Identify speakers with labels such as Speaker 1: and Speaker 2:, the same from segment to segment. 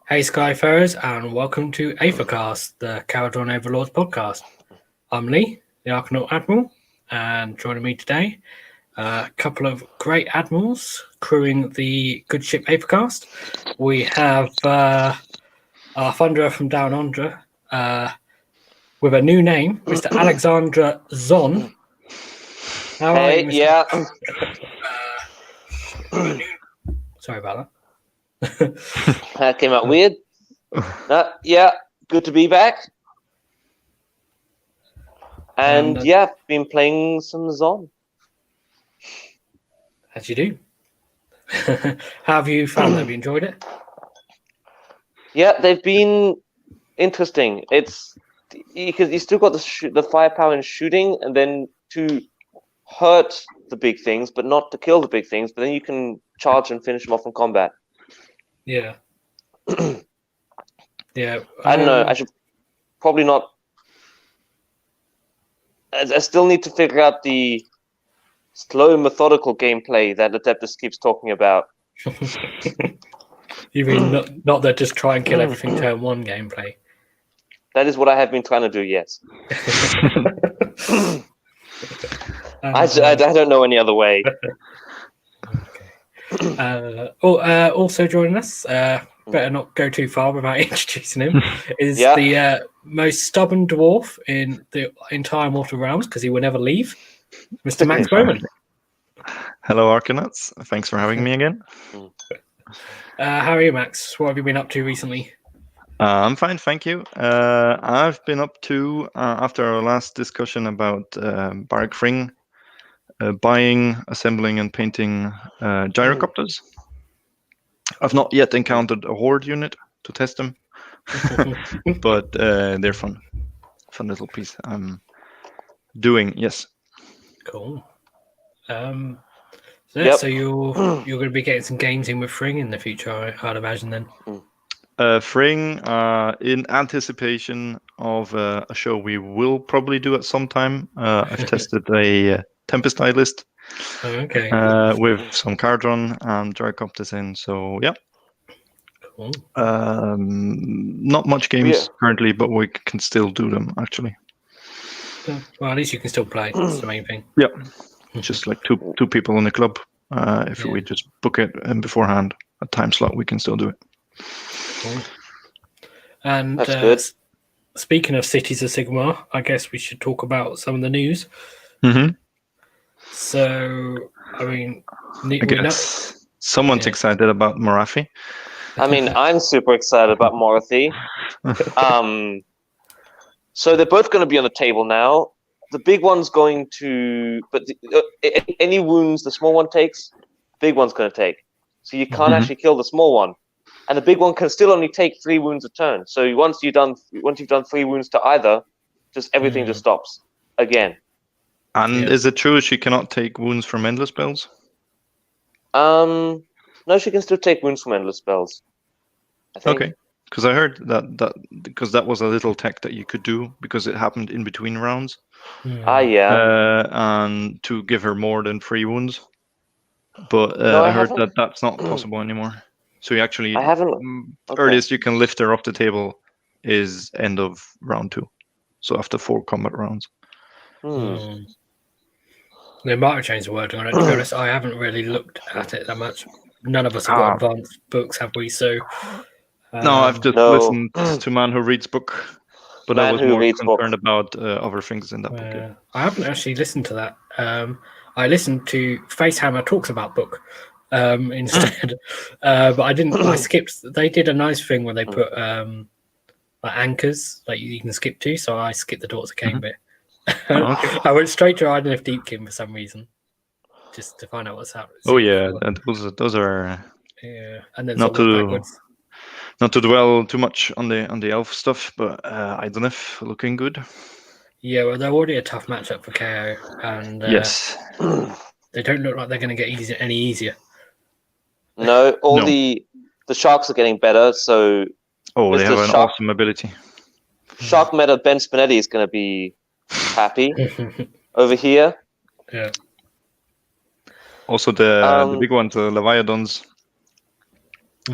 Speaker 1: Hey Skyfarers, and welcome to Aethercast, the Kharadron Overlords podcast. I'm Lee, the Archanaut Admiral, and joining me today, a couple of great admirals crewing the good ship Aethercast. We have our Thunderer from Down Under with a new name, Mr. Alexandra Zon. How are you, Mr.
Speaker 2: Yeah.
Speaker 1: Sorry about that.
Speaker 2: That came out weird. Yeah, good to be back. And been playing some Zon.
Speaker 1: As you do. How have you found it? Have you enjoyed it?
Speaker 2: Yeah, they've been interesting. It's because you still got the firepower in shooting, and then to hurt the big things, but not to kill the big things. But then you can charge and finish them off in combat.
Speaker 1: Yeah. Yeah.
Speaker 2: I don't know. I should probably not. I still need to figure out the slow, methodical gameplay that Adeptus keeps talking about.
Speaker 1: You mean not that just try and kill everything turn one gameplay?
Speaker 2: That is what I have been trying to do, yes. I don't know any other way.
Speaker 1: Okay. Also joining us, better not go too far without introducing him, is the most stubborn dwarf in the entire Mortal Realms, because he will never leave, Mr. Max Bowman.
Speaker 3: Hello, Arcanauts. Thanks for having me again.
Speaker 1: How are you, Max? What have you been up to recently?
Speaker 3: I'm fine, thank you. I've been up to, after our last discussion about Barrack Fring, buying, assembling, and painting gyrocopters. I've not yet encountered a horde unit to test them, but they're fun. Fun little piece I'm doing, yes.
Speaker 1: Cool. So you're going to be getting some games in with Fring in the future, I'd imagine then.
Speaker 3: Fring, in anticipation of a show we will probably do at some time. I've tested a Tempest Eye list with some Kharadron and gyrocopters in, so yeah.
Speaker 1: Cool.
Speaker 3: Not much games currently, but we can still do them actually.
Speaker 1: Well, at least you can still play. That's the main thing.
Speaker 3: Yeah, just like two people in the club. If we just book it in beforehand, a time slot, we can still do it.
Speaker 1: Cool. And
Speaker 2: that's good.
Speaker 1: Speaking of Cities of Sigmar, I guess we should talk about some of the news.
Speaker 3: Mm-hmm.
Speaker 1: So, I mean,
Speaker 3: someone's excited about Morathi.
Speaker 2: I mean, I'm super excited about Morathi. So they're both going to be on the table now. The big one's going to, but any wounds the small one takes, the big one's going to take. So you can't actually kill the small one, and the big one can still only take 3 wounds a turn. So once you've done 3 wounds to either, just everything just stops again.
Speaker 3: And is it true she cannot take wounds from endless spells?
Speaker 2: No, she can still take wounds from endless spells, I think.
Speaker 3: Okay, because I heard that because that was a little tech that you could do because it happened in between rounds. And to give her more than 3 wounds. But I heard that that's not possible anymore. So you actually, earliest you can lift her off the table is end of round 2. So after 4 combat rounds.
Speaker 1: They might have changed the wording on it, to be honest. I haven't really looked at it that much. None of us have got advanced books, have we? So
Speaker 3: no, I've just listened to Man Who Reads Book. But I was more concerned about other things in that book. Yeah.
Speaker 1: I haven't actually listened to that. I listened to Facehammer Talks About Book instead. But I didn't. I skipped. They did a nice thing where they put like anchors that you can skip to. So I skipped the Daughters of Cain bit. I went straight to Idleness Deepkin for some reason, just to find out what's happening.
Speaker 3: Oh yeah, those are.
Speaker 1: And then
Speaker 3: not to dwell too much on the elf stuff, but Idleness looking good.
Speaker 1: Yeah, well, they're already a tough matchup for KO, and they don't look like they're going to get any easier.
Speaker 2: No, the sharks are getting better. So
Speaker 3: they have an awesome ability.
Speaker 2: Shark meta Ben Spinetti is going to be happy over here.
Speaker 1: Yeah.
Speaker 3: Also, the big ones, the Leviathans,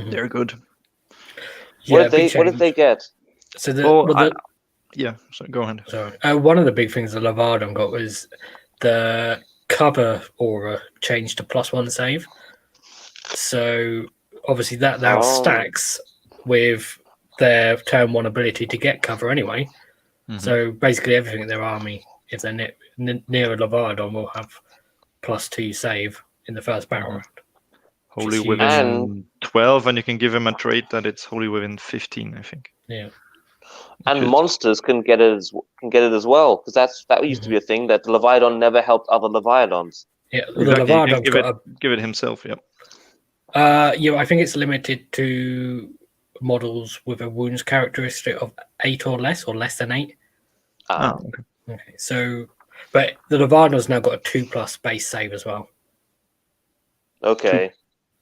Speaker 3: they're good.
Speaker 1: Yeah,
Speaker 2: What did they get?
Speaker 1: So
Speaker 3: So go ahead.
Speaker 1: sorry, one of the big things the Lavardon got was the cover aura changed to +1 save. So obviously that now stacks with their turn 1 ability to get cover anyway.
Speaker 3: Mm-hmm.
Speaker 1: So basically everything in their army, if they're near a Lavardon, will have +2 save in the first battle round.
Speaker 3: Wholly within 12, and you can give him a trait that it's wholly within 15, I think.
Speaker 1: Yeah.
Speaker 2: And monsters can get it as well, because that used to be a thing that the Leviathan never helped other Leviathans.
Speaker 1: Yeah,
Speaker 3: Exactly.
Speaker 1: the Leviathan's
Speaker 3: give it himself. Yep.
Speaker 1: Yeah, I think it's limited to models with a wounds characteristic of 8 or less than 8. Okay. So, but the Leviathan's now got a 2+ base save as well.
Speaker 2: Okay.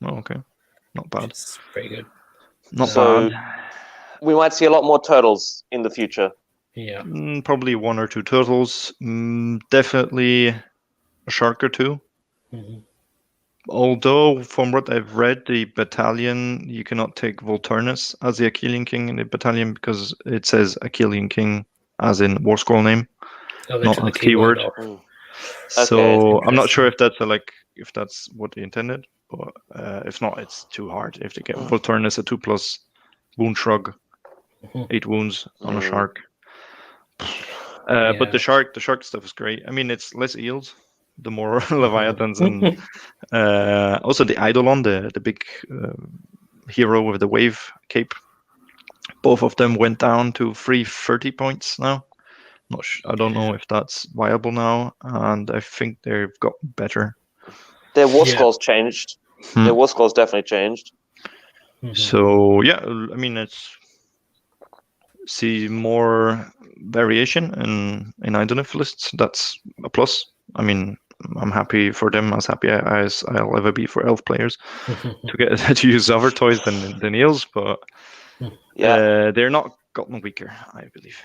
Speaker 3: Okay. Not bad.
Speaker 1: It's pretty good.
Speaker 3: Not bad.
Speaker 2: We might see a lot more turtles in the future.
Speaker 1: Yeah.
Speaker 3: Probably 1 or 2 turtles. Definitely a shark or 2.
Speaker 1: Mm-hmm.
Speaker 3: Although, from what I've read, the battalion, you cannot take Volturnus as the Achillean King in the battalion because it says Achillean King as in War Scroll name, not a keyword. So I'm not sure if that's if that's what they intended, but if not, it's too hard. If they get Volturnus a 2+ wound shrug, 8 wounds on a shark. But the shark stuff is great. I mean, it's less eels, the more Leviathans, and also the Eidolon, the big hero with the wave cape. Both of them went down to 330 points now. I don't know if that's viable now, and I think they've got better.
Speaker 2: Their war scrolls changed. Their war scrolls definitely changed.
Speaker 3: So yeah, I mean, it's see more variation in Idonif lists. That's a plus. I mean, I'm happy for them, as happy as I'll ever be for elf players to get to use other toys than eels, but they're not gotten weaker, I believe.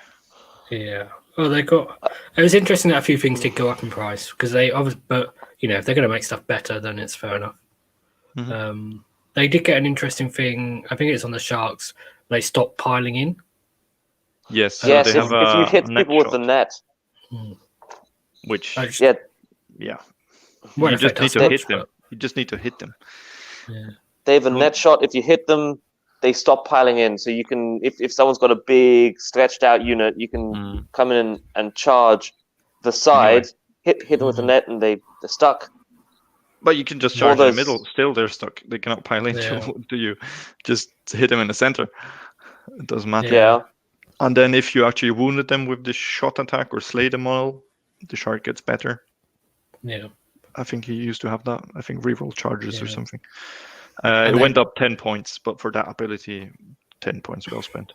Speaker 1: Yeah. Well, they got. It was interesting that a few things did go up in price because they obviously, but if they're going to make stuff better, then it's fair enough.
Speaker 3: Mm-hmm.
Speaker 1: They did get an interesting thing. I think it's on the sharks. They stopped piling in.
Speaker 2: Yes. They have if you hit people with the net,
Speaker 3: which
Speaker 1: well,
Speaker 3: you just need to hit them. You just need to hit them.
Speaker 1: Yeah.
Speaker 2: They have a net shot. If you hit them, they stop piling in. So you can, if someone's got a big stretched out unit, you can come in and charge the side, hit them with the net, and they're stuck.
Speaker 3: But you can just charge in the middle. Still, they're stuck. They cannot pile in. Do you just hit them in the center? It doesn't matter.
Speaker 2: Yeah.
Speaker 3: And then if you actually wounded them with the shot attack or slay them all, the shark gets better.
Speaker 1: Yeah.
Speaker 3: I think he used to have that. I think reroll charges or something. It went up 10 points, but for that ability, 10 points well spent.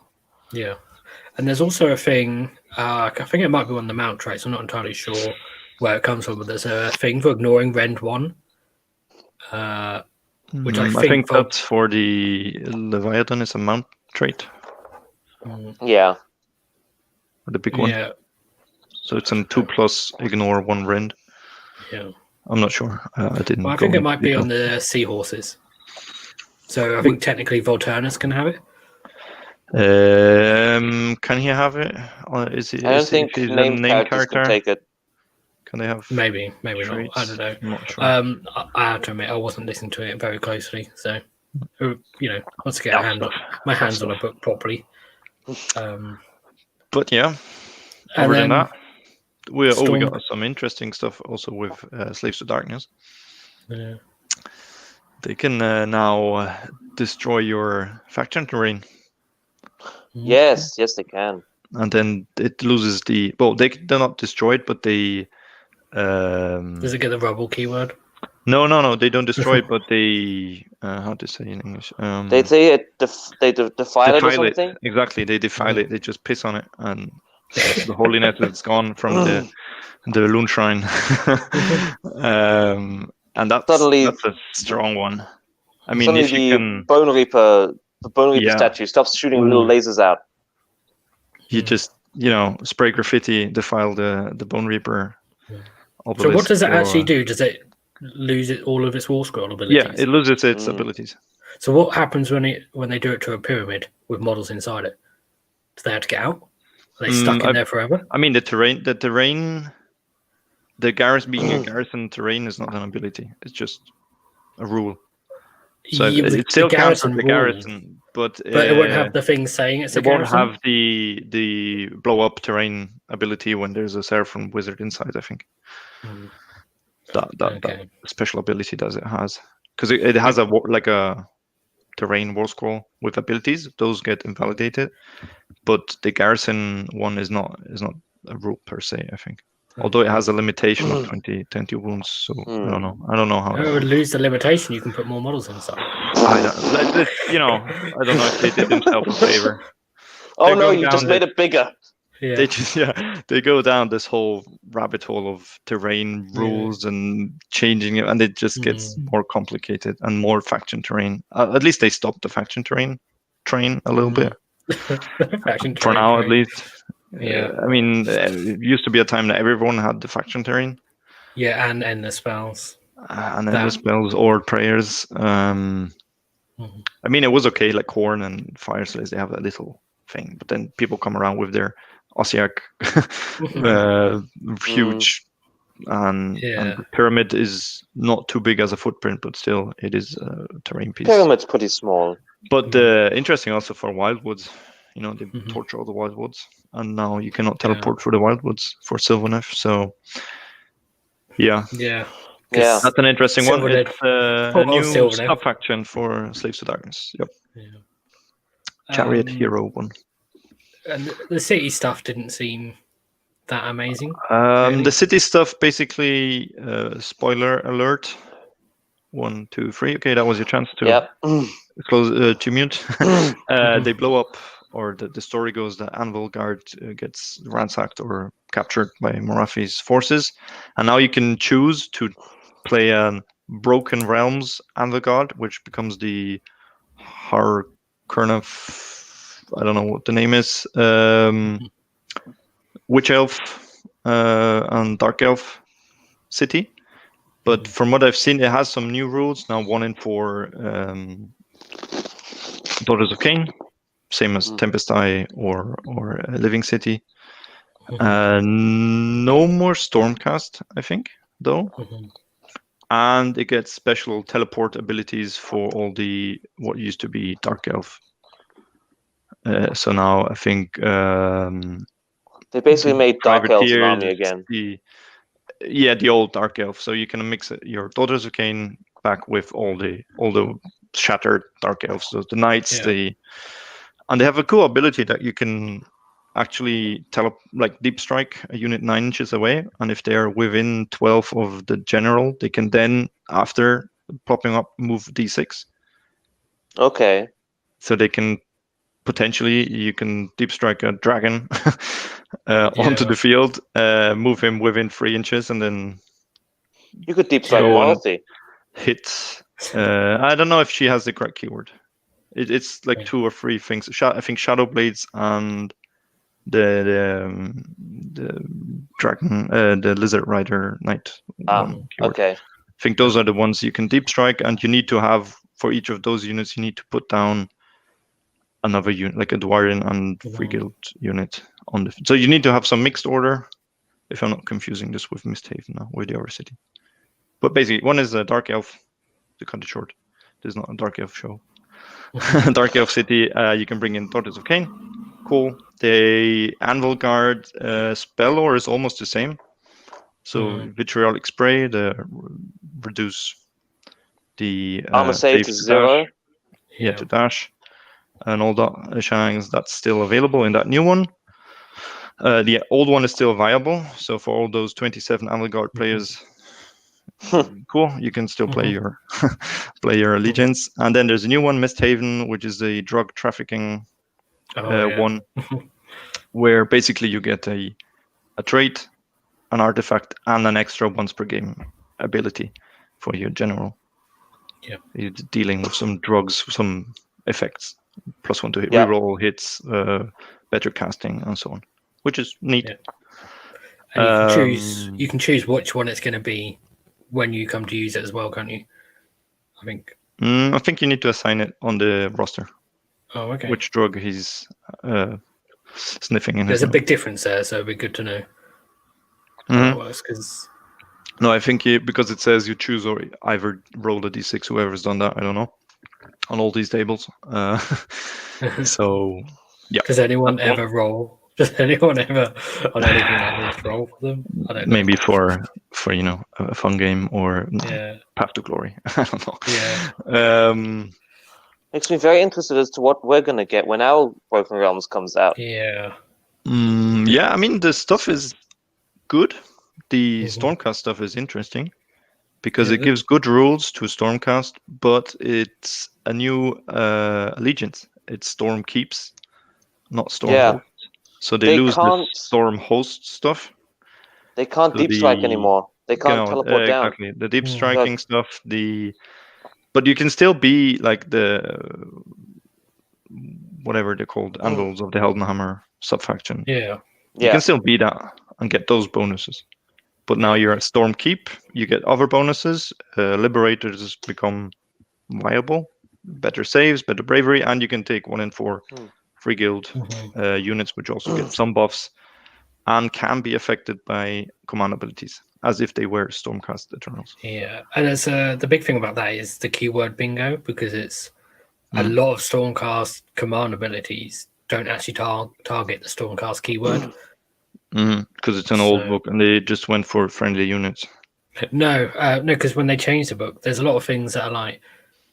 Speaker 1: Yeah. And there's also a thing, I think it might be one of the mount traits, I'm not entirely sure where it comes from, but there's a thing for ignoring Rend 1. Which I think
Speaker 3: that's for the Leviathan is a mount trait.
Speaker 2: Yeah.
Speaker 3: The big one.
Speaker 1: Yeah.
Speaker 3: So it's a 2+ ignore 1 Rend.
Speaker 1: Yeah.
Speaker 3: I'm not sure. I didn't.
Speaker 1: Well, I think it might be on the seahorses. So I think technically Volturnus can have it.
Speaker 3: Can he have it? I
Speaker 2: don't think named characters can take it.
Speaker 3: Can they have?
Speaker 1: Maybe not. I don't know.
Speaker 3: I'm not sure.
Speaker 1: I have to admit, I wasn't listening to it very closely, so once I get my hands on a book properly.
Speaker 3: But yeah, other than that, we got some interesting stuff also with Slaves to Darkness.
Speaker 1: Yeah.
Speaker 3: They can now destroy your faction terrain.
Speaker 2: Yes, they can.
Speaker 3: And then it loses they're not destroyed, but they.
Speaker 1: Does it get the rubble keyword?
Speaker 3: No, they don't destroy it, but they. How to say in English?
Speaker 2: They say they defile it or something?
Speaker 3: Exactly, they defile it. They just piss on it, and the holiness is gone from the Loon Shrine. And that's a strong one. I mean, if you can,
Speaker 2: Bone Reaper statue stops shooting little lasers out.
Speaker 3: You just spray graffiti, defile the Bone Reaper.
Speaker 1: So what does it actually do? Does it lose all of its war scroll abilities?
Speaker 3: Yeah, it loses its abilities.
Speaker 1: So what happens when they do it to a pyramid with models inside it? Do they have to get out? Are they stuck in there forever?
Speaker 3: I mean, the terrain, the garrison being a garrison terrain is not an ability. It's just a rule. So
Speaker 1: Yeah,
Speaker 3: it still counts as the
Speaker 1: rule,
Speaker 3: garrison, but
Speaker 1: it won't have the thing saying it's a
Speaker 3: it won't
Speaker 1: garrison.
Speaker 3: have the blow up terrain ability when there's a Seraphim wizard inside. I think that special ability does it has, because it has like a terrain war scroll with abilities. Those get invalidated, but the garrison one is not a rule per se, I think. Although it has a limitation of 20 wounds, so I don't know how.
Speaker 1: It would lose the limitation. You can put more models inside.
Speaker 3: I don't know if they did themselves a favor.
Speaker 2: Oh no, you just made it bigger.
Speaker 3: Yeah. They go down this whole rabbit hole of terrain rules and changing it, and it just gets more complicated and more faction terrain. At least they stopped the faction terrain train a little bit. For now, at least.
Speaker 1: Yeah.
Speaker 3: I mean, it used to be a time that everyone had the faction terrain.
Speaker 1: Yeah, and endless spells.
Speaker 3: Endless spells or prayers. I mean, it was okay, like Khorne and Fire Slays, they have that little thing, but then people come around with their Ossiarch huge, and the pyramid is not too big as a footprint, but still it is a terrain piece.
Speaker 2: Pyramid's pretty small.
Speaker 3: But interesting also for Wildwoods, they torture all the Wildwoods, and now you cannot teleport through the Wildwoods for Sylvaneth, so yeah, that's an interesting one. It's a new sub-faction for Slaves to Darkness. Yep. Chariot Hero one.
Speaker 1: And the city stuff didn't seem that amazing.
Speaker 3: The city stuff, basically, spoiler alert. 1, 2, 3. Okay, that was your chance to close to mute. They blow up, or the story goes that Anvil Guard gets ransacked or captured by Morafi's forces, and now you can choose to play a Broken Realms Anvil Guard, which becomes the Harkernaf. I don't know what the name is. Witch Elf and Dark Elf city. But from what I've seen, it has some new rules now. 1 in 4 Daughters of Cain, same as Tempest Eye or Living City. No more Stormcast, I think, though. And it gets special teleport abilities for all the what used to be Dark Elf. So now I think
Speaker 2: they basically made Dark Elves an army again.
Speaker 3: The old Dark Elf. So you can mix your Daughters of Cain back with all the shattered Dark Elves. So the Knights, and they have a cool ability that you can actually deep strike a unit 9 inches away, and if they're within 12 of the general, they can then, after popping up, move d6.
Speaker 2: Okay.
Speaker 3: So they can potentially, you can deep strike a dragon onto the field, move him within 3 inches, and then
Speaker 2: you could deep strike Morathi.
Speaker 3: Hit. I don't know if she has the correct keyword. It's like 2 or 3 things. I think Shadow Blades and the dragon, the Lizard Rider Knight.
Speaker 2: Okay.
Speaker 3: I think those are the ones you can deep strike, and you need to have, for each of those units, you need to put down another unit, like a Dwarian and Free Guild unit on the. So you need to have some mixed order. If I'm not confusing this with Misthaven now, with the other city. But basically, one is a Dark Elf. To cut it short, there's not a Dark Elf show. Dark Elf city. You can bring in Daughters of Cain. Cool. The Anvil Guard spell lore is almost the same. So Vitriolic Spray, reduce the
Speaker 2: armor save to 0.
Speaker 3: To dash. And all that shenanigans, that's still available in that new one. The old one is still viable. So for all those 27 Anvil Guard players, cool, you can still play your allegiance. And then there's a new one, Misthaven, which is a drug trafficking one, where basically you get a trait, an artifact, and an extra once per game ability for your general.
Speaker 1: Yeah,
Speaker 3: you're dealing with some drugs, some effects. +1 to hit, reroll hits, better casting, and so on, which is neat.
Speaker 1: Yeah. And you can choose which one it's going to be when you come to use it as well, can't you? I think
Speaker 3: I think you need to assign it on the roster.
Speaker 1: Oh, okay.
Speaker 3: Which drug he's sniffing in
Speaker 1: There's
Speaker 3: his
Speaker 1: a big difference there, so it'd be good to know how
Speaker 3: Mhm.
Speaker 1: that works. Because
Speaker 3: No, I think because it says you choose or either roll a d6. Whoever's done that, I don't know, on all these tables. So yeah.
Speaker 1: does anyone
Speaker 3: That's
Speaker 1: ever roll? Does anyone ever on anything like this roll for them? I don't know.
Speaker 3: Maybe for a fun game or
Speaker 1: Yeah.
Speaker 3: Path to Glory. I don't know.
Speaker 1: Yeah.
Speaker 2: Makes me very interested as to what we're gonna get when our Broken Realms comes out.
Speaker 1: Yeah.
Speaker 3: Yeah, I mean the stuff is good. The
Speaker 1: Mhm.
Speaker 3: Stormcast stuff is interesting because
Speaker 1: Yeah,
Speaker 3: it gives good rules to Stormcast, but it's a new allegiance. It's Storm Keeps, not Storm
Speaker 2: Yeah.
Speaker 3: Host. So they
Speaker 2: They
Speaker 3: lose the
Speaker 2: can't-
Speaker 3: Storm Host stuff.
Speaker 2: They can't
Speaker 3: So
Speaker 2: deep strike anymore. They can't teleport down.
Speaker 3: Exactly. The deep
Speaker 1: Mm.
Speaker 3: striking stuff, but you can still be like the whatever they're called, Anvils of the Heldenhammer subfaction.
Speaker 1: Yeah.
Speaker 3: You can still be that and get those bonuses. But now you're at Stormkeep, you get other bonuses. Liberators become viable, better saves, better bravery, and you can take 1 in 4 free guild
Speaker 1: Mhm.
Speaker 3: units, which also get some buffs and can be affected by command abilities, as if they were Stormcast Eternals.
Speaker 1: Yeah, and it's the big thing about that is the keyword bingo, because it's a lot of Stormcast command abilities don't actually target the Stormcast keyword.
Speaker 3: Because it's an old book and they just went for friendly units.
Speaker 1: No, because when they changed the book, there's a lot of things that are like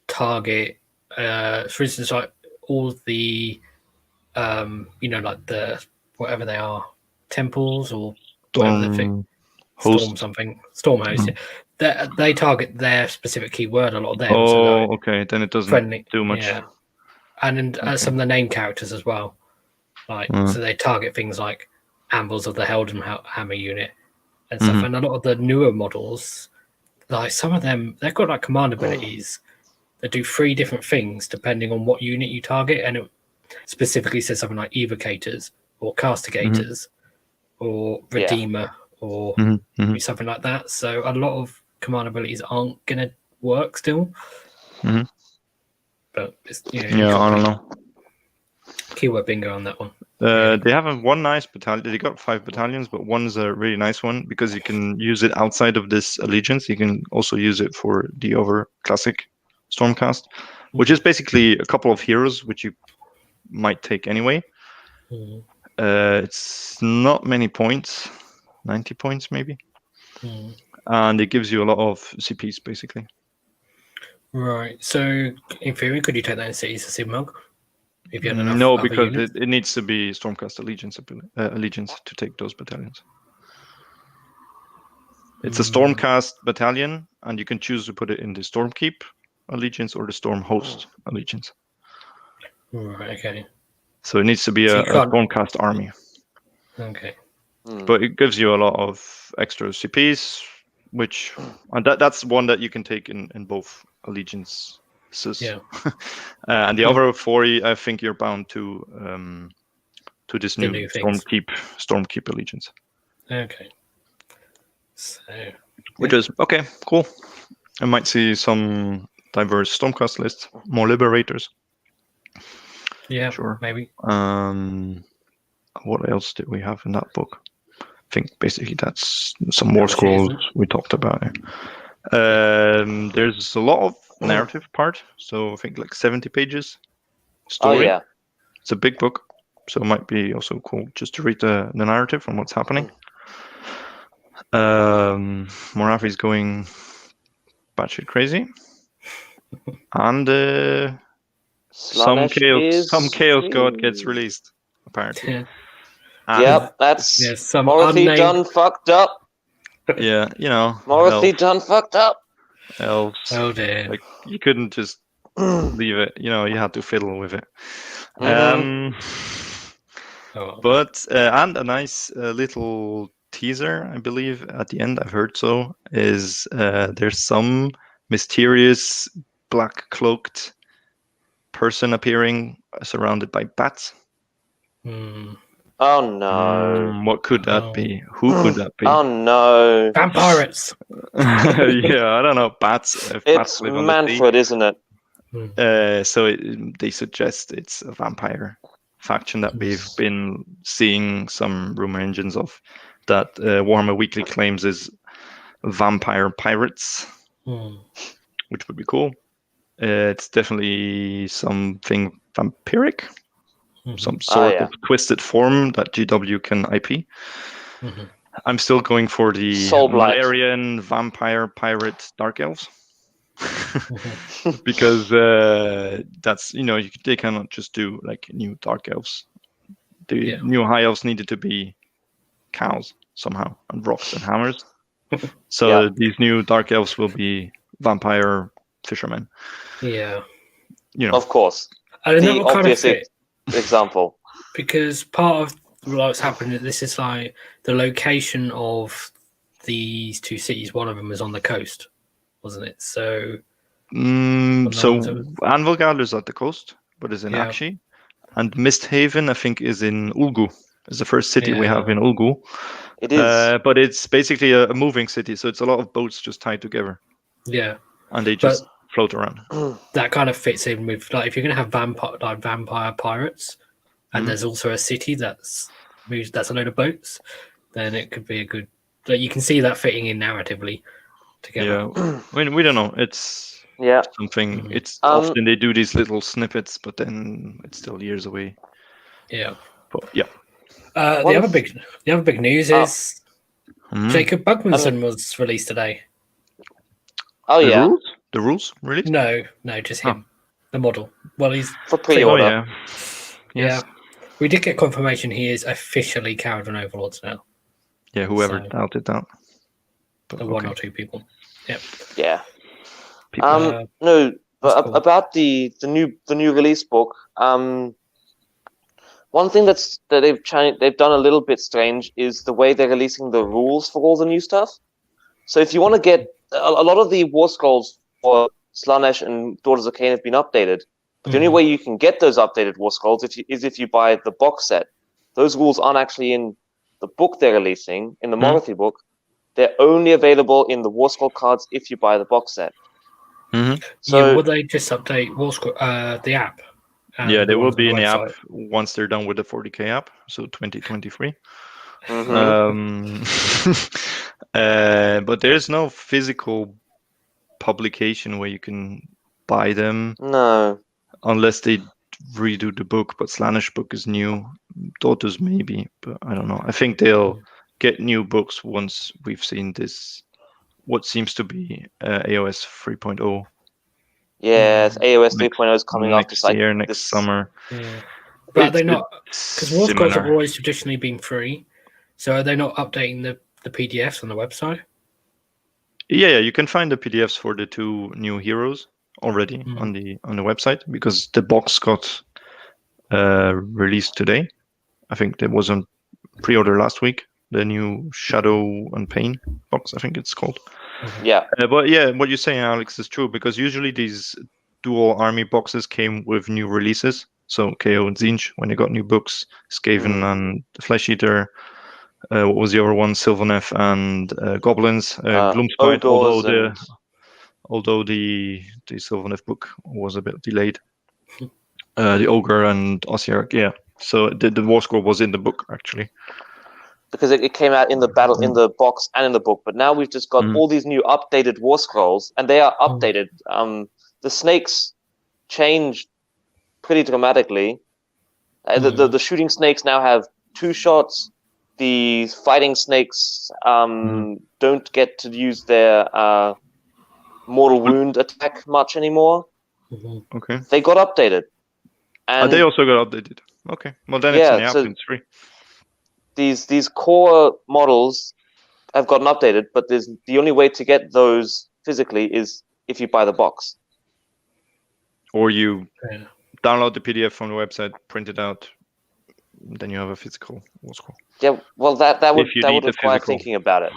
Speaker 1: target. For instance, like all the, like the whatever they are, temples or whatever the thing. Storm something, storm host. They target their specific keyword a lot of them.
Speaker 3: Oh, okay. Then it doesn't do much.
Speaker 1: Yeah, and some of the name characters as well. Like so, they target things like Ambles of the Heldenhammer unit and stuff. And a lot of the newer models, like some of them, they've got like command abilities that do 3 different things depending on what unit you target, and it specifically says something like evocators or castigators or redeemer or something like that. So a lot of command abilities aren't going to work still. But it's,
Speaker 3: I don't know.
Speaker 1: Keyword bingo on that one.
Speaker 3: They have one nice battalion. They got 5 battalions, but one's a really nice one because you can use it outside of this allegiance. You can also use it for the other classic Stormcast, which is basically a couple of heroes which you might take anyway. It's not many points, 90 points maybe, and it gives you a lot of CPs basically.
Speaker 1: Right. So in theory, could you take that in Cities of Sigmar? If you had enough
Speaker 3: No,
Speaker 1: other
Speaker 3: because
Speaker 1: units?
Speaker 3: it needs to be Stormcast allegiance to take those battalions. It's a Stormcast battalion, and you can choose to put it in the Stormkeep allegiance or the Stormhost allegiance.
Speaker 1: Right. Okay.
Speaker 3: So it needs to be a Stormcast army.
Speaker 1: Okay.
Speaker 3: But it gives you a lot of extra CPs, and that's one that you can take in both allegiances.
Speaker 1: Yeah.
Speaker 3: And the other 4, I think you're bound to this new Stormkeep allegiance.
Speaker 1: Okay. So.
Speaker 3: Which is okay, cool. I might see some diverse Stormcast lists, more Liberators.
Speaker 1: Yeah,
Speaker 3: sure.
Speaker 1: Maybe.
Speaker 3: What else did we have in that book? I think basically that's some more scrolls we talked about. There's a lot of narrative part, so I think like 70 pages story.
Speaker 2: Oh, yeah.
Speaker 3: It's a big book, so it might be also cool just to read the narrative and what's happening. Moravi's going batshit crazy, and some chaos god gets released apparently.
Speaker 2: Yep, that's
Speaker 1: some
Speaker 2: Morathi done fucked up.
Speaker 3: Yeah,
Speaker 2: Morathi done fucked up.
Speaker 3: Elves.
Speaker 1: Oh dear.
Speaker 3: Like you couldn't just leave it. You had to fiddle with it. But and a nice little teaser, I believe, at the end. I've heard so. Is there's some mysterious black cloaked person appearing surrounded by bats.
Speaker 2: Oh no!
Speaker 3: What could that be? Who could that be?
Speaker 2: Oh no!
Speaker 1: Vampires!
Speaker 3: Yeah, I don't know. Bats.
Speaker 2: It's Manfred, isn't it?
Speaker 3: So they suggest it's a vampire faction that we've been seeing some rumor engines of, that Warhammer Weekly claims is vampire pirates, which would be cool. It's definitely something vampiric, some sort of twisted form that GW can IP. I'm still going for the
Speaker 2: Soulblight.
Speaker 3: Malarian vampire pirate dark elves. Because that's, they cannot just do like new dark elves. The new high elves needed to be cows somehow, and rocks and hammers. So these new dark elves will be vampire fishermen.
Speaker 1: Yeah.
Speaker 2: Of course.
Speaker 1: And
Speaker 2: the obvious example.
Speaker 1: Because part of what's happened, this is like the location of these two cities. One of them was on the coast, wasn't it? So
Speaker 3: Anvilgard is at the coast, but is in Akshi. And Misthaven, I think, is in Ulgu. It's the first city we have in Ulgu.
Speaker 2: It is.
Speaker 3: But it's basically a moving city, so it's a lot of boats just tied together.
Speaker 1: Yeah.
Speaker 3: And they just float around.
Speaker 1: That kind of fits in with, like, if you're going to have vampire pirates, and there's also a city that's a load of boats, then it could be a good... Like, you can see that fitting in narratively together.
Speaker 3: Yeah. I mean, we don't know. It's something... It's often they do these little snippets, but then it's still years away.
Speaker 1: Yeah.
Speaker 3: But, yeah.
Speaker 1: The other big news is Jacob Bugmanson was released today.
Speaker 2: Oh, yeah.
Speaker 3: The rules? Really?
Speaker 1: No, just him. The model. Well, he's...
Speaker 2: For pre-order.
Speaker 3: Oh, yeah.
Speaker 1: Yes. Yeah. We did get confirmation he is officially Kharadron Overlords now.
Speaker 3: Yeah, whoever doubted that.
Speaker 1: But one or two people. Yep.
Speaker 2: Yeah. No, but cool. About the new release book, one thing that they've done a little bit strange is the way they're releasing the rules for all the new stuff. So if you want to get a lot of the War Scrolls for Slaanesh and Daughters of Cain have been updated. But the only way you can get those updated War Scrolls is if you buy the box set. Those rules aren't actually in the book they're releasing, in the Morathy book. They're only available in the War Scroll cards if you buy the box set.
Speaker 1: So will they just update War Scroll, the app?
Speaker 3: Yeah, they will be in the app once they're done with the 40k app, so 2023. But there's no physical publication where you can buy them.
Speaker 2: No.
Speaker 3: Unless they redo the book, but Slaanesh book is new. Daughters maybe, but I don't know. I think they'll get new books once we've seen this, what seems to be AOS 3.0.
Speaker 2: Yes, AOS 3.0 is coming up
Speaker 3: next year, next summer.
Speaker 1: Yeah. But are they not? Because War Scrolls have always traditionally been free, so are they not updating the PDFs on the website?
Speaker 3: Yeah, you can find the PDFs for the two new heroes already on the website, because the box got released today. I think there was a pre-order last week. The new Shadow and Pain box, I think it's called.
Speaker 2: Yeah.
Speaker 3: But yeah, what you're saying, Alex, is true, because usually these dual army boxes came with new releases. So KO and Zinj, when they got new books, Skaven and the Flesh Eater. What was the other one? Sylvaneth and Goblins. Gloomspite, although the Sylvaneth book was a bit delayed. The Ogre and Ossiarch, yeah. So the War Scroll was in the book, actually.
Speaker 2: Because it came out in the box and in the book, but now we've just got all these new updated War Scrolls, and they are updated. The snakes changed pretty dramatically. The shooting snakes now have 2 shots. The fighting snakes don't get to use their mortal wound attack much anymore.
Speaker 3: Okay.
Speaker 2: They got updated. And
Speaker 3: they also got updated. Okay. Well, then it's in the app, it's free.
Speaker 2: These core models have gotten updated, but the only way to get those physically is if you buy the box.
Speaker 3: Or you download the PDF from the website, print it out, then you have a physical War Scroll.
Speaker 2: Yeah, well, that would require thinking about it.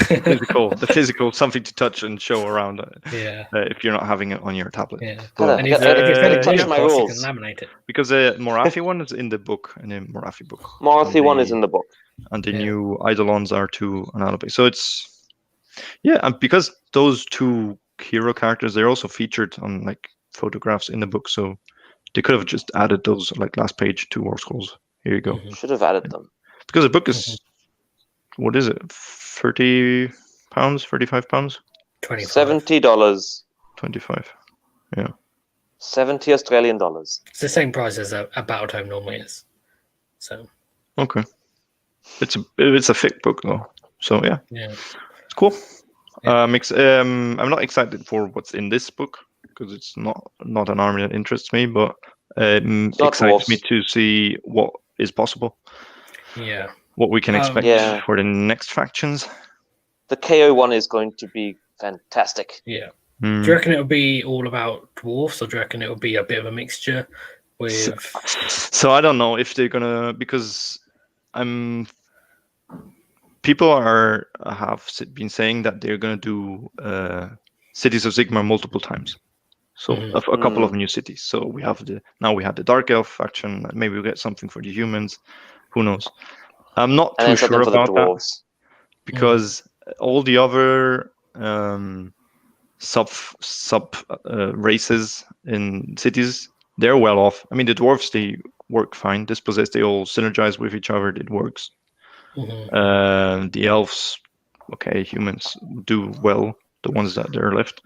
Speaker 3: The physical, something to touch and show around. If you're not having it on your tablet.
Speaker 1: Yeah.
Speaker 2: And if it's touch my rules,
Speaker 1: you can laminate it.
Speaker 3: Because the Morathi one is in the book, and the Morathi book.
Speaker 2: Morathi one is in the book,
Speaker 3: and the new Eidolons are to Analope. So it's and because those two hero characters, they're also featured on like photographs in the book, so they could have just added those like last page, 2 war scrolls. Here you go.
Speaker 2: Should have added them.
Speaker 3: Because the book is what is it? £30, £35,
Speaker 1: $25.
Speaker 2: $70.
Speaker 3: 25. Yeah.
Speaker 2: 70 Australian dollars.
Speaker 1: It's the same price as a Battletome normally is. So
Speaker 3: Okay. It's a thick book though, so yeah,
Speaker 1: yeah.
Speaker 3: it's cool.
Speaker 1: Yeah.
Speaker 3: I'm not excited for what's in this book because it's not an army that interests me, but
Speaker 2: not
Speaker 3: excites me
Speaker 2: dwarves.
Speaker 3: to see what is possible,
Speaker 1: Yeah.
Speaker 3: what we can expect
Speaker 2: Yeah.
Speaker 3: for the next factions.
Speaker 2: The KO one is going to be fantastic.
Speaker 1: Yeah.
Speaker 3: Hmm.
Speaker 1: Do you reckon it'll be all about dwarfs, or do you reckon it'll be a bit of a mixture with?
Speaker 3: So I don't know if they're gonna, because people have been saying that they're gonna do Cities of Sigmar multiple times. So a couple of new cities. So we have the Dark Elf faction. Maybe we'll get something for the humans. Who knows? I'm not
Speaker 2: And
Speaker 3: too
Speaker 2: then something
Speaker 3: sure
Speaker 2: for the
Speaker 3: about that
Speaker 2: dwarves.
Speaker 3: because all the other sub races in cities, they're well off. I mean, the dwarves, they work fine. Dispossessed, they all synergize with each other. It works. The elves, okay, humans do well. The ones that are left.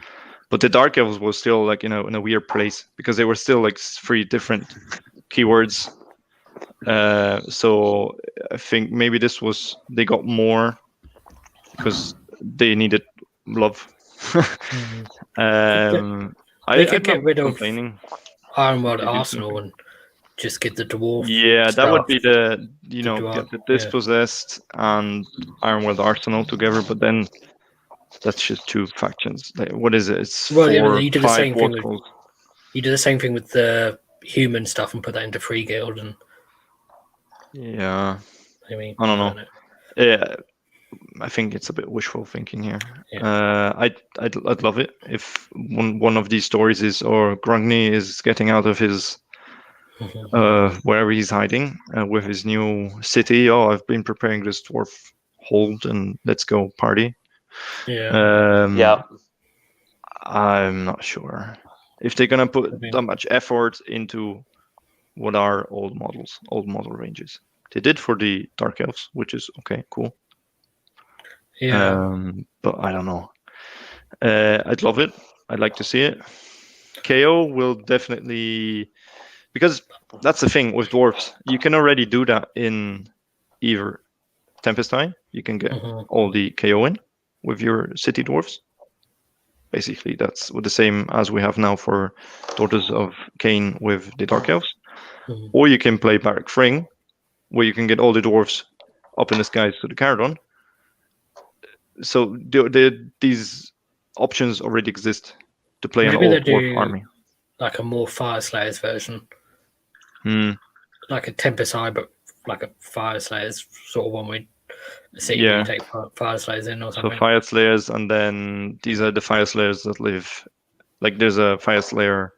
Speaker 3: But the Dark Elves was still like in a weird place because they were still like 3 different keywords. So I think maybe they got more because they needed love.
Speaker 1: They could get rid of
Speaker 3: complaining.
Speaker 1: Ironworld Arsenal and just get the dwarf.
Speaker 3: Yeah, that would be
Speaker 1: stuff.
Speaker 3: get the Dispossessed and Ironworld Arsenal together, but then that's just 2 factions. Like, what is it? It's 4,
Speaker 1: you do the
Speaker 3: 5
Speaker 1: same
Speaker 3: war
Speaker 1: thing
Speaker 3: scrolls.
Speaker 1: You do the same thing with the human stuff and put that into Free Guild, and
Speaker 3: Yeah,
Speaker 1: I mean,
Speaker 3: I don't know. Yeah, I think it's a bit wishful thinking here.
Speaker 1: Yeah.
Speaker 3: I'd love it if one of these stories is, or Grungni is getting out of his wherever he's hiding with his new city. Oh, I've been preparing this dwarf hold, and let's go party.
Speaker 1: Yeah.
Speaker 3: I'm not sure if they're gonna put that much effort into what are old model ranges. They did for the Dark Elves, which is okay, cool.
Speaker 1: Yeah.
Speaker 3: But I don't know. I'd love it. I'd like to see it. KO will definitely, because that's the thing with dwarves. You can already do that in either Tempest Eye. You can get all the KO in with your city dwarves. Basically, that's the same as we have now for Daughters of Cain with the Dark Elves. Or you can play Barak Fring, where you can get all the dwarves up in the skies to the Kharadron. So these options already exist to play an old dwarf army.
Speaker 1: Like a more Fire Slayers version. Like a Tempest Eye, but like a Fire Slayers sort of one way. You take Fire Slayers in or something.
Speaker 3: So Fire Slayers, and then these are the Fire Slayers that live. Like there's a Fire Slayer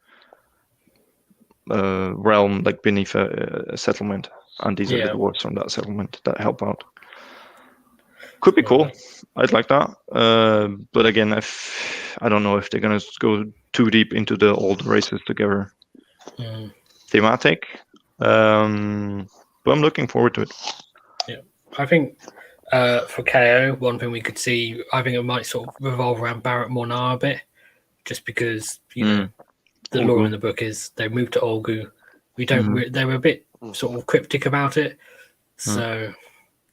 Speaker 3: realm like beneath a settlement, and these are the dwarves from that settlement that help out. Could be cool. I'd like that. But again, I don't know if they're gonna go too deep into the old races together. Thematic. But I'm looking forward to it.
Speaker 1: Yeah, I think for KO, one thing we could see, I think it might sort of revolve around Barrett Mornar a bit, just because know the lore in the book is they moved to Olgu. They were a bit sort of cryptic about it, so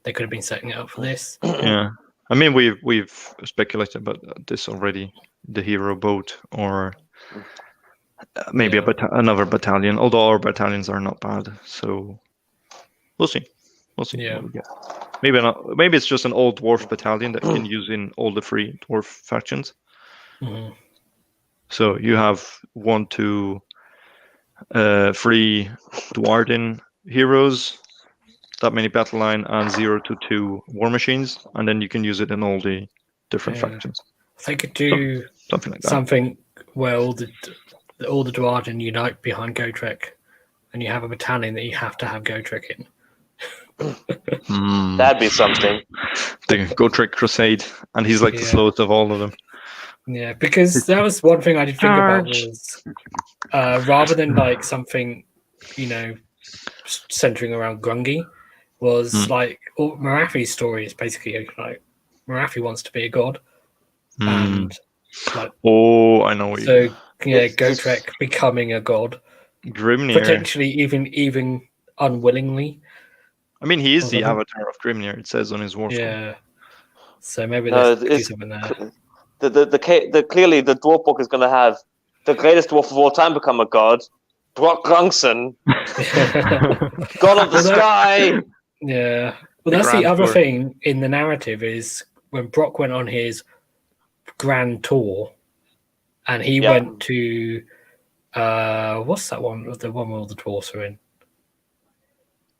Speaker 1: they could have been setting it up for this.
Speaker 3: Yeah, I mean we've speculated about this already. The hero boat, or maybe another battalion. Although our battalions are not bad, so we'll see.
Speaker 1: Yeah.
Speaker 3: Maybe not. Maybe it's just an old dwarf battalion that you can use in all the 3 dwarf factions. So you have 1 to 3 Dwarden heroes, that many battle line, and 0 to 2 war machines, and then you can use it in all the different factions.
Speaker 1: They could do
Speaker 3: something like that.
Speaker 1: Something where all the Dwarden unite behind Gotrek, and you have a battalion that you have to have Gotrek in.
Speaker 2: That'd be something.
Speaker 3: The Gotrek Crusade, and he's like the slowest of all of them.
Speaker 1: Yeah, because that was one thing I did think about was rather than like something, centering around Grungy, was like Marafi's story is basically like Marafi wants to be a god, and like
Speaker 3: I know what
Speaker 1: so
Speaker 2: It's
Speaker 1: Gotrek becoming a god,
Speaker 3: Grimnir.
Speaker 1: potentially even unwillingly.
Speaker 3: I mean, he is
Speaker 1: or
Speaker 3: the
Speaker 1: something.
Speaker 3: avatar of Grimnir. It says on his war scroll.
Speaker 1: Yeah, so maybe
Speaker 2: No,
Speaker 1: there's do something there.
Speaker 2: clearly the dwarf book is going to have the greatest dwarf of all time become a god, Brock Grungson, god of the sky.
Speaker 1: Yeah, well,
Speaker 3: The
Speaker 1: that's the
Speaker 3: Grand
Speaker 1: other
Speaker 3: Tour.
Speaker 1: thing in the narrative is when Brock went on his grand tour, and he
Speaker 2: Yeah.
Speaker 1: went to what's that one? The one where all the dwarfs are in.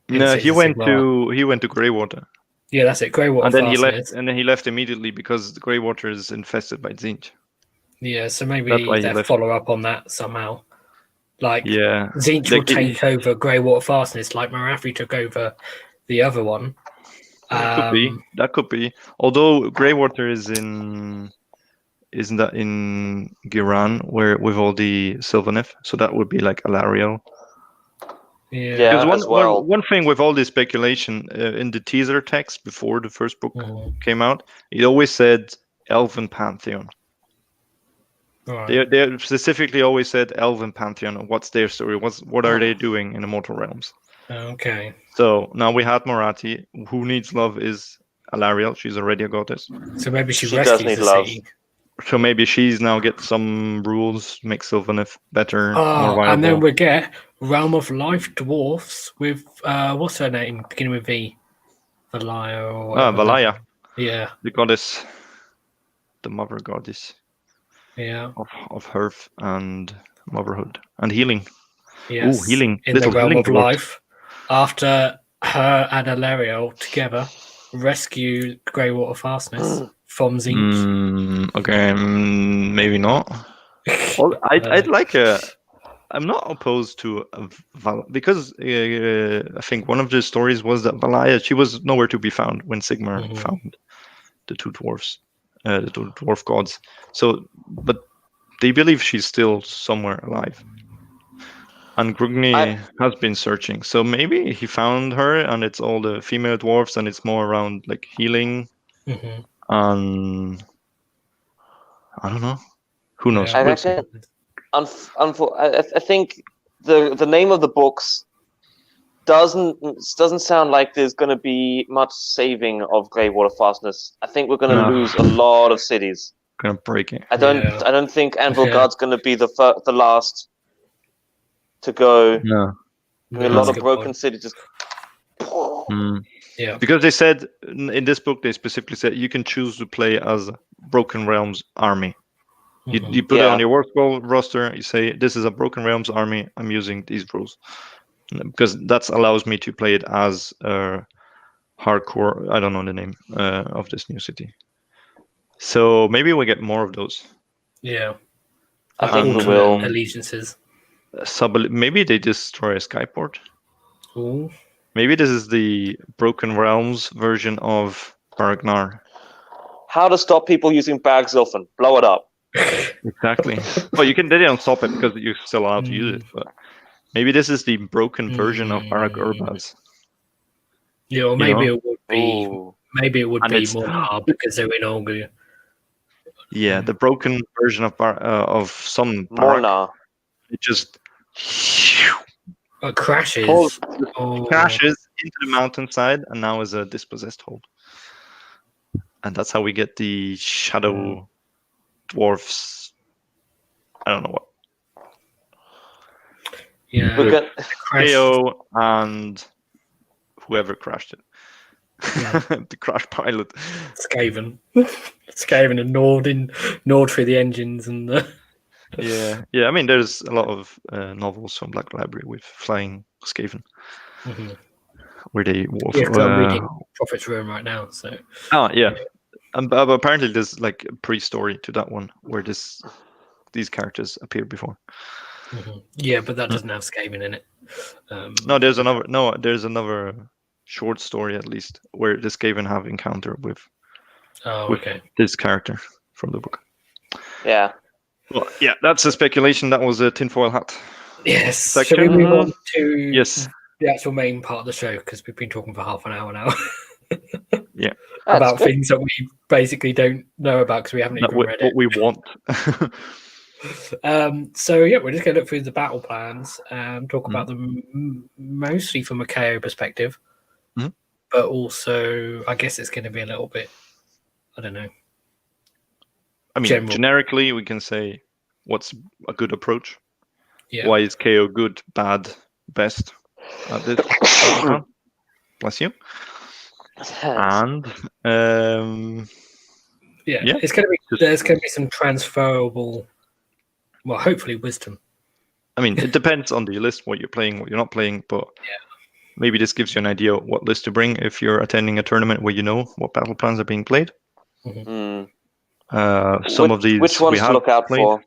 Speaker 3: No,
Speaker 1: Cities
Speaker 3: he
Speaker 1: of
Speaker 3: went
Speaker 1: Sigmar.
Speaker 3: to Greywater,
Speaker 1: Yeah, that's it. Greywater
Speaker 3: and then
Speaker 1: Fastness.
Speaker 3: he left immediately because the Greywater is infested by Tzeentch.
Speaker 1: Yeah, so
Speaker 3: That's
Speaker 1: maybe
Speaker 3: why he
Speaker 1: they
Speaker 3: left.
Speaker 1: follow up on that somehow. Like
Speaker 3: Yeah,
Speaker 1: Tzeentch will
Speaker 3: like
Speaker 1: take over Greywater Fastness, like Marafi took over the other one.
Speaker 3: could be. That could be. Although Greywater isn't that in Giran, where with all the Sylvaneth, so that would be like Alariel.
Speaker 1: Yeah.
Speaker 3: Because
Speaker 2: as well.
Speaker 3: one thing with all this speculation in the teaser text before the first book came out, it always said Elven Pantheon.
Speaker 1: Right.
Speaker 3: They specifically always said Elven Pantheon. What's their story? What are they doing in the Mortal Realms?
Speaker 1: Okay.
Speaker 3: So now we had Moratti. Who needs love is Alariel. She's already a goddess.
Speaker 1: So maybe she
Speaker 2: does
Speaker 1: rescues
Speaker 2: need
Speaker 1: the
Speaker 2: love.
Speaker 1: city.
Speaker 3: So maybe she's now get some rules, make Sylvaneth better, more viable.
Speaker 1: And then we get Realm of Life dwarfs with what's her name? Beginning with V. Valaya or whatever.
Speaker 3: Valaya.
Speaker 1: Yeah.
Speaker 3: The goddess, the mother goddess.
Speaker 1: Yeah.
Speaker 3: Of hearth and motherhood and healing.
Speaker 1: Yes.
Speaker 3: Ooh, healing.
Speaker 1: In
Speaker 3: Little
Speaker 1: the Realm
Speaker 3: healing
Speaker 1: of
Speaker 3: dwarf.
Speaker 1: Life. After her and Alariel together rescue Greywater Fastness from Tzeentch.
Speaker 3: Okay, maybe not. Well, I'd like a. I'm not opposed to because I think one of the stories was that Valaya, she was nowhere to be found when Sigmar found the two dwarfs, the two dwarf gods. So, but they believe she's still somewhere alive. And Grugni has been searching, so maybe he found her, and it's all the female dwarfs, and it's more around like healing. And I don't know. Who knows?
Speaker 2: I reckon. I think the name of the books doesn't sound like there's going to be much saving of Greywater Fastness. I think we're going to lose a lot of cities.
Speaker 3: Gonna break it.
Speaker 2: I don't think Anvilgard's going to be the last to go.
Speaker 3: No.
Speaker 2: I mean, a lot of broken cities just.
Speaker 1: Yeah.
Speaker 3: Because they said in this book, they specifically said you can choose to play as Broken Realms army. You put it on your war scroll roster. You say this is a Broken Realms army. I'm using these rules because that allows me to play it as hardcore. I don't know the name of this new city. So maybe we get more of those.
Speaker 1: Yeah.
Speaker 2: I think we will.
Speaker 1: Allegiances.
Speaker 3: Maybe they destroy a Skyport.
Speaker 1: Ooh.
Speaker 3: Maybe this is the Broken Realms version of Baragnar.
Speaker 2: How to stop people using Bagzilfen? Blow it up.
Speaker 3: Exactly. Well, they don't stop it because you're still allowed to use it. But maybe this is the broken version of Barak Urbaz.
Speaker 1: Yeah, or maybe it would be.
Speaker 2: Ooh.
Speaker 1: Maybe it would be more hard because they're in Olgu.
Speaker 3: Yeah, the broken version of some
Speaker 2: Morna.
Speaker 3: It just
Speaker 1: crashes.
Speaker 3: Crashes into the mountainside, and now is a dispossessed hold. And that's how we get the shadow dwarfs. I don't know what.
Speaker 1: Yeah,
Speaker 2: We got
Speaker 3: Theo and whoever crashed it. The crash pilot.
Speaker 1: Skaven and gnawed through the engines and the.
Speaker 3: Yeah. I mean, there's a lot of novels from Black Library with flying Skaven, where they.
Speaker 1: I'm reading Prophet's Ruin right now, so.
Speaker 3: Oh yeah, and apparently there's like a pre-story to that one where these characters appeared before.
Speaker 1: Yeah, but that doesn't have Skaven in it.
Speaker 3: No, there's another short story at least where the Skaven have encounter with this character from the book.
Speaker 2: Yeah.
Speaker 3: Well, yeah, that's a speculation. That was a tinfoil hat.
Speaker 1: Yes.
Speaker 3: Section?
Speaker 1: Shall we move on to
Speaker 3: Yes.
Speaker 1: the actual main part of the show? Because we've been talking for half an hour now.
Speaker 3: Yeah.
Speaker 1: About things that we basically don't know about because we haven't even read
Speaker 3: What
Speaker 1: it.
Speaker 3: we want.
Speaker 1: So yeah, we're just going to look through the battle plans and talk about them mostly from a KO perspective, but also I guess it's going to be a little bit, I don't know.
Speaker 3: I mean,
Speaker 1: general.
Speaker 3: generically, we can say what's a good approach.
Speaker 1: Yeah.
Speaker 3: Why is KO good, bad, best at this? Bless you. And
Speaker 1: it's going to be there's going to be some transferable, well, hopefully wisdom.
Speaker 3: I mean, it depends on the list, what you're playing, what you're not playing, but maybe this gives you an idea of what list to bring if you're attending a tournament where you know what battle plans are being played. Some of these
Speaker 2: which ones
Speaker 3: we have
Speaker 2: to look out
Speaker 3: played.
Speaker 2: for?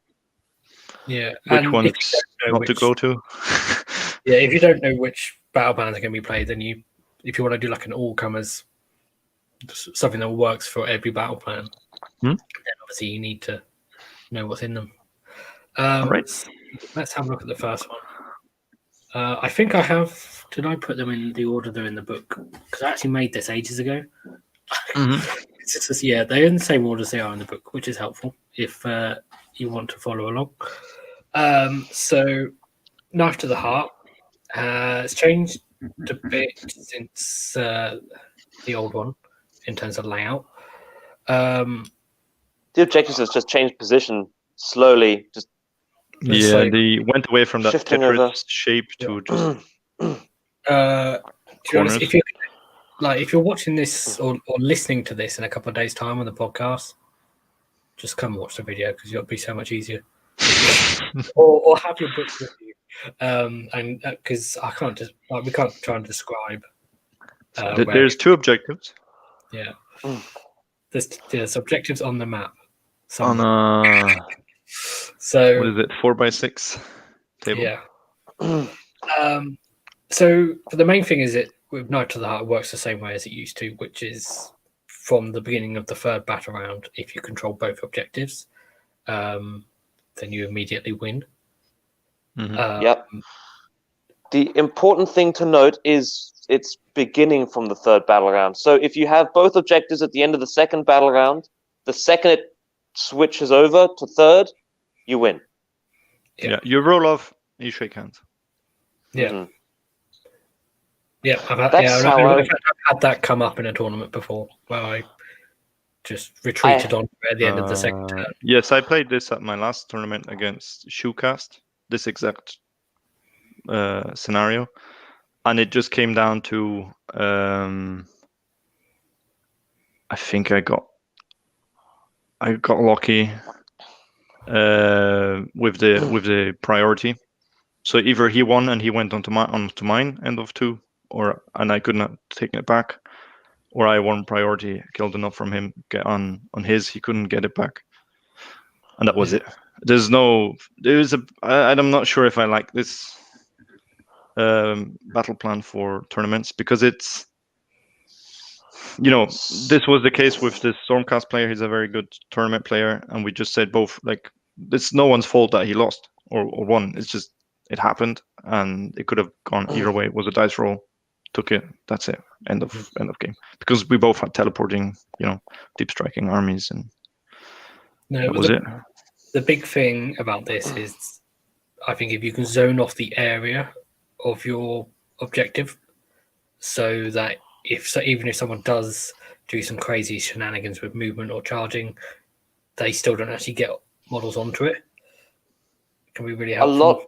Speaker 3: Yeah, which ones not to go to.
Speaker 1: Yeah, if you don't know which battle plans are going to be played, then if you want to do like an all-comers, something that works for every battle plan, then obviously you need to know what's in them.
Speaker 3: All right.
Speaker 1: Let's have a look at the first one. I think I have. Did I put them in the order they're in the book? Because I actually made this ages ago. It's just, they're in the same order as they are in the book, which is helpful if you want to follow along. So, Knife to the Heart has changed a bit since the old one in terms of layout.
Speaker 2: The objectives has just changed position slowly.
Speaker 3: They went away from that Tetris shape to just.
Speaker 1: To be honest, if you're watching this or listening to this in a couple of days' time on the podcast, just come watch the video because it'll be so much easier. or have your book with you, and because I can't just we can't try and describe.
Speaker 3: There's two objectives.
Speaker 1: Yeah, there's objectives on the map.
Speaker 3: Somewhere. So what is it? 4x6 table.
Speaker 1: Yeah. So the main thing is with Knife to the Heart, it works the same way as it used to, which is from the beginning of the third battle round. If you control both objectives, then you immediately win.
Speaker 2: Yep. The important thing to note is it's beginning from the third battle round. So if you have both objectives at the end of the second battle round, the second it switches over to third, you win.
Speaker 3: Yeah, you roll off, you shake hands.
Speaker 1: Yeah. Yeah, I've had that come up in a tournament before where I just retreated on at the end of the second turn.
Speaker 3: Yes, I played this at my last tournament against Shoecast, this exact scenario, and it just came down to I think I got lucky with the priority. So either he won and he went onto mine end of two, and I could not take it back, or I won priority, killed enough from him, get on his, he couldn't get it back, and that was it. I'm not sure if I like this battle plan for tournaments because it's, this was the case with this Stormcast player. He's a very good tournament player, and we just said both, like, it's no one's fault that he lost or won. It's just it happened, and it could have gone either way. It was a dice roll, took it. That's it. End of game. Because we both had teleporting, deep striking armies, and that was it.
Speaker 1: The big thing about this is, I think, if you can zone off the area of your objective, so that even if someone does do some crazy shenanigans with movement or charging, they still don't actually get models onto it. It can be really helpful.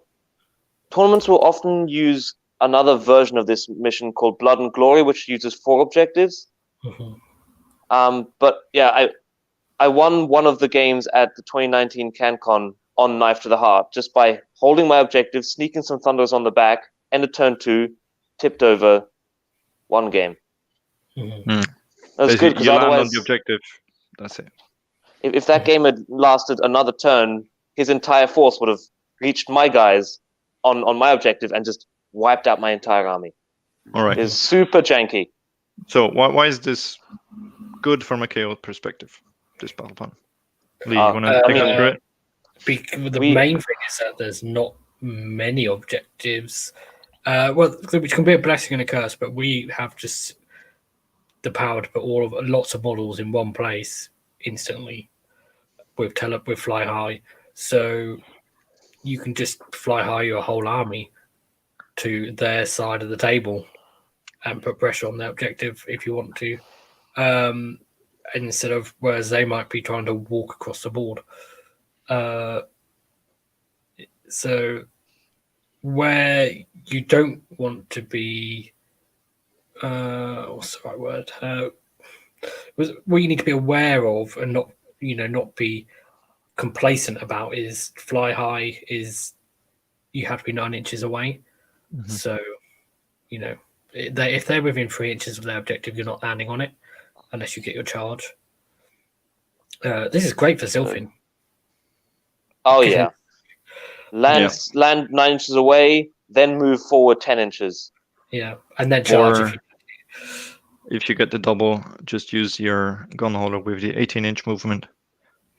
Speaker 2: Tournaments will often use another version of this mission called Blood and Glory, which uses 4 objectives. But yeah, I won one of the games at the 2019 CanCon on Knife to the Heart just by holding my objective, sneaking some thunders on the back, end of turn 2, tipped over, one game. That was good because otherwise,
Speaker 3: land on the objective. That's it.
Speaker 2: If that game had lasted another turn, his entire force would have reached my guys on my objective and just wiped out my entire army.
Speaker 3: All right.
Speaker 2: It's super janky.
Speaker 3: So why is this good from a KO perspective, this battle plan? Lee, you want to take us through it?
Speaker 1: The main thing is that there's not many objectives. Which can be a blessing and a curse, but we have just the power to put lots of models in one place instantly with fly high. So you can just fly high your whole army to their side of the table and put pressure on their objective if you want to. Instead of whereas they might be trying to walk across the board. So where you don't want to be, what's the right word? What you need to be aware of and not be complacent about is fly high. Is you have to be 9 inches away. Mm-hmm. So, if they're within 3 inches of their objective, you're not landing on it unless you get your charge. This is great for Sylphin.
Speaker 2: Oh yeah, land 9 inches away, then move forward 10 inches.
Speaker 1: Yeah, and then charge.
Speaker 3: Or if you get the double, just use your gun holder with the 18-inch movement.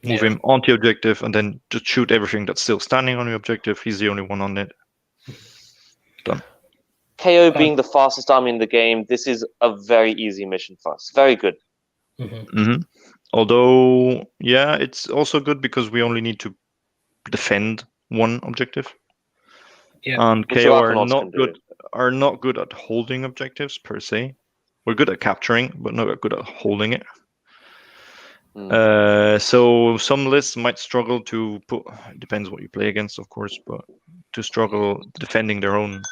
Speaker 3: Move him onto the objective, and then just shoot everything that's still standing on the objective. He's the only one on it. Done.
Speaker 2: KO being the fastest army in the game, this is a very easy mission for us. Very good.
Speaker 1: Mm-hmm.
Speaker 3: Mm-hmm. Although, it's also good because we only need to defend one objective.
Speaker 1: Yeah.
Speaker 3: And KO are not good at holding objectives per se. We're good at capturing, but not good at holding it. So some lists might struggle to put. Depends what you play against, of course, but to struggle defending their own.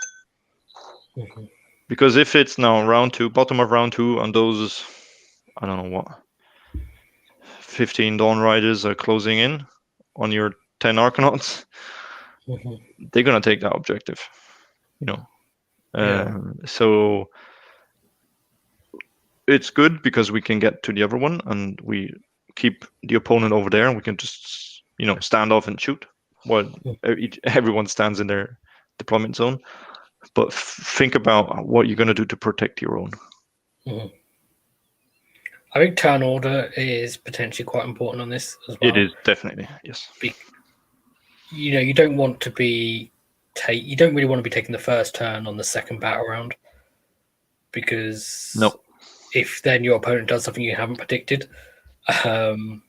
Speaker 1: Mm-hmm.
Speaker 3: Because if it's now round 2, bottom of round 2, and those, I don't know what, 15 Dawn Riders are closing in on your 10 Arcanauts, they're gonna take that objective, So it's good because we can get to the other one and we keep the opponent over there, and we can just stand off and shoot while everyone stands in their deployment zone. But think about what you're going to do to protect your own.
Speaker 1: Mm-hmm. I think turn order is potentially quite important on this as well.
Speaker 3: It is definitely, yes.
Speaker 1: You don't want to be you don't really want to be taking the first turn on the second battle round, because if then your opponent does something you haven't predicted, then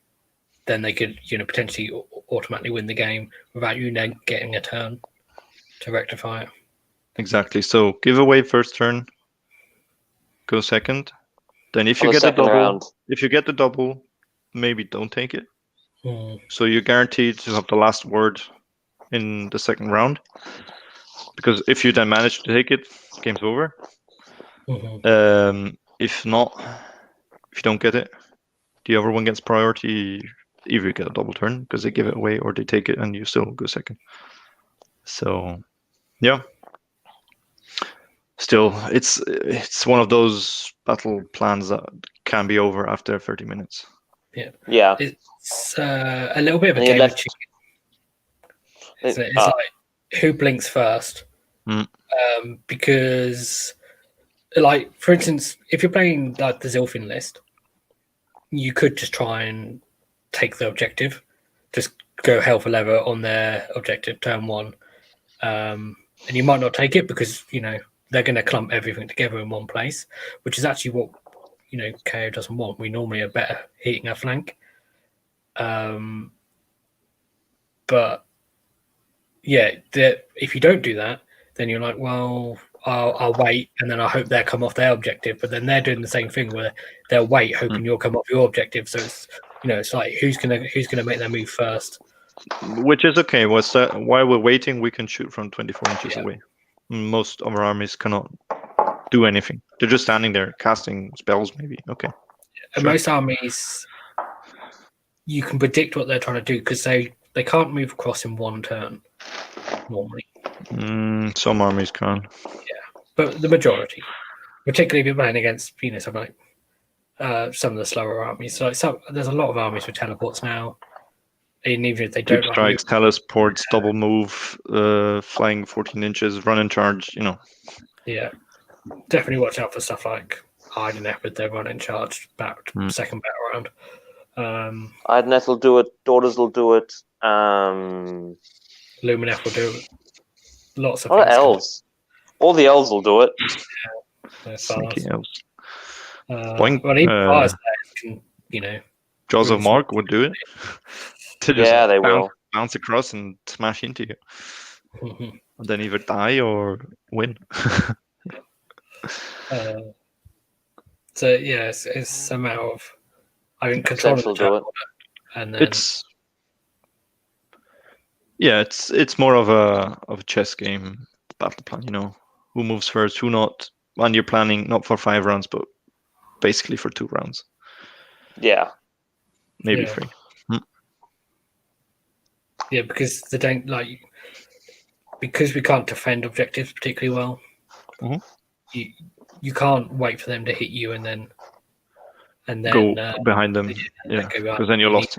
Speaker 1: they could potentially automatically win the game without you then getting a turn to rectify it.
Speaker 3: Exactly. So give away first turn, go second. Then if you get the double, maybe don't take it. So you're guaranteed to have the last word in the second round. Because if you then manage to take it, game's over. If not, if you don't get it, the other one gets priority. Either you get a double turn because they give it away, or they take it and you still go second. So, yeah. Still, it's one of those battle plans that can be over after 30 minutes.
Speaker 2: Yeah.
Speaker 1: It's a little bit of a game of chicken. It's like who blinks first. Because, like, for instance, if you're playing like the Zilfin list, you could just try and take the objective, just go hell for leather on their objective turn 1, and you might not take it because they're going to clump everything together in one place, which is actually what KO doesn't want. We normally are better hitting a flank, but if you don't do that, then you're like, well, I'll wait, and then I hope they'll come off their objective. But then they're doing the same thing where they'll wait, hoping you'll come off your objective. So it's it's like who's gonna make their move first.
Speaker 3: Which is okay. While we're waiting, we can shoot from 24 inches away. Most of our armies cannot do anything. They're just standing there casting spells, maybe. Okay.
Speaker 1: And most armies, you can predict what they're trying to do because they can't move across in one turn normally.
Speaker 3: Some armies can.
Speaker 1: Yeah, but the majority, particularly if you're playing against something like some of the slower armies. So there's a lot of armies with teleports now. And even if they don't,
Speaker 3: deep strikes, teleports, double move, flying 14 inches, run and charge.
Speaker 1: Yeah, definitely watch out for stuff like Idoneth with their run and charge back second battle
Speaker 2: Idoneth will do it. Daughters will do it.
Speaker 1: Lumineth will do lots of
Speaker 2: What are
Speaker 1: things.
Speaker 2: elves? All the elves will do it.
Speaker 1: They're
Speaker 3: Sneaky
Speaker 1: fast.
Speaker 3: elves.
Speaker 1: Well, even fire slayers can,
Speaker 3: Jaws of
Speaker 1: really
Speaker 3: Mark would do it. To just
Speaker 2: Yeah, they will.
Speaker 3: bounce across and smash into you.
Speaker 1: Mhm.
Speaker 3: And then either die or win.
Speaker 1: So yeah, it's a matter of controlling the
Speaker 2: Central do
Speaker 1: turn
Speaker 2: it.
Speaker 1: order, and then
Speaker 3: it's more of a chess game, battle plan. Who moves first, who not. And you're planning not for 5 rounds, but basically for 2 rounds,
Speaker 2: Yeah.
Speaker 3: maybe
Speaker 1: Yeah.
Speaker 3: 3.
Speaker 1: Yeah, because they don't because we can't defend objectives particularly well.
Speaker 3: Mhm.
Speaker 1: You can't wait for them to hit you and then
Speaker 3: Go behind them,
Speaker 1: yeah,
Speaker 3: because then you're lost.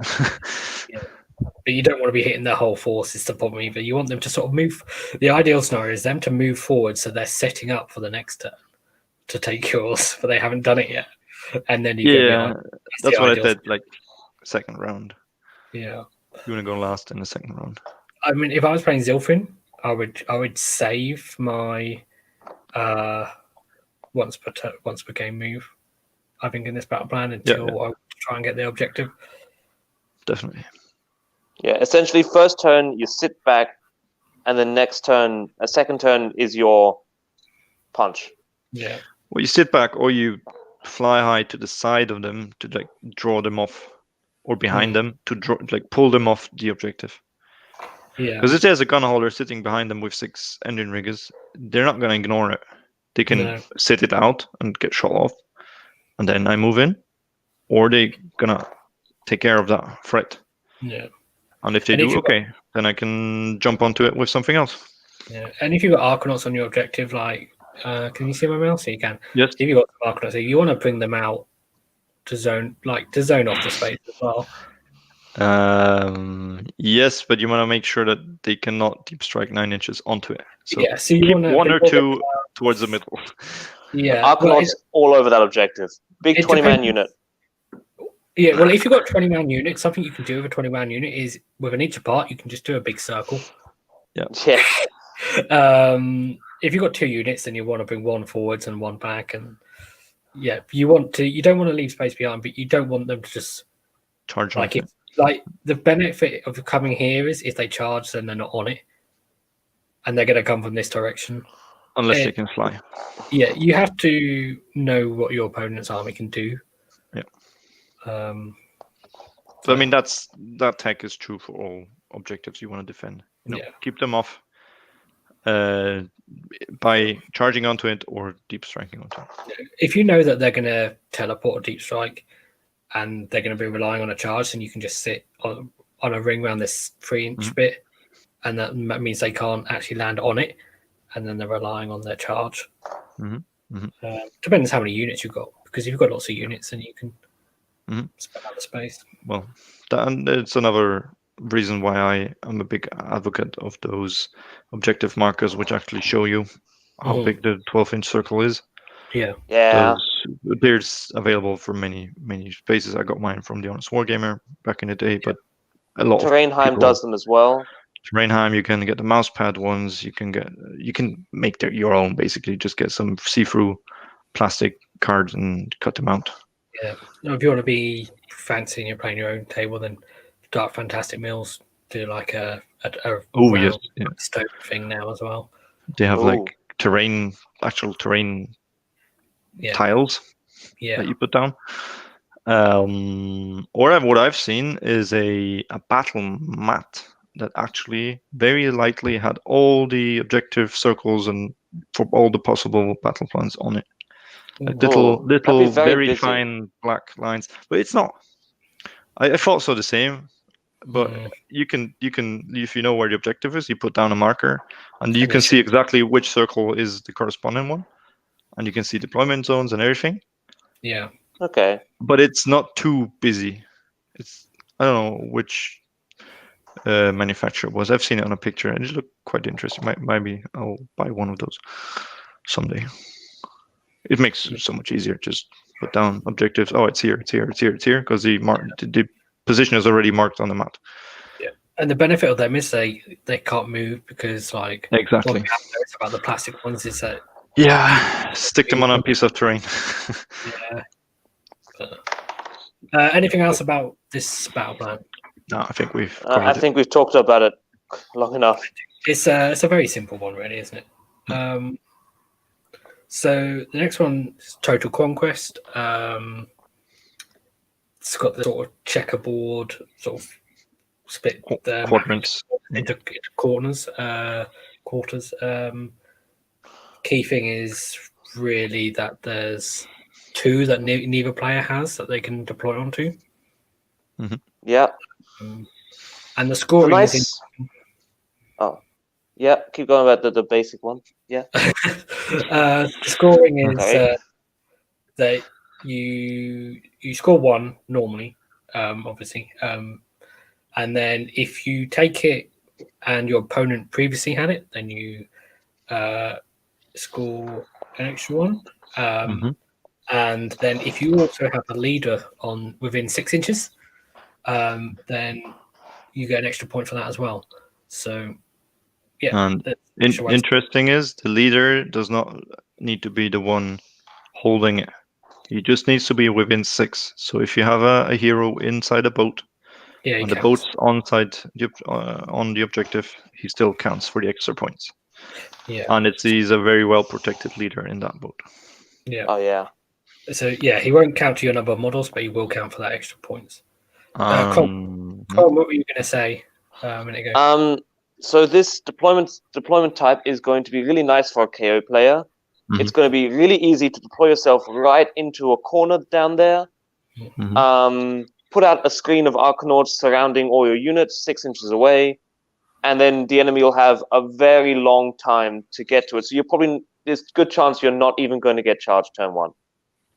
Speaker 1: But you don't want to be hitting their whole force. Is the problem either. You want them to sort of move. The ideal scenario is them to move forward, so they're setting up for the next turn to take yours, but they haven't done it yet. And then you go behind.
Speaker 3: That's what I did. Like second round.
Speaker 1: Yeah,
Speaker 3: You want to go last in the second round.
Speaker 1: I mean, if I was playing Zilfin, I would save my once per game move. I think in this battle plan until I try and get the objective.
Speaker 3: Definitely.
Speaker 2: Yeah, essentially, first turn you sit back, and the next turn, a second turn is your punch.
Speaker 1: Yeah.
Speaker 3: Well, you sit back or you fly high to the side of them to like draw them off, or behind them to pull them off the objective.
Speaker 1: Yeah.
Speaker 3: Because if there's a gun holder sitting behind them with 6 engine riggers, they're not going to ignore it. They can sit it out and get shot off, and then I move in, or they're gonna take care of that threat.
Speaker 1: Yeah.
Speaker 3: And if they do, then I can jump onto it with something else.
Speaker 1: Yeah. And if you've got Arcanauts on your objective, can you see my mouse? You can.
Speaker 3: Yes.
Speaker 1: If you've got Arcanauts, you want to bring them out to zone off the space as well.
Speaker 3: Yes, but you want to make sure that they cannot deep strike 9 inches onto it. So
Speaker 1: so you
Speaker 3: keep
Speaker 1: want
Speaker 3: 1 or 2 towards the middle.
Speaker 1: Yeah.
Speaker 2: Arcanauts all over that objective. Big 20-man unit.
Speaker 1: Yeah, well, if you've got a 20-man unit, something you can do with a 20-man unit is with an inch apart, you can just do a big circle.
Speaker 3: Yeah.
Speaker 1: If you've got 2 units, then you want to bring 1 forwards and 1 back, and you don't want to leave space behind, but you don't want them to just
Speaker 3: charge
Speaker 1: the benefit of coming here is if they charge, then they're not on it, and they're going to come from this direction.
Speaker 3: Unless they can fly.
Speaker 1: Yeah, you have to know what your opponent's army can do.
Speaker 3: Yeah.
Speaker 1: So
Speaker 3: I mean, that tech is true for all objectives you want to defend. Keep them off by charging onto it or deep striking onto it.
Speaker 1: If you know that they're going to teleport or deep strike, and they're going to be relying on a charge, then you can just sit on a ring around this 3-inch bit, and that means they can't actually land on it, and then they're relying on their charge. Depends how many units you've got, because if you've got lots of units, then you can spend out the space.
Speaker 3: Well, it's another reason why I am a big advocate of those objective markers, which actually show you how big the 12-inch circle is.
Speaker 1: Yeah.
Speaker 3: There's available for many spaces. I got mine from the Honest Wargamer back in the day, but a lot
Speaker 2: Terrainheim does them as well.
Speaker 3: Terrainheim, you can get the mousepad ones. You can make your own, basically. Just get some see-through plastic cards and cut them out.
Speaker 1: Yeah. If you want to be fancy and you're playing your own table, then Dark Fantastic Mills do like a stone thing now as well.
Speaker 3: They have like actual terrain tiles that you put down. Or what I've seen is a battle mat that actually very lightly had all the objective circles and for all the possible battle plans on it. Like little very fine black lines, but it's not. I thought so the same, but you can if you know where the objective is, you put down a marker, and you can see exactly which circle is the corresponding one, and you can see deployment zones and everything.
Speaker 1: Yeah.
Speaker 2: Okay.
Speaker 3: But it's not too busy. I don't know which manufacturer it was. I've seen it on a picture, and it looked quite interesting. Maybe I'll buy one of those someday. It makes it so much easier. Just put down objectives. Oh, it's here, because the position is already marked on the map.
Speaker 1: Yeah, and the benefit of them is they can't move because like
Speaker 3: Exactly.
Speaker 1: what we have noticed about the plastic ones is that
Speaker 3: Stick them on a piece of terrain.
Speaker 1: yeah. Anything else about this battle plan?
Speaker 3: No, I think we've
Speaker 2: I think we've talked about it long enough.
Speaker 1: It's a very simple one, really, isn't it? So the next one is Total Conquest. It's got the sort of checkerboard sort of split the
Speaker 3: quadrants
Speaker 1: into quarters. Key thing is really that there's two that neither player has that they can deploy onto.
Speaker 2: Yeah.
Speaker 1: And the scoring is
Speaker 2: yeah, keep going about the basic one. Yeah.
Speaker 1: the scoring is that you score one normally, obviously, and then if you take it and your opponent previously had it, then you score an extra one. And then if you also have a leader on within 6 inches, then you get an extra point for that as well. So, yeah.
Speaker 3: And interesting is the leader does not need to be the one holding it. He just needs to be within 6. So if you have a hero inside a boat, and the boat's on the objective, he still counts for the extra points.
Speaker 1: Yeah.
Speaker 3: And he's a very well protected leader in that boat.
Speaker 2: Yeah. Oh yeah.
Speaker 1: So yeah, he won't count to your number of models, but he will count for that extra points. Cole, what were you going to say a minute ago?
Speaker 2: So this deployment type is going to be really nice for a KO player. It's going to be really easy to deploy yourself right into a corner down there. Put out a screen of Arcanauts surrounding all your units 6 inches away, and then the enemy will have a very long time to get to it. So there's a good chance you're not even going to get charged turn 1.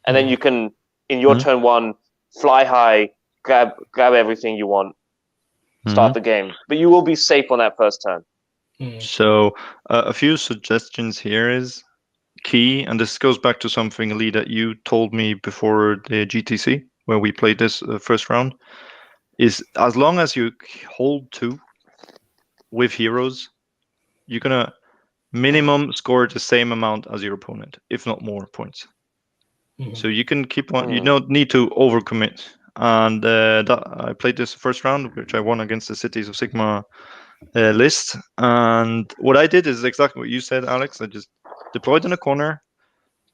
Speaker 2: And then you can, in your turn 1, fly high, grab everything you want, start the game. But you will be safe on that first turn.
Speaker 3: So a few suggestions here is key, and this goes back to something, Lee, that you told me before the GTC, where we played this first round, is as long as you hold 2 with heroes, you're going to minimum score the same amount as your opponent, if not more points. So you can keep on, you don't need to overcommit. And I played this first round, which I won against the Cities of Sigma list. And what I did is exactly what you said, Alex. I just deployed in a corner,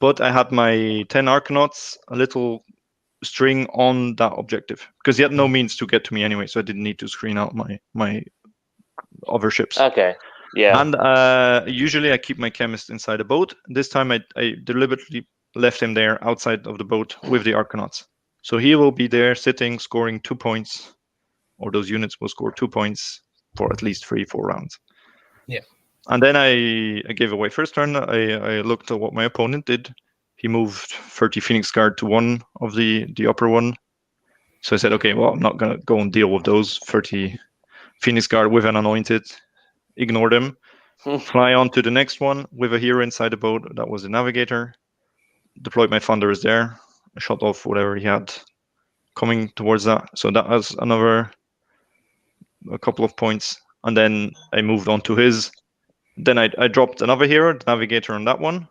Speaker 3: but I had my 10 Arcanauts, a little string on that objective, because he had no means to get to me anyway, so I didn't need to screen out my other ships.
Speaker 2: Okay. Yeah.
Speaker 3: And usually I keep my chemist inside the boat. This time I deliberately left him there outside of the boat with the Arcanauts. So he will be there sitting, scoring 2 points, or those units will score 2 points for at least 3-4 rounds.
Speaker 1: Yeah.
Speaker 3: And then I gave away first turn. I looked at what my opponent did. He moved 30 Phoenix Guard to one of the upper one. So I said, okay, well, I'm not going to go and deal with those 30 Phoenix Guard with an anointed. Ignore them. Fly on to the next one with a hero inside the boat. That was the navigator. Deployed my Thunderers there. I shot off whatever he had coming towards that. So that was a couple of points. And then I moved on to his. Then I dropped another hero, the navigator on that one.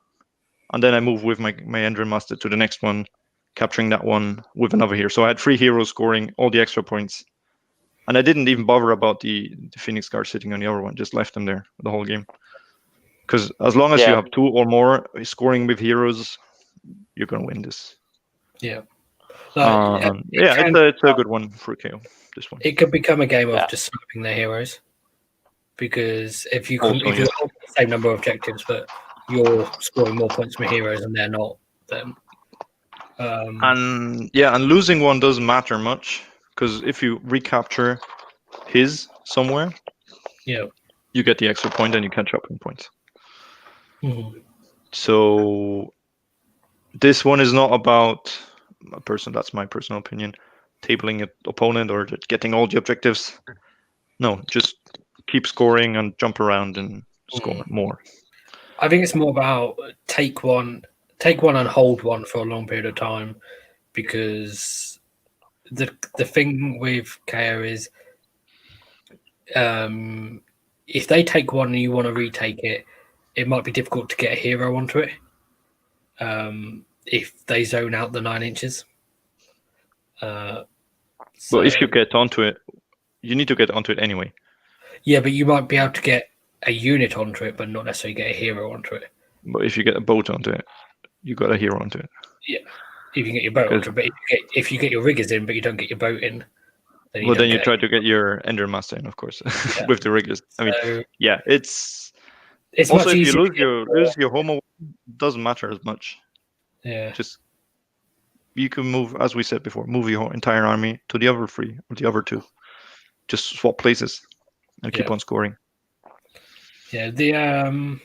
Speaker 3: And then I moved with my Endrin Master to the next one, capturing that one with another hero. So I had 3 heroes scoring all the extra points. And I didn't even bother about the Phoenix Guard sitting on the other one, just left them there the whole game. Because as long as you have 2 or more scoring with heroes, you're going to win this.
Speaker 1: Yeah.
Speaker 3: It's a good one for KO, this one.
Speaker 1: It could become a game of just swapping their heroes. Because if you hold the same number of objectives, but you're scoring more points from heroes and they're not, then...
Speaker 3: and losing one doesn't matter much. Because if you recapture his somewhere, you get the extra point and you catch up in points. So this one is not about a person, that's my personal opinion, tabling an opponent or getting all the objectives. No, just keep scoring and jump around and score more.
Speaker 1: I think it's more about take one take one and hold one for a long period of time, because the thing with KO is, if they take one and you want to retake it, it might be difficult to get a hero onto it. If they zone out the 9 inches.
Speaker 3: But if you get onto it, you need to get onto it anyway.
Speaker 1: Yeah, but you might be able to get a unit onto it, but not necessarily get a hero onto it.
Speaker 3: But if you get a boat onto it, you got a hero onto it.
Speaker 1: Yeah, if you can get your boat onto it, but if you get your riggers in, but you don't get your boat in, then
Speaker 3: you try to get your Ender Master in, of course, with the riggers. I mean, yeah, it's also if you lose your homo, it doesn't matter as much.
Speaker 1: Yeah,
Speaker 3: just you can move, as we said before, move your entire army to the other 3 or the other 2. Just swap places and keep on scoring.
Speaker 1: Yeah, the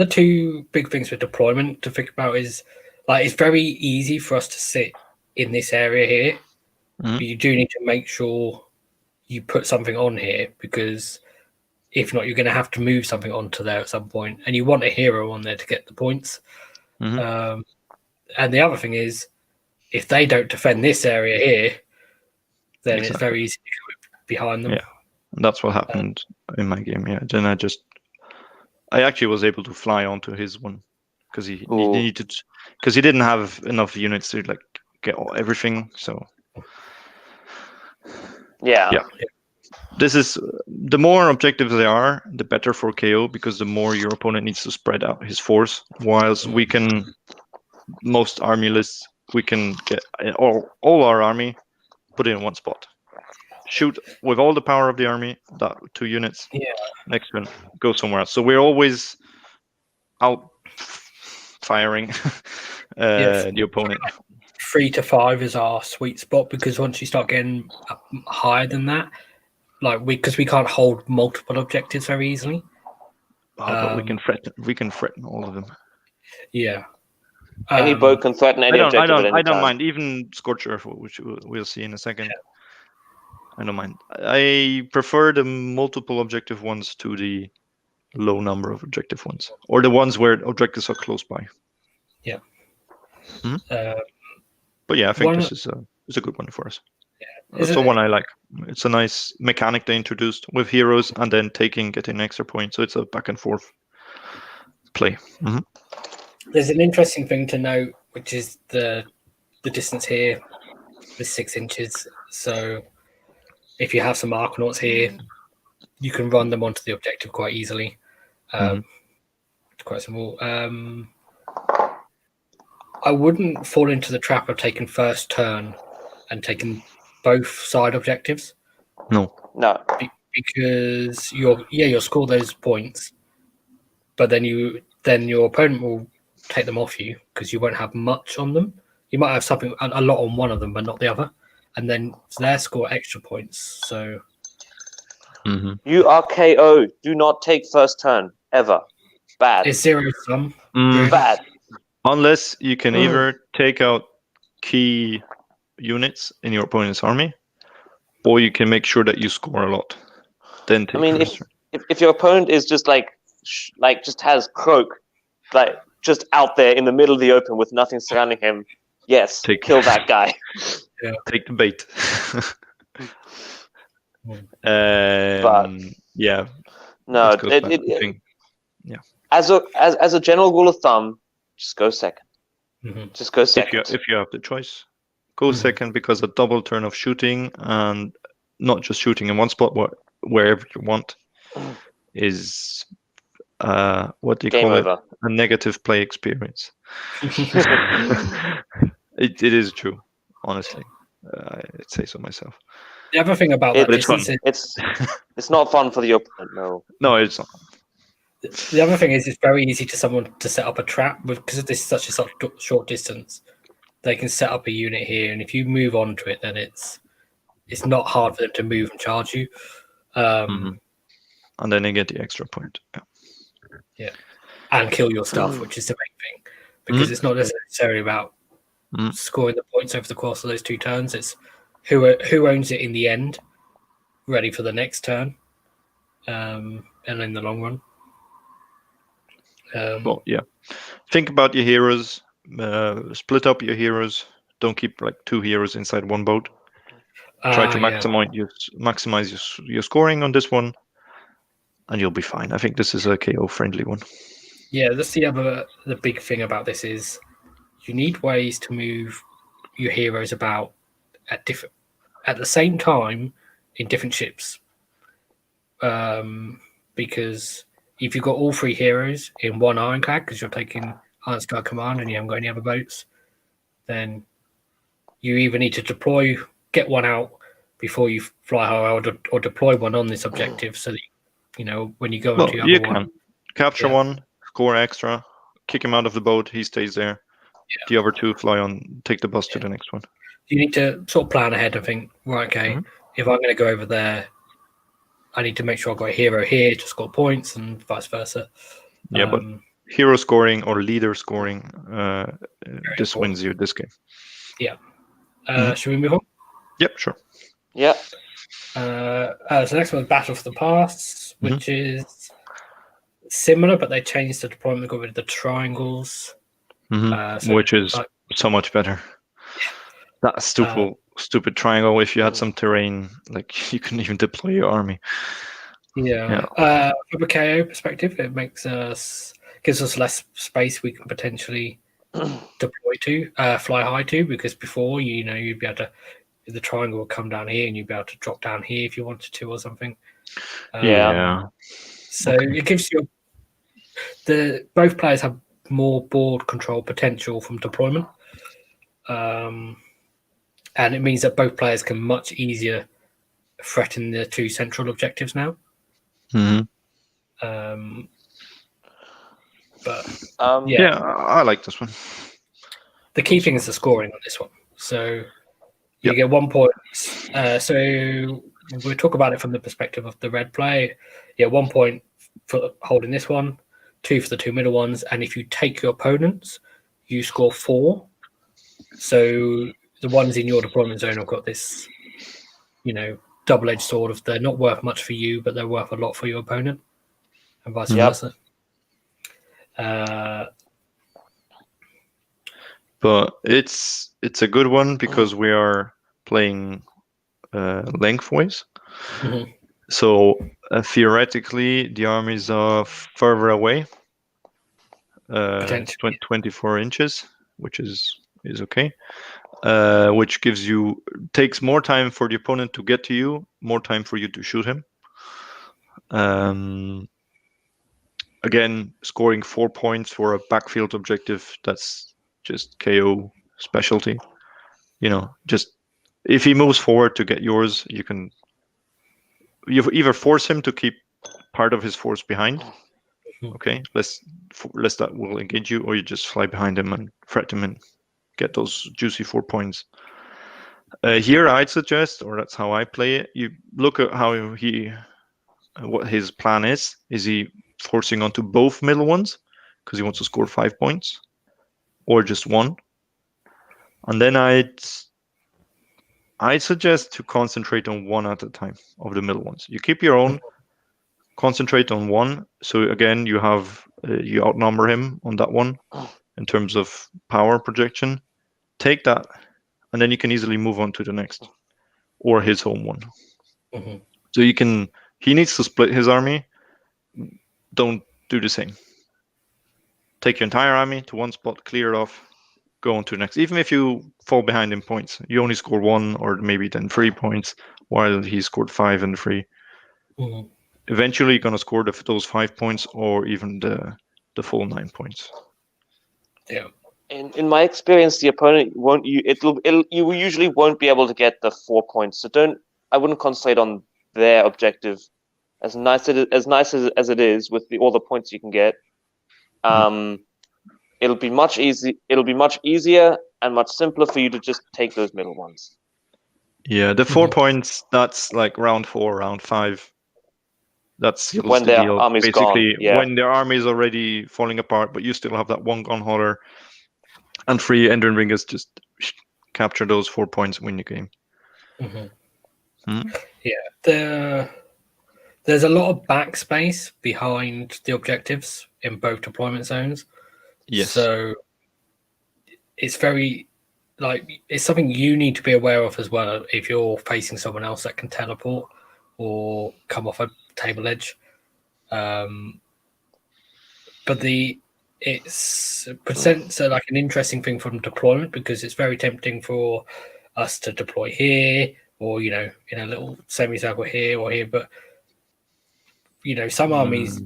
Speaker 1: 2 big things with deployment to think about is, like, it's very easy for us to sit in this area here, but you do need to make sure you put something on here, because if not, you're going to have to move something onto there at some point, and you want a hero on there to get the points. And the other thing is, if they don't defend this area here, then it's very easy to go behind them.
Speaker 3: Yeah, and that's what happened in my game. Yeah, then I actually was able to fly onto his one because he needed, because he didn't have enough units to like get everything. So
Speaker 2: yeah.
Speaker 3: This is, the more objectives they are, the better for KO, because the more your opponent needs to spread out his force. Whilst we can, most army lists, we can get all our army put it in one spot. Shoot with all the power of the army, that 2 units. Next one, go somewhere else. So we're always out firing the opponent.
Speaker 1: 3 to 5 is our sweet spot, because once you start getting higher than that, like because we can't hold multiple objectives very easily.
Speaker 3: But we can threaten all of them.
Speaker 1: Yeah.
Speaker 2: Any boat can threaten any objective at any time.
Speaker 3: I don't mind, even Scorcher, which we'll see in a second. I don't mind. I prefer the multiple objective ones to the low number of objective ones, or the ones where objectives are close by.
Speaker 1: Yeah.
Speaker 3: But yeah, I think this is a good one for us. That's the one I like. It's a nice mechanic they introduced with heroes and then getting an extra point. So it's a back and forth play.
Speaker 1: There's an interesting thing to note, which is the distance here is 6 inches. So if you have some Arkanauts here, you can run them onto the objective quite easily. It's quite simple. I wouldn't fall into the trap of taking first turn and taking both side objectives.
Speaker 3: No.
Speaker 1: Because you'll score those points, but then your opponent will take them off you because you won't have much on them. You might have something a lot on one of them, but not the other, and then they score extra points. So
Speaker 2: you are KO. Do not take first turn ever. Bad.
Speaker 1: It's 0 sum.
Speaker 2: Bad.
Speaker 3: Unless you can either take out key units in your opponent's army, or you can make sure that you score a lot. Then take
Speaker 2: if your opponent is just just has Croak, like just out there in the middle of the open with nothing surrounding him, yes, kill that guy.
Speaker 3: Take the bait.
Speaker 2: But
Speaker 3: yeah.
Speaker 2: No, as a general rule of thumb, just go second. Just go second.
Speaker 3: If you have the choice, go second, because a double turn of shooting, and not just shooting in one spot, wherever you want, is what do you call it? A negative play experience. It is true, honestly. I'd say so myself.
Speaker 1: The other thing about that distance
Speaker 2: is it's not fun for the opponent.
Speaker 3: No, it's not.
Speaker 1: The other thing is, it's very easy to someone to set up a trap because this is such a short distance. They can set up a unit here, and if you move on to it, then it's not hard for them to move and charge you.
Speaker 3: And then they get the extra point.
Speaker 1: Yeah, and kill your stuff, which is the main thing, because it's not necessarily about scoring the points over the course of those 2 turns. It's who owns it in the end, ready for the next turn, and in the long run.
Speaker 3: think about your heroes. Split up your heroes. Don't keep like 2 heroes inside one boat. Try to maximize your scoring on this one, and you'll be fine. I think this is a KO friendly one.
Speaker 1: Yeah, that's the big thing about this is you need ways to move your heroes about at the same time in different ships. Because if you've got all 3 heroes in one ironclad because you're taking Iron Sky Command and you haven't got any other boats, then you either need to get one out before you fly high, or deploy one on this objective so that when you go into the other one,
Speaker 3: capture one, score extra, kick him out of the boat, he stays there. Yeah. The other 2 fly on, take the bus to the next one.
Speaker 1: You need to sort of plan ahead and think, right, okay, if I'm going to go over there, I need to make sure I've got a hero here to score points and vice versa.
Speaker 3: Yeah, but hero scoring or leader scoring, this wins you this game.
Speaker 1: Yeah. Should we move on?
Speaker 3: Yep, sure.
Speaker 2: Yeah.
Speaker 1: So next one is Battle for the Past, which is similar, but they changed the deployment, got rid of the triangles.
Speaker 3: Which is so much better. That stupid triangle. If you had some terrain, like you couldn't even deploy your army.
Speaker 1: Yeah. From a KO perspective, it gives us less space we can potentially deploy to, fly high to, because before you'd be able to, the triangle would come down here and you'd be able to drop down here if you wanted to or something. So it gives you both players have more board control potential from deployment. And it means that both players can much easier threaten the 2 central objectives now.
Speaker 3: I like this one.
Speaker 1: The key thing is the scoring on this one. So you get 1 point. So we'll talk about it from the perspective of the red player. 1 point for holding this one, 2 for the 2 middle ones, and if you take your opponents, you score 4. So the ones in your deployment zone have got this, double-edged sword of they're not worth much for you, but they're worth a lot for your opponent, and vice versa.
Speaker 3: But it's a good one because we are playing lengthwise. So theoretically, the armies are further away, 24 inches, which is okay. Which takes more time for the opponent to get to you, more time for you to shoot him. Again, scoring 4 points for a backfield objective, that's just KO specialty. Just if he moves forward to get yours, you either force him to keep part of his force behind. Okay, less that will engage you, or you just fly behind him and threat him and get those juicy 4 points. Here, I'd suggest, or that's how I play it. You look at how what his plan is. Is he forcing onto both middle ones because he wants to score 5 points, or just 1? And then I'd suggest to concentrate on 1 at a time of the middle ones. You keep your own, concentrate on 1. So again, you have you outnumber him on that one in terms of power projection. Take that, and then you can easily move on to the next, or his home one. So he needs to split his army. Don't do the same. Take your entire army to one spot, clear it off, go on to the next. Even if you fall behind in points, you only score 1 or maybe then 3 points, while he scored 5 and 3. Eventually, you're going to score those 5 points, or even the full 9 points.
Speaker 1: Yeah.
Speaker 2: In my experience, the opponent you usually won't be able to get the 4 points. So I wouldn't concentrate on their objective. As nice as it is with all the points you can get, it'll be much easier and much simpler for you to just take those middle ones.
Speaker 3: Yeah, the 4 points, that's like round 4, round 5. That's
Speaker 2: when their army's
Speaker 3: basically
Speaker 2: gone.
Speaker 3: When their army is already falling apart, but you still have that 1 gun hauler and 3 Endrin Ringers. Just capture those 4 points, win the game.
Speaker 1: Yeah, there's a lot of backspace behind the objectives in both deployment zones.
Speaker 3: Yes.
Speaker 1: So it's very it's something you need to be aware of as well if you're facing someone else that can teleport or come off a table edge. But it's presents like an interesting thing from deployment because it's very tempting for us to deploy here or in a little semicircle here or here. But some armies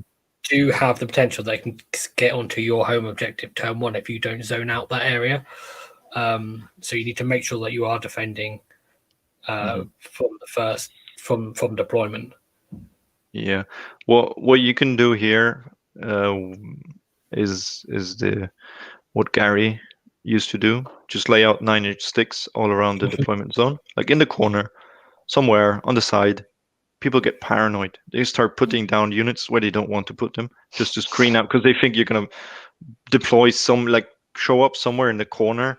Speaker 1: do have the potential they can get onto your home objective turn one if you don't zone out that area. So you need to make sure that you are defending from the first from deployment.
Speaker 3: Yeah. What you can do here is what Gary used to do. Just lay out 9-inch sticks all around the deployment zone, like in the corner, somewhere on the side. People get paranoid. They start putting down units where they don't want to put them, just to screen out, because they think you're gonna deploy show up somewhere in the corner,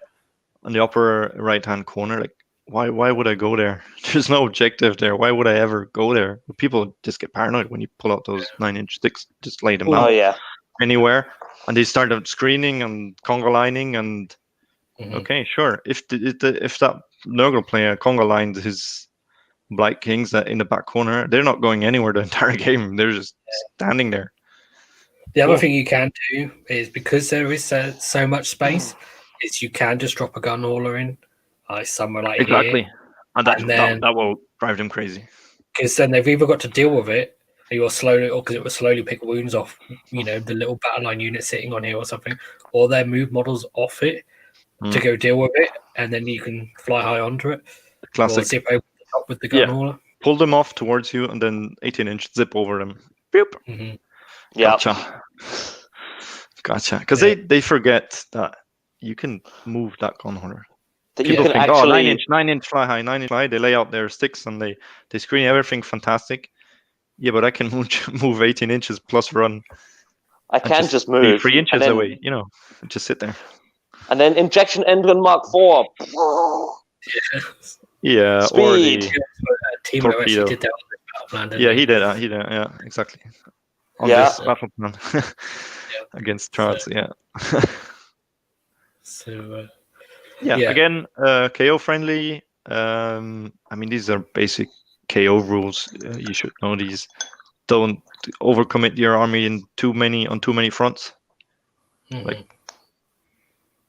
Speaker 3: on the upper right-hand corner. Like, why would I go there? There's no objective there. Why would I ever go there? People just get paranoid when you pull out those 9-inch sticks. Just lay them out anywhere, and they start screening and conga lining and. Okay, sure. If that Nurgle player conga lined his Blight Kings that in the back corner, they're not going anywhere the entire game. They're just standing there.
Speaker 1: The other thing you can do is, because there is so much space, is you can just drop a gun hauler in somewhere like
Speaker 3: exactly.
Speaker 1: here.
Speaker 3: And that will drive them crazy.
Speaker 1: Because then they've either got to deal with it, or because it will slowly pick wounds off, the little battle line unit sitting on here or something, or their move models off it to go deal with it, and then you can fly high onto it.
Speaker 3: Classic.
Speaker 1: Or zip over the top with the gun hauler.
Speaker 3: Pull them off towards you, and then 18-inch zip over them. Boop.
Speaker 2: Mm-hmm.
Speaker 3: Gotcha. Because they forget that you can move that gun hauler. People think,
Speaker 2: actually...
Speaker 3: 9-inch fly high, 9-inch fly. They lay out their sticks and they screen everything fantastic. Yeah, but I can move 18 inches plus run.
Speaker 2: I can just move
Speaker 3: 3 inches away. Just sit there.
Speaker 2: And then injection engine Mark 4.
Speaker 3: Yeah,
Speaker 2: Speed.
Speaker 3: Or the torpedo.
Speaker 1: Did that on
Speaker 3: yeah, he did. Yeah, exactly. On this battle plan against Trards.
Speaker 1: So.
Speaker 3: Again, KO friendly. These are basic KO rules. You should know these. Don't overcommit your army on too many fronts. Like,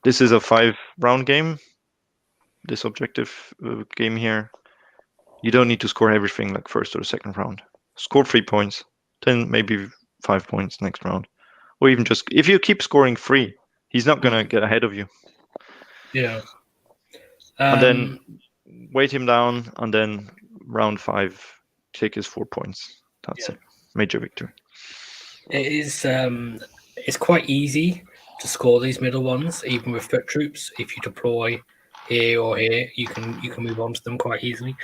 Speaker 3: this is a 5-round game. This objective game here, you don't need to score everything like first or second round. Score 3 points, then maybe 5 points next round, or even just if you keep scoring 3, he's not gonna get ahead of you.
Speaker 1: Yeah.
Speaker 3: And then weight him down, and then round 5, take his 4 points. That's it. Major victory.
Speaker 1: It is. It's quite easy to score these middle ones, even with foot troops. If you deploy here or here, you can move on to them quite easily.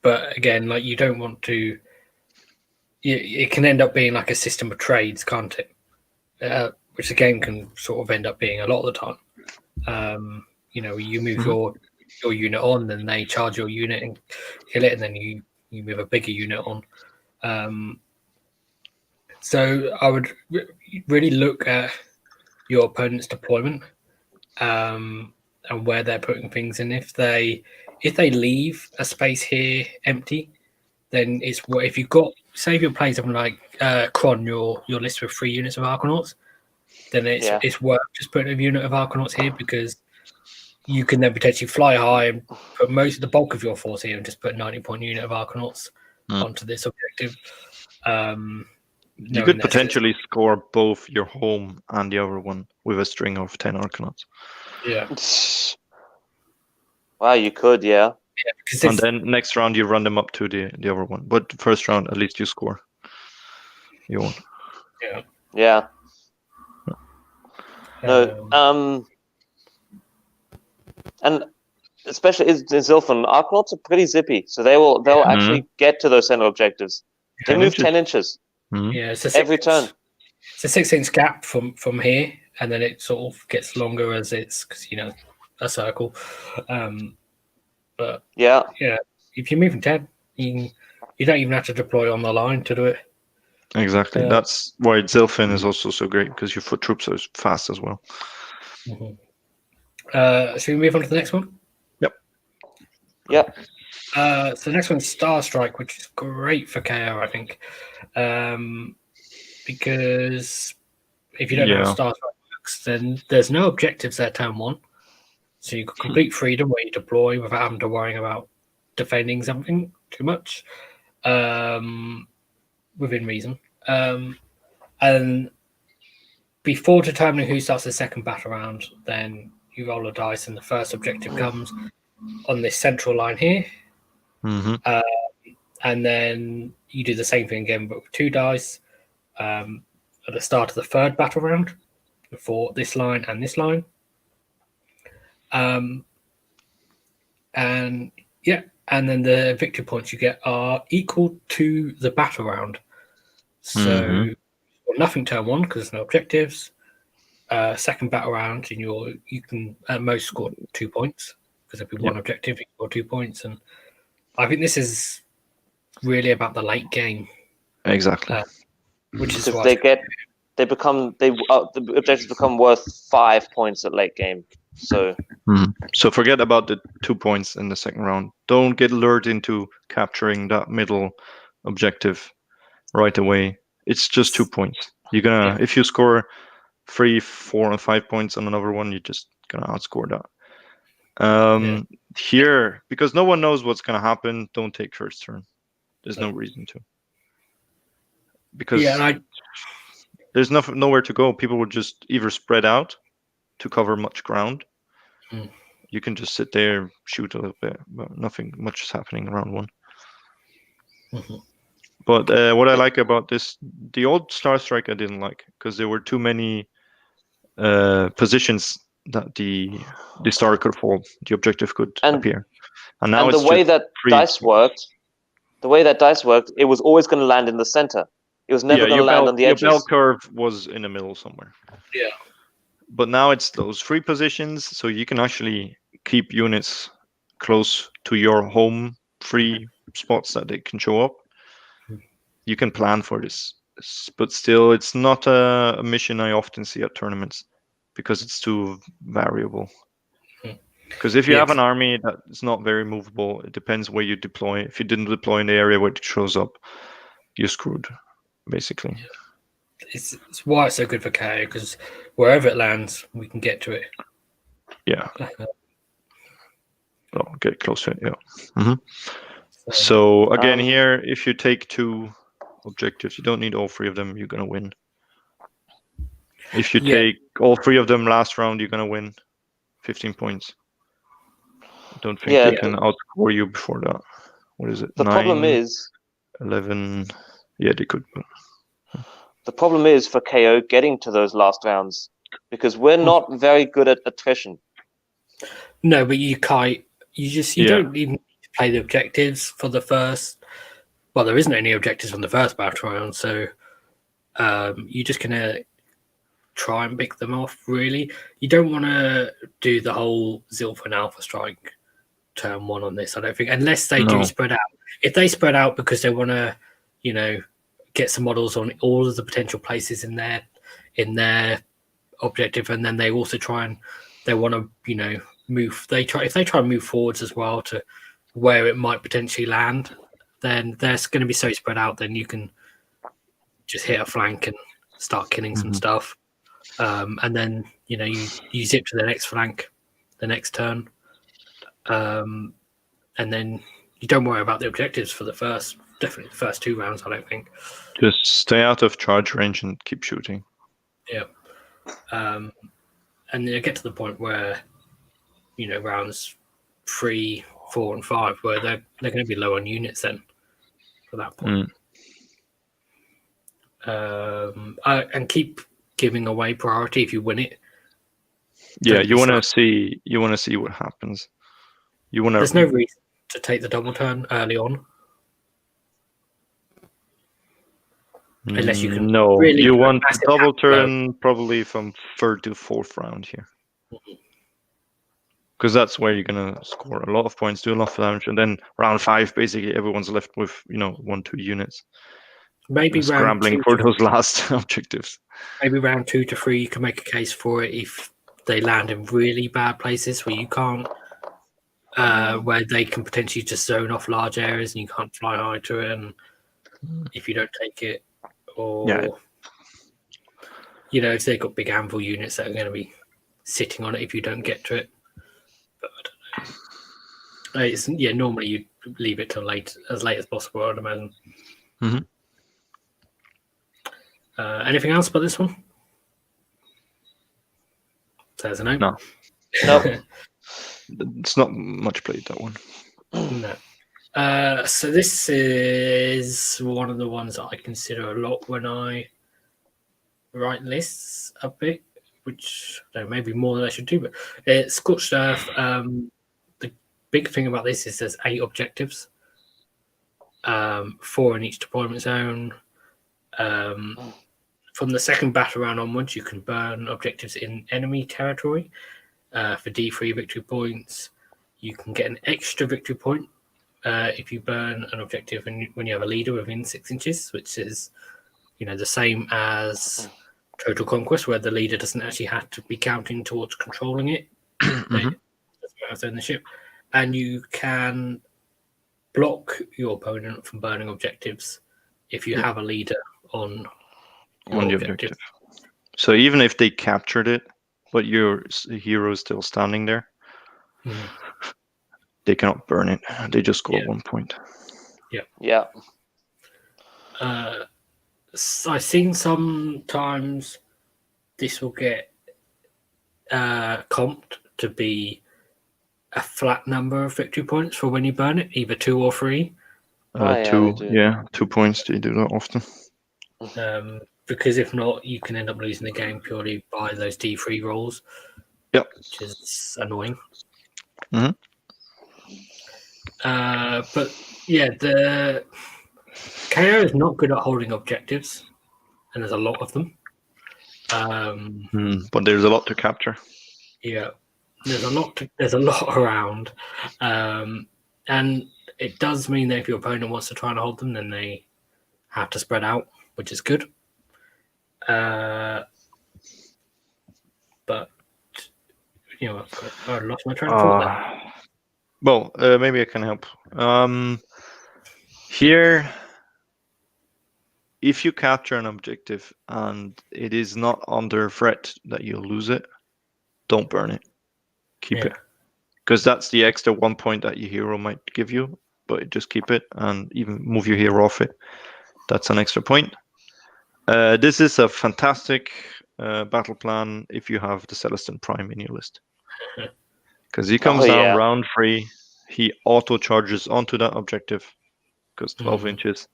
Speaker 1: But again, like, you don't want to. It can end up being like a system of trades, can't it? Which the game can sort of end up being a lot of the time. You move your unit on, then they charge your unit and kill it, and then you move a bigger unit on. So I would really look at your opponent's deployment and where they're putting things in. If they leave a space here empty, then it's what if you've got, say if you're playing something like Kron, your list with 3 units of Arkanauts, then it's worth just putting a unit of Arkanauts here, because you can then potentially fly high and put most of the bulk of your force here and just put a 90-point unit of Arkanauts onto this objective.
Speaker 3: You could potentially score both your home and the other one with a string of 10 Arkanauts.
Speaker 1: Yeah.
Speaker 2: Wow, you could, yeah.
Speaker 3: And then next round you run them up to the other one. But first round, at least you score. You won.
Speaker 1: Yeah.
Speaker 2: Yeah. No. And especially in Zilfan, Arkanauts are pretty zippy, so they'll actually get to those center objectives. They move 10 inches.
Speaker 1: Yeah, it's
Speaker 2: every turn.
Speaker 1: It's a 6-inch gap from here, and then it sort of gets longer as it's, because a circle. But if you're moving 10, you don't even have to deploy on the line to do it.
Speaker 3: Exactly. That's why Zilfin is also so great, because your foot troops are fast as well.
Speaker 1: Should we move on to the next one?
Speaker 2: Yep.
Speaker 1: So the next one's Star Strike, which is great for KO, I think, because if you don't know how Star Strike works, then there's no objectives there turn 1, so you've got complete freedom where you deploy without having to worry about defending something too much, within reason. And before determining who starts the second battle round, then you roll a dice, and the first objective comes on this central line here. And then you do the same thing again, but with 2 dice at the start of the third battle round for this line and this line. And then the victory points you get are equal to the battle round. So nothing turn 1 because there's no objectives. Second battle round, and you can at most score 2 points because there'll be one objective. You score 2 points, and I think this is really about the late game.
Speaker 3: Exactly.
Speaker 1: Which is
Speaker 2: because
Speaker 1: why
Speaker 2: the objectives become worth 5 points at late game. So
Speaker 3: So forget about the 2 points in the second round. Don't get lured into capturing that middle objective right away. It's just 2 points. You're gonna if you score 3, 4, and 5 points on another one, you're just gonna outscore that. Here, because no one knows what's gonna happen, don't take first turn. There's no reason to. Because there's nowhere to go. People would just either spread out to cover much ground. You can just sit there, shoot a little bit, but nothing much is happening in round 1. But what I like about this, the old Star Strike I didn't like, because there were too many positions that the star could fall, the objective could appear. And now
Speaker 2: the way that dice worked, it was always going to land in the center. It was never going to land on the edges.
Speaker 3: Your bell curve was in the middle somewhere.
Speaker 1: Yeah.
Speaker 3: But now it's those 3 positions, so you can actually keep units close to your home 3 spots that they can show up. You can plan for this, but still, it's not a mission I often see at tournaments because it's too variable. Because if you have an army that is not very movable, it depends where you deploy. If you didn't deploy in the area where it shows up, you're screwed, basically.
Speaker 1: It's why it's so good for KO, because wherever it lands, we can get to it.
Speaker 3: Yeah. Get close to it, So again, here, if you take 2 objectives, you don't need all 3 of them, you're going to win. If you take all 3 of them last round, you're going to win 15 points. I don't think they can outscore you before that. What is it?
Speaker 2: The
Speaker 3: 9,
Speaker 2: problem is
Speaker 3: 11. Yeah, they could.
Speaker 2: The problem is for KO getting to those last rounds, because we're not very good at attrition.
Speaker 1: No, but you can't. You don't even need to play the objectives for the first. Well, there isn't any objectives on the first battle round, so you're just gonna try and pick them off. Really, you don't want to do the whole Zilfin Alpha Strike turn 1 on this. I don't think, unless they do spread out. If they spread out because they want to, get some models on all of the potential places in their objective, and then they also they want to move. If they try and move forwards as well to where it might potentially land, then they're going to be so spread out. Then you can just hit a flank and start killing some stuff, and then you zip to the next flank, the next turn, and then you don't worry about the objectives for definitely the first 2 rounds. I don't think.
Speaker 3: Just stay out of charge range and keep shooting.
Speaker 1: Yeah, and then you get to the point where rounds 3, 4, and 5 where they're going to be low on units then for that point. And keep giving away priority if you win it.
Speaker 3: Yeah, you want to see what happens.
Speaker 1: There's no reason to take the double turn early on. Unless you can.
Speaker 3: No,
Speaker 1: really
Speaker 3: you want double turn probably from 3rd to 4th round here. Because that's where you're going to score a lot of points, do a lot of damage, and then round 5, basically everyone's left with 1-2 units.
Speaker 1: maybe round
Speaker 3: scrambling
Speaker 1: 2
Speaker 3: for
Speaker 1: to,
Speaker 3: those last objectives.
Speaker 1: maybe round 2 to 3, you can make a case for it if they land in really bad places where you can't, where they can potentially just zone off large areas and you can't fly high to it, and if you don't take it, or if they've got big anvil units that are going to be sitting on it if you don't get to it. But I don't know. Normally you leave it till as late as possible, I'd imagine.
Speaker 3: Mhm.
Speaker 1: Anything else about this one? There's a no.
Speaker 3: No.
Speaker 2: No.
Speaker 3: It's not much played, that one.
Speaker 1: No. So this is one of the ones that I consider a lot when I write lists a bit, which I don't know, maybe more than I should do, but it's Scorched Earth. The big thing about this is there's 8 objectives, 4 in each deployment zone. From the second battle round onwards, you can burn objectives in enemy territory for D3 victory points. You can get an extra victory point if you burn an objective when you have a leader within 6 inches, which is the same as Total Conquest, where the leader doesn't actually have to be counting towards controlling it. It doesn't matter in the ship. And you can block your opponent from burning objectives if you have a leader on
Speaker 3: the objective. So even if they captured it, but your hero is still standing there, they cannot burn it. They just score 1 point.
Speaker 2: Yeah.
Speaker 1: I've seen sometimes this will get comped to be a flat number of victory points for when you burn it, either 2 or 3.
Speaker 3: 2, 2 points. They do that often.
Speaker 1: Because if not, you can end up losing the game purely by those D3 rolls.
Speaker 3: Yep.
Speaker 1: Which is annoying.
Speaker 3: Mm-hmm.
Speaker 1: But yeah, the KO is not good at holding objectives, and there's a lot of them.
Speaker 3: But there's a lot to capture.
Speaker 1: Yeah, there's a lot around, and it does mean that if your opponent wants to try and hold them, then they have to spread out, which is good. But I lost my train of thought there.
Speaker 3: Well, maybe I can help. Here, if you capture an objective and it is not under threat that you'll lose it, don't burn it. Keep it. Because that's the extra 1 point that your hero might give you, but just keep it and even move your hero off it. That's an extra point. This is a fantastic battle plan if you have the Celestin Prime in your list. Because he comes down round 3, he auto charges onto that objective, because 12 inches.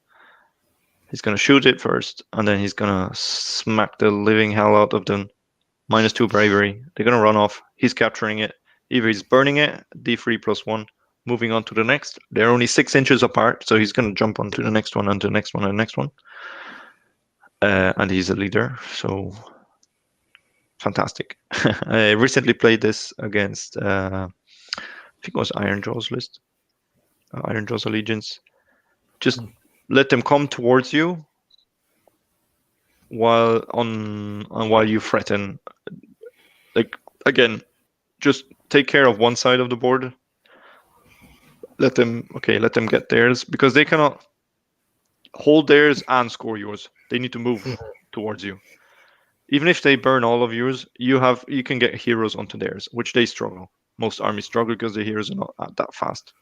Speaker 3: He's going to shoot it first, and then he's going to smack the living hell out of them. -2 bravery. They're going to run off. He's capturing it. Either he's burning it, D3 +1, moving on to the next. They're only 6 inches apart, so he's going to jump onto the next one, and the next one, and the next one. And he's a leader, so fantastic. I recently played this against, I think it was Iron Jaw's list. Iron Jaw's Allegiance. Just let them come towards you while you threaten. Like, again, just take care of one side of the board. Let them get theirs, because they cannot hold theirs and score yours. They need to move towards you. Even if they burn all of yours, you can get heroes onto theirs, which they struggle. Most armies struggle because the heroes are not that fast.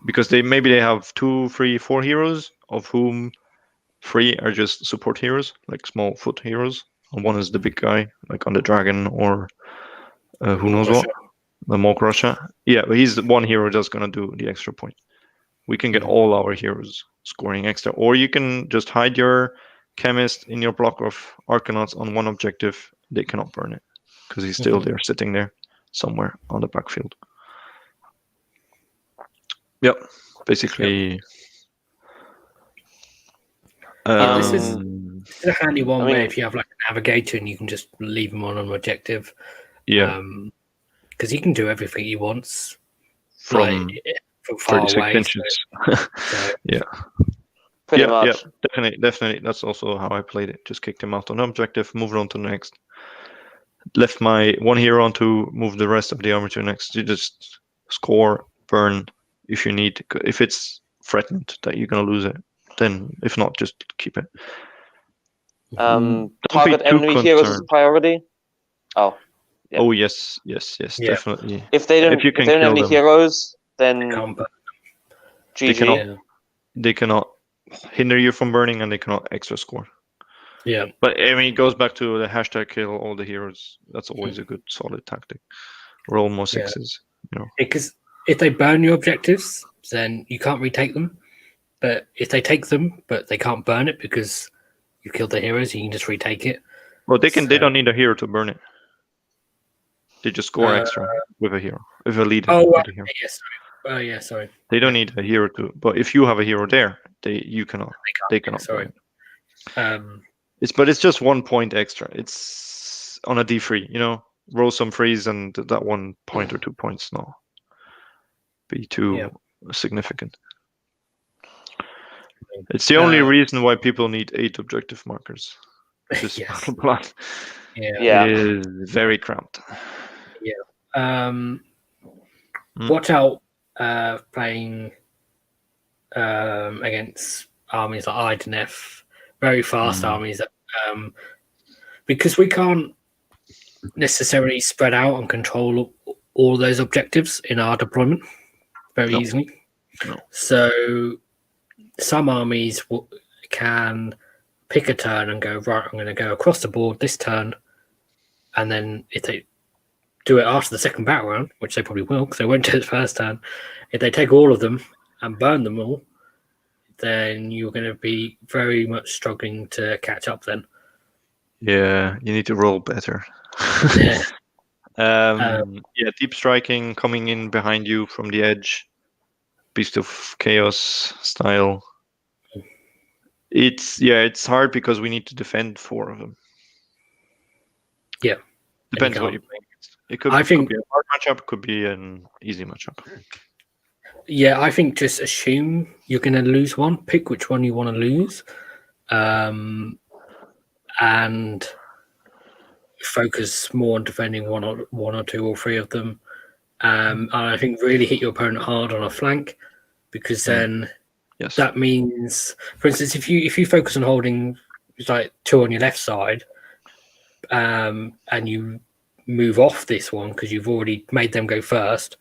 Speaker 3: Because they have 2, 3, 4 heroes, of whom 3 are just support heroes, like small foot heroes, and 1 is the big guy, like on the dragon or who knows what, the Mork Russia. Yeah, but he's the one hero that's gonna do the extra point. We can get all our heroes scoring extra, or you can just hide your chemist in your block of Arcanauts on one objective. They cannot burn it because he's still there, sitting there somewhere on the backfield. Yep, basically.
Speaker 1: This is a handy one where if you have like a navigator and you can just leave him on an objective.
Speaker 3: Yeah.
Speaker 1: Because he can do everything he wants
Speaker 3: from
Speaker 1: far
Speaker 3: 36
Speaker 1: away.
Speaker 3: inches.
Speaker 1: So,
Speaker 3: yeah.
Speaker 2: Pretty
Speaker 3: Yeah,
Speaker 2: much.
Speaker 3: definitely. That's also how I played it. Just kicked him out on objective, moved on to the next. Left my one hero on to move the rest of the army to the next. You just score, burn if you need. If it's threatened that you're gonna lose it, then if not, just keep it.
Speaker 2: Target
Speaker 3: too
Speaker 2: enemy heroes is a
Speaker 3: concerned.
Speaker 2: priority. Oh. Yeah.
Speaker 3: Oh yes,
Speaker 1: Yeah.
Speaker 3: definitely.
Speaker 2: If they don't,
Speaker 3: If you
Speaker 2: if
Speaker 3: can
Speaker 2: they don't have
Speaker 3: kill
Speaker 2: any
Speaker 3: them,
Speaker 2: heroes, then
Speaker 1: Can't burn.
Speaker 2: GG.
Speaker 3: they cannot hinder you from burning, and they cannot extra score.
Speaker 1: Yeah.
Speaker 3: But I mean, it goes back to the hashtag kill all the heroes. That's always a good solid tactic. Roll more sixes.
Speaker 1: Because if they burn your objectives, then you can't retake them. But if they take them, but they can't burn it because you killed the heroes, you can just retake it.
Speaker 3: Well, they can. They don't need a hero to burn it. They just score extra with a hero, with a leader. With a hero.
Speaker 1: Yes. Sorry.
Speaker 3: They don't need a hero to. But if you have a hero there, you cannot. They cannot.
Speaker 1: Sorry.
Speaker 3: Burn it. It's just 1 point extra. It's on a D3. Roll some freeze, and that 1 point or 2 points not be too significant. It's the only reason why people need 8 objective markers. This battle plan.
Speaker 2: Yeah.
Speaker 3: It is very cramped.
Speaker 1: Yeah. Watch out playing against armies like IDNF, very fast armies that because we can't necessarily spread out and control all those objectives in our deployment very easily.
Speaker 3: No.
Speaker 1: So some armies can pick a turn and go, right, I'm going to go across the board this turn, and then if they do it after the second battle round, which they probably will because they won't do it the first turn, if they take all of them and burn them all, then you're going to be very much struggling to catch up then.
Speaker 3: Yeah, you need to roll better. Deep striking coming in behind you from the edge, Beast of Chaos style. It's hard because we need to defend 4 of them.
Speaker 1: Yeah,
Speaker 3: depends what you're playing. It could be a hard matchup, could be an easy matchup.
Speaker 1: Yeah, I think just assume you're going to lose one. Pick which one you want to lose, and focus more on defending one or 2 or 3 of them. And I think really hit your opponent hard on a flank, because then that means, for instance, if you focus on holding like 2 on your left side, and you move off this one because you've already made them go first,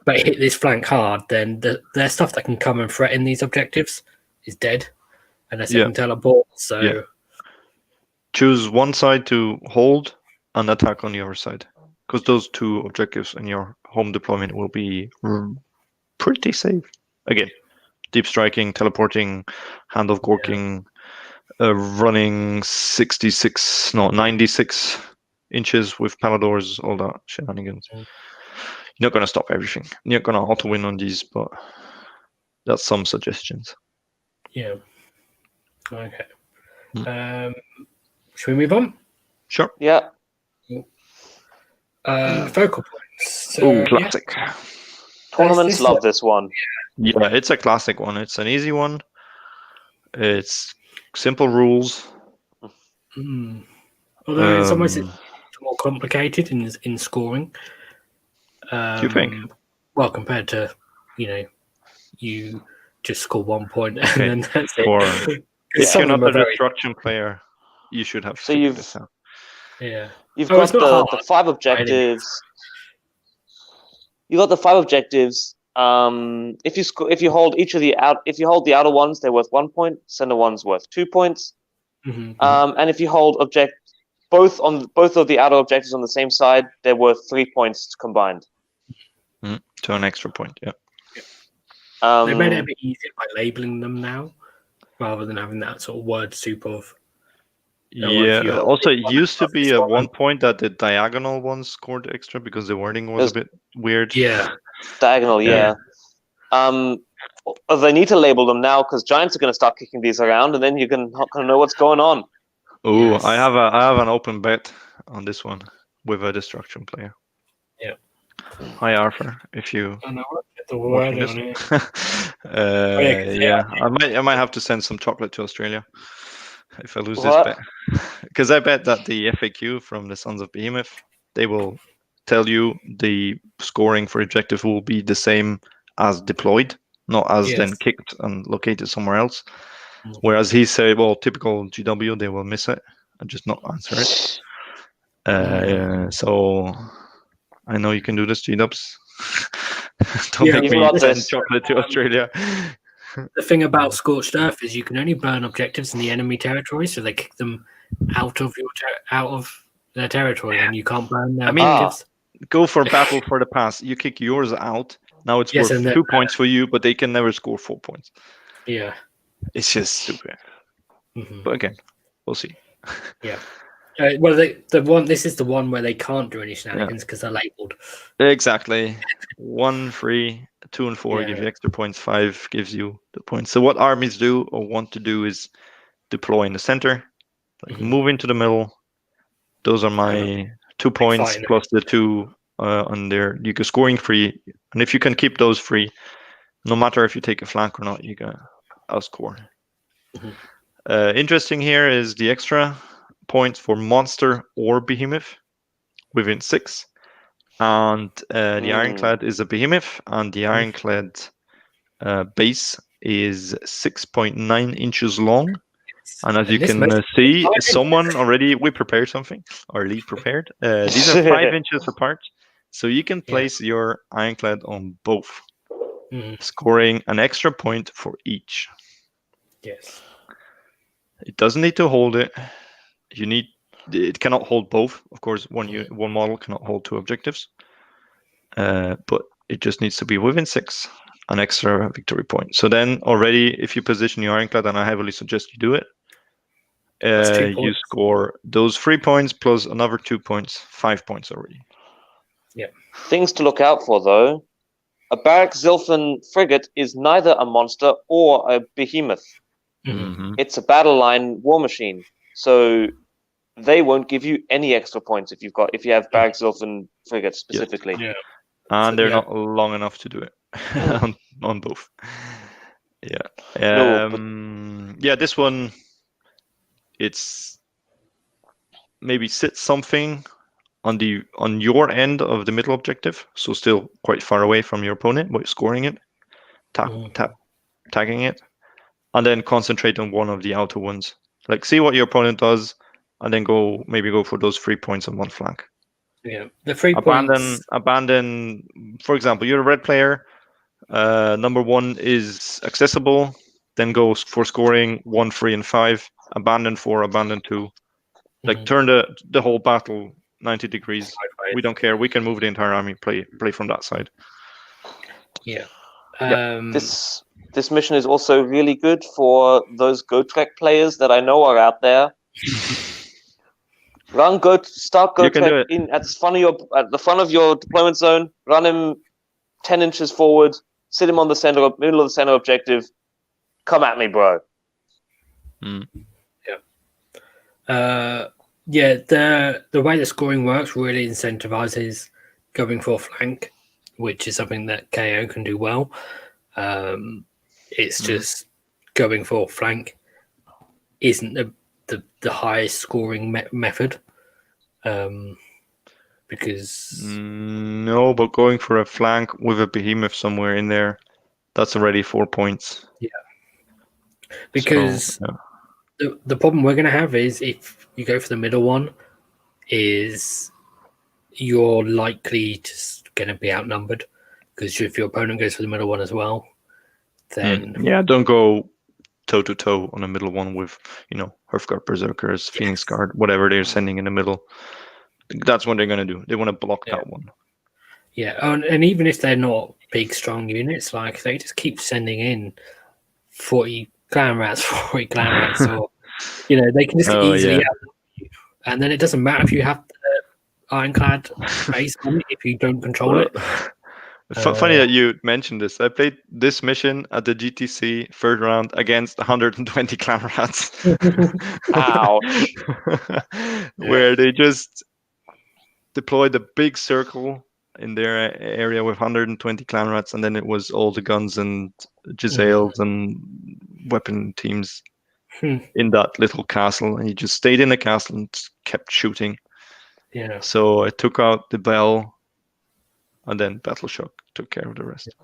Speaker 1: but hit this flank hard, then their stuff that can come and threaten these objectives is dead, unless they can teleport. So
Speaker 3: choose one side to hold and attack on the other side, because those 2 objectives in your home deployment will be pretty safe. Again, deep striking, teleporting, hand of gorking, running 96 inches with paladors, all that shenanigans. You're not going to stop everything. You're not going to auto win on these, but that's some suggestions.
Speaker 1: Yeah. Okay. Should we move on?
Speaker 3: Sure.
Speaker 2: Yeah.
Speaker 1: Focal points.
Speaker 3: Classic.
Speaker 2: Tournaments love this one.
Speaker 3: Yeah, it's a classic one. It's an easy one. It's simple rules.
Speaker 1: Although it's almost more complicated in scoring.
Speaker 3: Do you think?
Speaker 1: Well, compared to, you just score 1 point and then that's it.
Speaker 3: If you're not a destruction player, you should have.
Speaker 2: So you've
Speaker 3: got
Speaker 2: the 5 objectives. You got the 5 objectives. If you hold each of the outer ones, they're worth 1 point. Center one's worth 2 points. And if you hold both of the outer objectives on the same side, they're worth 3 points combined.
Speaker 3: To an extra point, yeah.
Speaker 1: They made it a bit easier by labeling them now, rather than having that sort of word soup of.
Speaker 3: Also, it used to be at 1 point that the diagonal ones scored extra because the wording was a bit weird.
Speaker 1: Yeah.
Speaker 2: Diagonal, yeah. They need to label them now because giants are going to start kicking these around, and then you're not going to know what's going on.
Speaker 3: Oh, yes. I have an open bet on this one with a destruction player.
Speaker 1: Yeah.
Speaker 3: Hi, Arthur. If you
Speaker 1: the
Speaker 3: watching
Speaker 1: weather
Speaker 3: this.
Speaker 1: on it.
Speaker 3: Yeah, I might have to send some chocolate to Australia if I lose this
Speaker 2: What?
Speaker 3: bet, because I bet that the FAQ from the Sons of Behemoth, they will tell you the scoring for objective will be the same as deployed, not as then
Speaker 1: Yes.
Speaker 3: kicked and located somewhere else.
Speaker 1: Mhm.
Speaker 3: Whereas he said, well, typical GW, they will miss it and just not answer it. So I know you can do this, G-Dubs. Don't
Speaker 1: Yeah,
Speaker 3: make
Speaker 2: You've
Speaker 3: me
Speaker 2: got
Speaker 3: send
Speaker 2: this.
Speaker 3: chocolate to Australia.
Speaker 1: The thing about Scorched Earth is you can only burn objectives in the enemy territory, so they kick them out of their territory, and you can't burn their
Speaker 3: I mean,
Speaker 1: objectives.
Speaker 3: Go for Battle for the Past. You kick yours out. Now it's
Speaker 1: Yes,
Speaker 3: worth
Speaker 1: and then-
Speaker 3: 2 points for you, but they can never score 4 points.
Speaker 1: Yeah.
Speaker 3: It's just stupid.
Speaker 1: Mhm.
Speaker 3: But again, we'll see.
Speaker 1: Well, this is the one where they can't do any shenanigans because they're labeled.
Speaker 3: Exactly. 1, 3, 2, and 4 give you extra points. 5 gives you the points. So what armies do or want to do is deploy in the center, like
Speaker 1: Mhm.
Speaker 3: move into the middle. Those are my 2 points
Speaker 1: fighting.
Speaker 3: plus the 2 on there. You can scoring free, and if you can keep those free, no matter if you take a flank or not, you can outscore.
Speaker 1: Mhm.
Speaker 3: Interesting here is the extra points for monster or behemoth within 6. And the Ironclad is a behemoth, and the Ironclad base is 6.9 inches long. And as you can see, we prepared something, or Lee prepared. These are 5 inches apart, so you can place your Ironclad on both, scoring an extra point for each.
Speaker 1: Yes.
Speaker 3: It doesn't need to hold it. It cannot hold both. Of course, one model cannot hold 2 objectives. But it just needs to be within 6, an extra victory point. So then already, if you position your Ironclad, and I heavily suggest you do it, you score those 3 points plus another 2 points, 5 points already.
Speaker 1: Yeah.
Speaker 2: Things to look out for, though. A Barrack Zilfin frigate is neither a monster or a behemoth.
Speaker 3: Mm-hmm.
Speaker 2: It's a battle line war machine. So they won't give you any extra points if you have Barrack Zilfin frigate specifically.
Speaker 1: Yeah.
Speaker 3: And they're not long enough to do it on both. Yeah.
Speaker 2: No,
Speaker 3: this one, it's maybe sit something on your end of the middle objective, so still quite far away from your opponent, but scoring it, tagging it, and then concentrate on one of the outer ones. Like, see what your opponent does, and then go for those 3 points on one flank.
Speaker 1: Yeah, the 3 points.
Speaker 3: Abandon. For example, you're a red player. Number 1 is accessible. Then go for scoring 1, 3, and 5. Abandon 4, abandon 2. Like, turn the whole battle 90 degrees. We don't care. We can move the entire army. Play from that side.
Speaker 1: Yeah.
Speaker 2: This mission is also really good for those Gotrek players that I know are out there. Start Gotrek in at the front of your deployment zone. Run him 10 inches forward. Sit him on the middle of the center objective. Come at me, bro.
Speaker 1: The way the scoring works really incentivizes going for a flank, which is something that KO can do well. It's just going for a flank isn't the highest scoring method. Because
Speaker 3: no, but going for a flank with a behemoth somewhere in there, that's already 4 points.
Speaker 1: Yeah, because the problem we're going to have is if you go for the middle one, is you're likely just going to be outnumbered, because if your opponent goes for the middle one as well, then
Speaker 3: don't go toe to toe on the middle one with Hearthguard Berserkers, Phoenix Guard, whatever they're sending in the middle. That's what they're going to do. They want to block that one.
Speaker 1: Yeah, and even if they're not big, strong units, like they just keep sending in 40 clan rats, or they can just easily out you. And then it doesn't matter if you have the Ironclad base on it if you don't control it.
Speaker 3: Funny that you mentioned this. I played this mission at the GTC third round against 120 clan rats.
Speaker 2: Ouch.
Speaker 3: Where they just deployed a big circle in their area with 120 clan rats, and then it was all the guns and Giselles and weapon teams in that little castle, and he just stayed in the castle and kept shooting.
Speaker 1: Yeah.
Speaker 3: So I took out the bell, and then Battle Shock took care of the rest.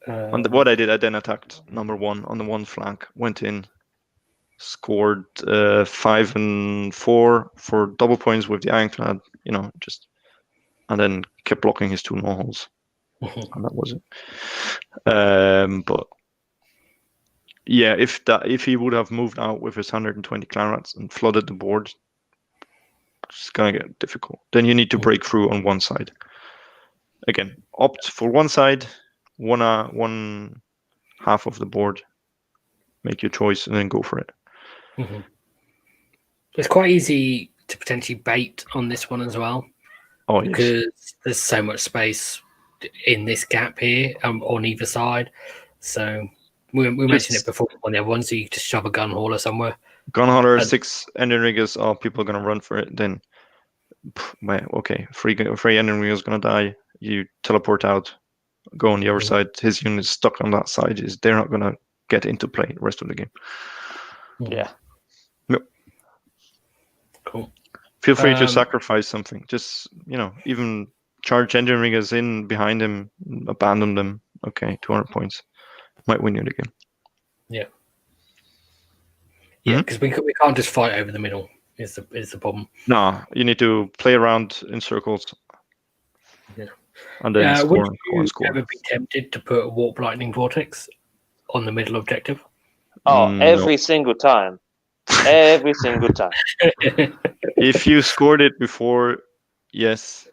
Speaker 3: And what I did, I then attacked number 1 on the one flank, went in, scored 5 and 4 for double points with the Ironclad, and then kept blocking his 2 no-holes. And that was it. But yeah, if he would have moved out with his 120 clan rats and flooded the board, it's gonna get difficult. Then you need to break through on one side. Again, opt for one side, one half of the board. Make your choice and then go for it.
Speaker 1: It's quite easy to potentially bait on this one as well.
Speaker 3: Oh,
Speaker 1: because there's so much space in this gap here on either side. So we mentioned it before on the other one, so you just shove a gun hauler somewhere.
Speaker 3: Gun hauler, 6 engine riggers, people are going to run for it. Then, okay, free engine rigger's going to die. You teleport out, go on the other side. His unit's stuck on that side. They're not going to get into play the rest of the game.
Speaker 2: Yeah.
Speaker 3: Yep.
Speaker 1: Cool.
Speaker 3: Feel free to sacrifice something. Just, even charge engine riggers in behind him, abandon them. Okay, 200 points. Might win you the game.
Speaker 1: Yeah. Yeah, because we can't just fight over the middle is the problem.
Speaker 3: No, you need to play around in circles.
Speaker 1: Yeah.
Speaker 3: And then score.
Speaker 1: Would you ever be tempted to put a Warp Lightning Vortex on the middle objective?
Speaker 2: Oh, every single time. Every single time.
Speaker 3: If you scored it before, yes.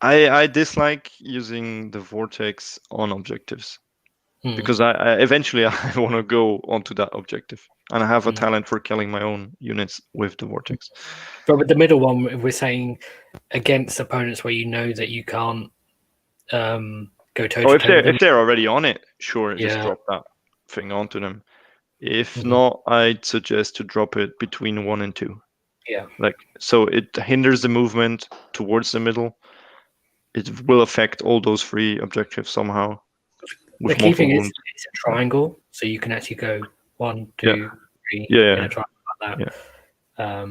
Speaker 3: I dislike using the vortex on objectives because I eventually I want to go onto that objective, and I have a talent for killing my own units with the vortex.
Speaker 1: But with the middle one, we're saying against opponents where you know that you can't go toe-to-toe.
Speaker 3: If they're already on it, sure, just drop that thing onto them. If not, I'd suggest to drop it between 1 and 2.
Speaker 1: Yeah.
Speaker 3: So it hinders the movement towards the middle. It will affect all those 3 objectives somehow.
Speaker 1: The key thing is it's a triangle, so you can actually go 1, 2, 3 in a triangle like that.
Speaker 3: Yeah.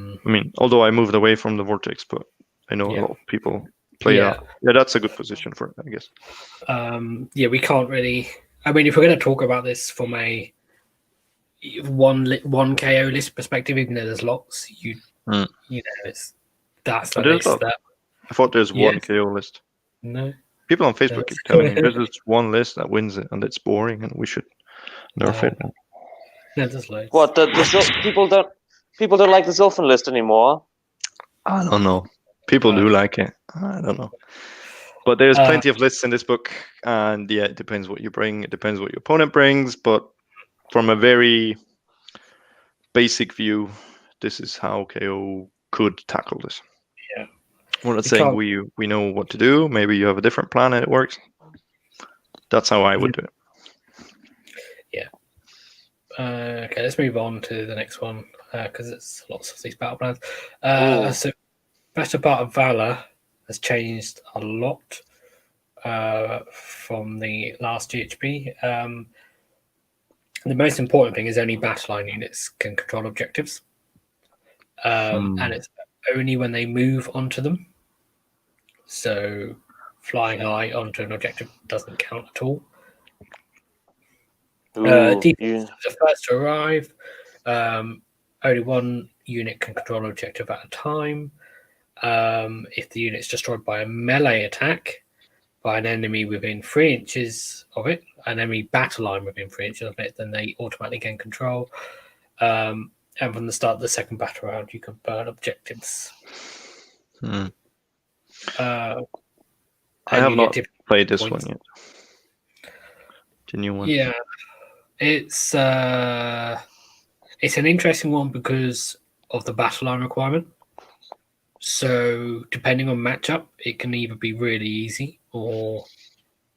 Speaker 3: Although I moved away from the vortex, but I know a lot of people play that. Yeah, that's a good position for it, I guess.
Speaker 1: We can't really. If we're going to talk about this from a one KO list perspective, even though there's lots, that's the list.
Speaker 3: I thought there's one KO list.
Speaker 1: No.
Speaker 3: People on Facebook keep telling me there's just one list that wins it, and it's boring, and we should nerf it.
Speaker 1: No, there's loads.
Speaker 2: What people don't like the Zilfin list anymore?
Speaker 3: I don't know. People do like it. I don't know. But there's plenty of lists in this book, and it depends what you bring. It depends what your opponent brings, but from a very basic view, this is how KO could tackle this.
Speaker 1: Yeah.
Speaker 3: We're not saying we know what to do. Maybe you have a different plan and it works. That's how I would do it.
Speaker 1: Yeah. Okay, let's move on to the next one because it's lots of these battle plans. So, Better Part of Valor has changed a lot from the last GHB. The most important thing is only battle line units can control objectives, and it's only when they move onto them. So flying high onto an objective doesn't count at all. Defense is the first to arrive. Only one unit can control an objective at a time. If the unit is destroyed by a melee attack by an enemy within 3 inches of it, an enemy battle line within 3 inches of it, then they automatically gain control. And from the start of the second battle round, you can burn objectives.
Speaker 3: I have not played this one yet. The new one.
Speaker 1: Yeah, it's an interesting one because of the battle line requirement. So depending on matchup, it can either be really easy or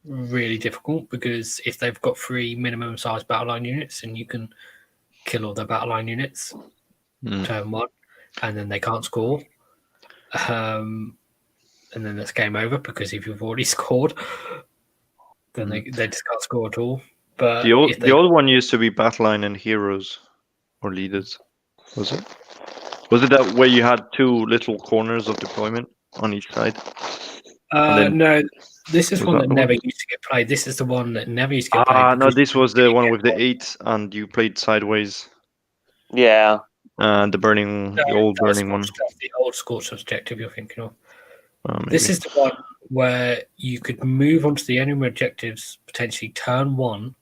Speaker 1: really difficult, because if they've got 3 minimum size battle line units and you can kill all their battle line units turn 1 and then they can't score, and then that's game over, because if you've already scored, then they just can't score at all. But
Speaker 3: the old one used to be Battleline and Heroes or Leaders. Was it? Was it that where you had two little corners of deployment on each side?
Speaker 1: No, this is
Speaker 3: Was
Speaker 1: one
Speaker 3: that
Speaker 1: that
Speaker 3: the
Speaker 1: never
Speaker 3: one?
Speaker 1: used to get played. This is the one that never used to get played.
Speaker 3: No,
Speaker 1: because
Speaker 3: this was the
Speaker 1: you
Speaker 3: one
Speaker 1: get
Speaker 3: with the
Speaker 1: one.
Speaker 3: 8, and you played sideways.
Speaker 2: Yeah.
Speaker 3: And the old burning one.
Speaker 1: The old Scorched objective you're thinking of.
Speaker 3: Maybe.
Speaker 1: This is the one where you could move onto the enemy objectives potentially turn 1,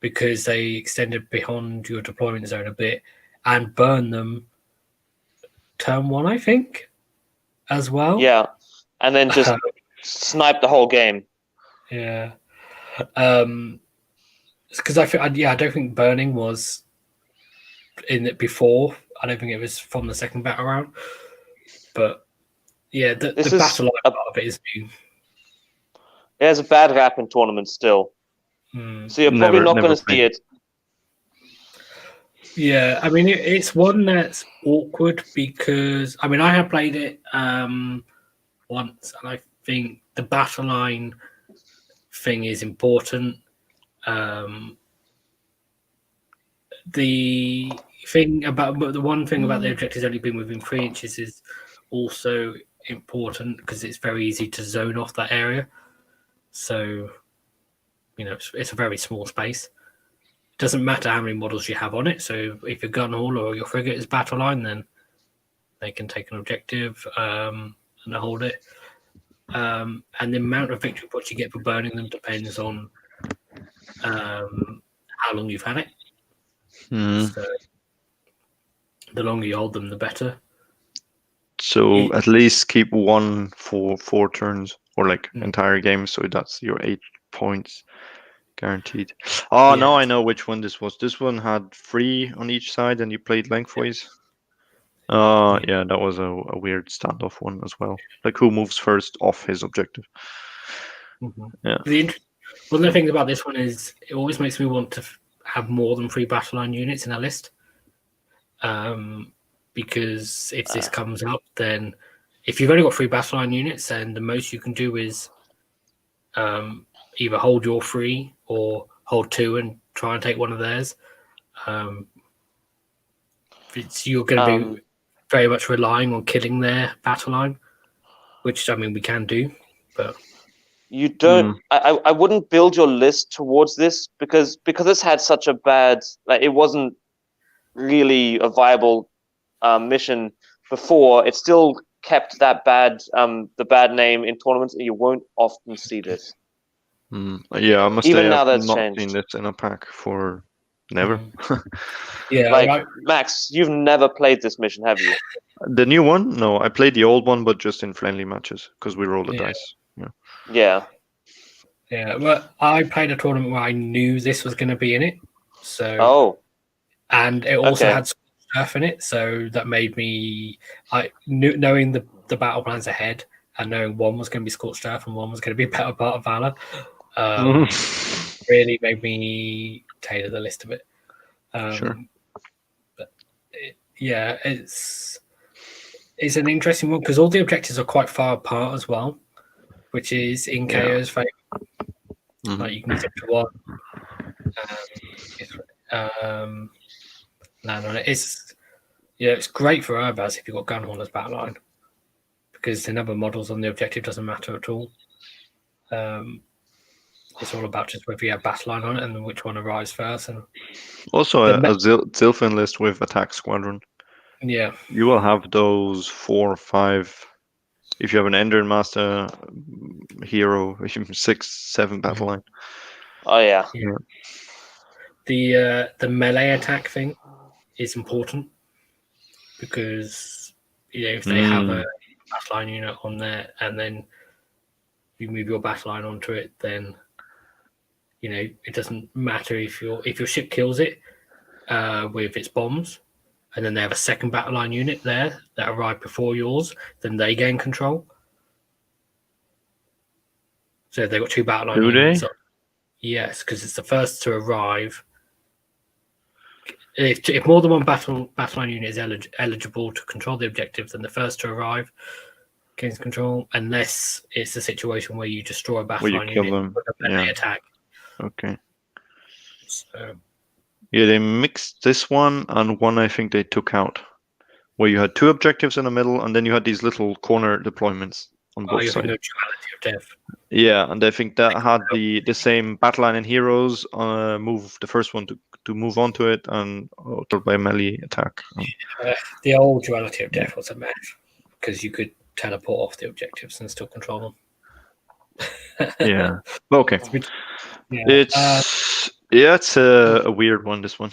Speaker 1: because they extended beyond your deployment zone a bit, and burn them turn 1, I think, as well.
Speaker 2: Yeah. And then just snipe the whole game.
Speaker 1: Yeah. Because I don't think burning was in it before. I don't think it was from the second battle round. But yeah, the battle line part of it is new.
Speaker 2: It has a bad rap in tournaments still. So you're probably not going to see it.
Speaker 1: Yeah, I mean, it's one that's awkward because, I mean, I have played it once, and I think the battle line thing is important. The one thing about the objectives only being within 3 inches is also important, because it's very easy to zone off that area. So, it's a very small space. It doesn't matter how many models you have on it. So if your gun haul or your frigate is battle line, then they can take an objective and hold it. And the amount of victory points you get for burning them depends on how long you've had it. So the longer you hold them, the better.
Speaker 3: So at least keep 1 for 4 turns, or entire game. So that's your 8 points guaranteed. Now I know which one this was. This one had 3 on each side, and you played lengthways. Yeah, that was a weird standoff one as well. Like, who moves first off his objective? Yeah.
Speaker 1: One of the things about this one is it always makes me want to have more than 3 battle line units in a list. Because if this comes up, then if you've only got 3 battle line units, then the most you can do is either hold your 3 or hold 2 and try and take one of theirs. You're going to be very much relying on killing their battle line, which, I mean, we can do, but
Speaker 2: you don't. I wouldn't build your list towards this because it's had such a bad. It wasn't really a viable mission before. It still kept that the bad name in tournaments, and you won't often see this.
Speaker 3: Yeah, I must
Speaker 2: Even
Speaker 3: say
Speaker 2: now
Speaker 3: I've
Speaker 2: that's
Speaker 3: not
Speaker 2: changed.
Speaker 3: seen this in a pack for never.
Speaker 1: Yeah,
Speaker 2: Max, you've never played this mission, have you?
Speaker 3: The new one? No, I played the old one, but just in friendly matches because we roll the dice.
Speaker 2: Yeah.
Speaker 1: Well, I played a tournament where I knew this was going to be in it. So, and it also had stuff in it, so that made me, knowing the battle plans ahead and knowing one was going to be Scorched Earth and one was going to be Better Part of Valor, really made me tailor the list a bit.
Speaker 3: Sure.
Speaker 1: But it's an interesting one because all the objectives are quite far apart as well, which is in KO's favour. Like, you can get up to 1 land on it. It's great for Urbaz if you've got gun haulers backline, because the number of models on the objective doesn't matter at all. It's all about just whether you have battle line on it and then which one arrives first. And
Speaker 3: also a Zilfin list with attack squadron.
Speaker 1: Yeah,
Speaker 3: you will have those 4 or 5. If you have an Ender Master hero, 6, 7 battle line.
Speaker 2: Oh yeah.
Speaker 1: The melee attack thing is important because if they have a battle line unit on there and then you move your battle line onto it, then it doesn't matter if your ship kills it with its bombs, and then they have a second battle line unit there that arrived before yours, then they gain control. So if they've got 2 battle line units. Yes, because it's the first to arrive. If more than one battle line unit is eligible to control the objective, then the first to arrive gains control, unless it's a situation where you destroy a battle
Speaker 3: Where you
Speaker 1: line
Speaker 3: kill
Speaker 1: unit
Speaker 3: them.
Speaker 1: with a melee
Speaker 3: Yeah.
Speaker 1: attack.
Speaker 3: Okay.
Speaker 1: So,
Speaker 3: Yeah, they mixed this one and one I think they took out, where you had 2 objectives in the middle, and then you had these little corner deployments on both
Speaker 1: you think
Speaker 3: sides.
Speaker 1: of duality of death.
Speaker 3: Yeah, and I think that had the same battle line and heroes move the first one to move onto it and killed by melee attack.
Speaker 1: The old duality of death was a mess because you could teleport off the objectives and still control them.
Speaker 3: Yeah. Okay.
Speaker 1: Yeah.
Speaker 3: It's a weird one. This one.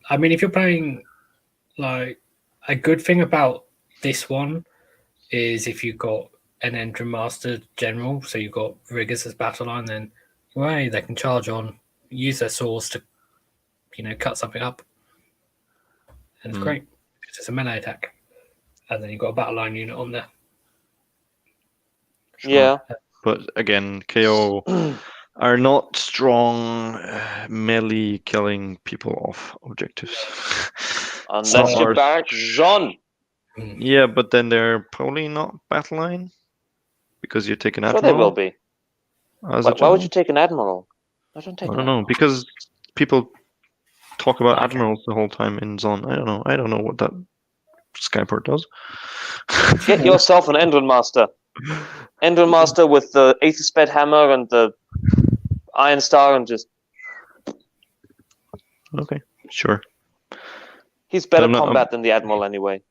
Speaker 1: I mean, if you're playing, like, a good thing about this one is if you've got an Endrin Master General, so you've got Riggers as battle line, then they can charge on, use their swords to, cut something up, and it's great because it's a melee attack, and then you've got a battle line unit on there.
Speaker 3: Sure.
Speaker 2: Yeah.
Speaker 3: But again, KO are not strong melee killing people off objectives.
Speaker 2: Unless you're Barak Jean.
Speaker 3: Yeah, but then they're probably not battle line because you take an admiral.
Speaker 2: Sure, they will be.
Speaker 3: Why
Speaker 2: would you take an admiral? I don't
Speaker 3: know, because people talk about admirals the whole time in Zon. I don't know what that Skyport does.
Speaker 2: Get yourself an Endrin Master. Endrin Master with the Aethersped hammer and the Iron Star and just...
Speaker 3: Okay, sure.
Speaker 2: He's better combat than the Admiral anyway.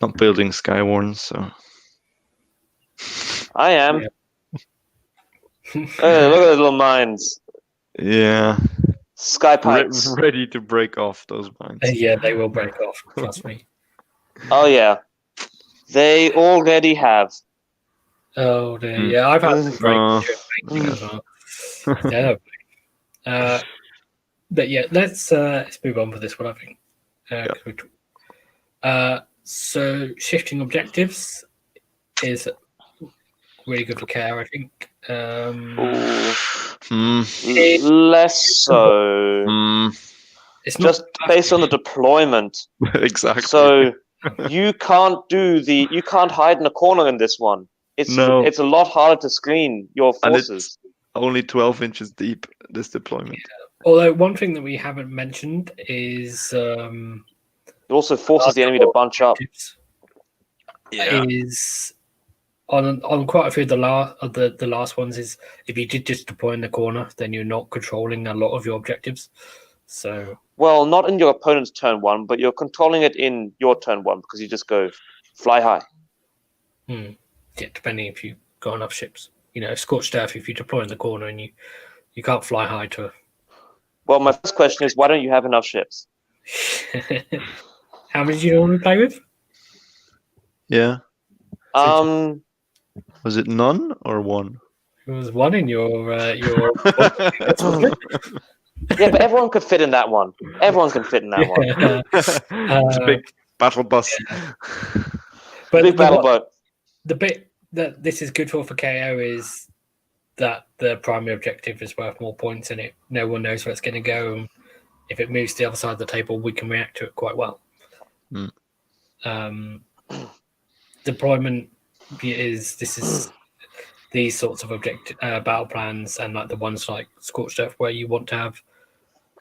Speaker 3: Not building Skywarns, so...
Speaker 2: I am. Yeah. Look at the little mines.
Speaker 3: Yeah.
Speaker 2: Sky pipes.
Speaker 3: Ready to break off those mines.
Speaker 1: Yeah, they will break off, trust me.
Speaker 2: Oh, yeah. They already have.
Speaker 1: Oh, dear. Yeah, I've had them break as well. Yeah. But yeah, let's move on for this one, I think. So shifting objectives is really good for care, I think.
Speaker 2: Less so. It's just based on the deployment.
Speaker 3: Exactly.
Speaker 2: So you can't hide in a corner in this one. It's a lot harder to screen your forces.
Speaker 3: And it's only 12 inches deep, this deployment.
Speaker 1: Yeah. Although one thing that we haven't mentioned is
Speaker 2: it also forces the enemy to bunch up.
Speaker 1: Is on quite a few of the last ones is if you did just deploy in the corner, then you're not controlling a lot of your objectives. So
Speaker 2: not in your opponent's turn 1, but you're controlling it in your turn 1 because you just go fly high.
Speaker 1: Yeah, depending if you've got enough ships. Scorched Earth, if you deploy in the corner and you can't fly high to.
Speaker 2: Well, my first question is, why don't you have enough ships?
Speaker 1: How many do you normally play with?
Speaker 3: Yeah. Was it none or one?
Speaker 1: It was one in your.
Speaker 2: Yeah, but everyone could fit in that one. Everyone can fit in that one.
Speaker 3: It's a big battle bus.
Speaker 1: But
Speaker 2: big battle boat.
Speaker 1: The bit that this is good for KO is that the primary objective is worth more points in it. No one knows where it's going to go. And if it moves to the other side of the table, we can react to it quite well. Deployment is these sorts of battle plans, and like the ones like Scorched Earth where you want to have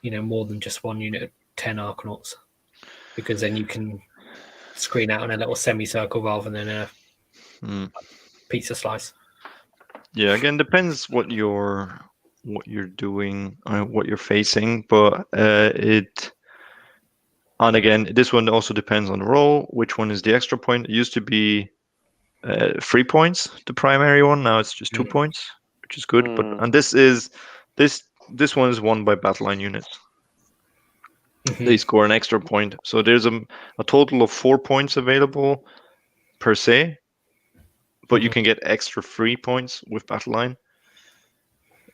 Speaker 1: more than just one unit of 10 Arkanauts, because then you can screen out in a little semicircle rather than a pizza slice. Yeah,
Speaker 3: again, depends what you're doing, what you're facing, but and again, this one also depends on the role. Which one is the extra point? It used to be 3 points, the primary one. Now it's just 2 points, which is good. And this one is won by battle line units. They score an extra point. So there's a total of 4 points available per se, but you can get extra 3 points with battle line.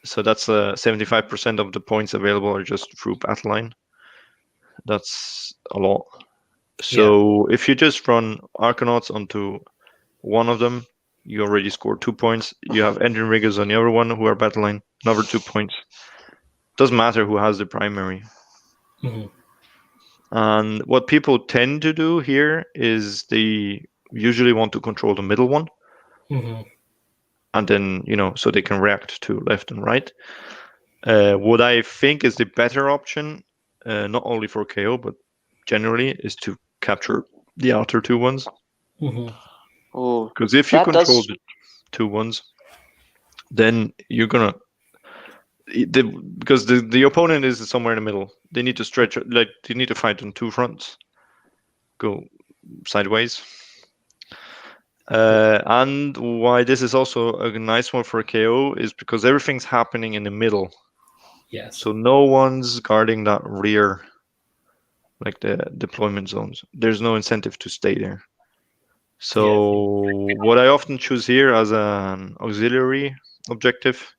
Speaker 3: So that's 75% of the points available are just through battle line. That's a lot. So if you just run Arkanauts onto one of them, you already scored 2 points. You have Endrin Riggers on the other one who are battle line, another 2 points. Doesn't matter who has the primary. And what people tend to do here is they usually want to control the middle one. and then so they can react to left and right. What I think is the better option, not only for KO but generally, is to capture the outer 2/1s.
Speaker 2: Oh,
Speaker 3: Because if you
Speaker 2: that
Speaker 3: control
Speaker 2: does.
Speaker 3: the 2/1s, then you're gonna because the opponent is somewhere in the middle. They need to stretch, like they need to fight on 2 fronts, go sideways. And why this is also a nice one for KO is because everything's happening in the middle.
Speaker 1: Yes.
Speaker 3: So no one's guarding that rear, like the deployment zones. There's no incentive to stay there. So what I often choose here as an auxiliary objective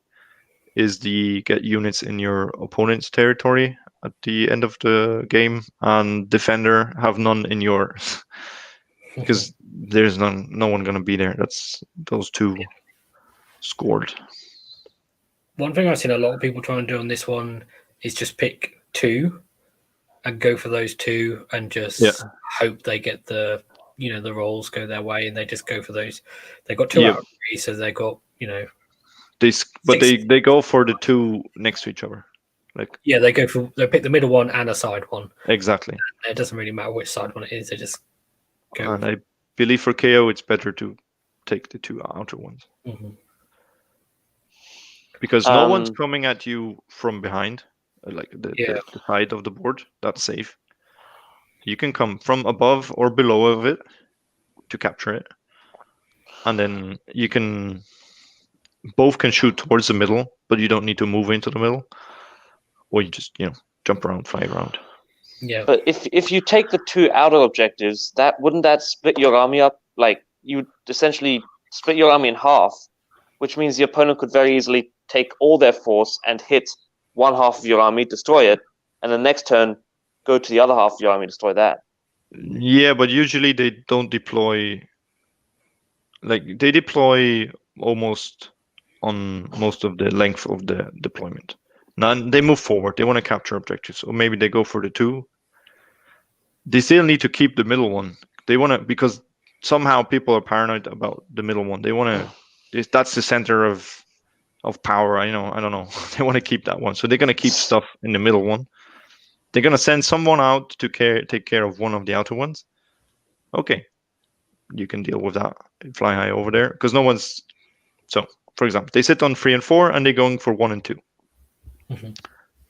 Speaker 3: is the get units in your opponent's territory at the end of the game, and defender have none in yours. Because there's no one gonna be there. That's those 2 scored.
Speaker 1: One thing I've seen a lot of people try and do on this one is just pick 2 and go for those 2 and just hope they get the the rolls go their way, and they just go for those. They got 2 out of 3, so they got
Speaker 3: they go for the 2 next to each other. Like
Speaker 1: they pick the middle one and a side one.
Speaker 3: Exactly.
Speaker 1: It doesn't really matter which side one it is. They just go.
Speaker 3: And I believe for KO it's better to take the 2 outer ones. Because no one's coming at you from behind, like the side of the board. That's safe. You can come from above or below of it to capture it, and then you can both can shoot towards the middle, but you don't need to move into the middle, or you just jump around, fly around.
Speaker 1: Yeah.
Speaker 2: But if you take the 2 outer objectives, wouldn't that split your army up? Like you essentially split your army in half, which means the opponent could very easily take all their force and hit one half of your army, destroy it, and the next turn go to the other half of your army, destroy that.
Speaker 3: Yeah, but usually they don't deploy. Like they deploy almost on most of the length of the deployment. Now they move forward. They want to capture objectives, or maybe they go for the 2. They still need to keep the middle one. They want to, because somehow people are paranoid about the middle one. They want to. That's the center of power. I don't know. They want to keep that one, so they're gonna keep stuff in the middle one. They're gonna send someone out to take care of one of the outer ones. Okay, you can deal with that. Fly high over there, because no one's. So, for example, they sit on 3 and 4, and they're going for 1 and 2.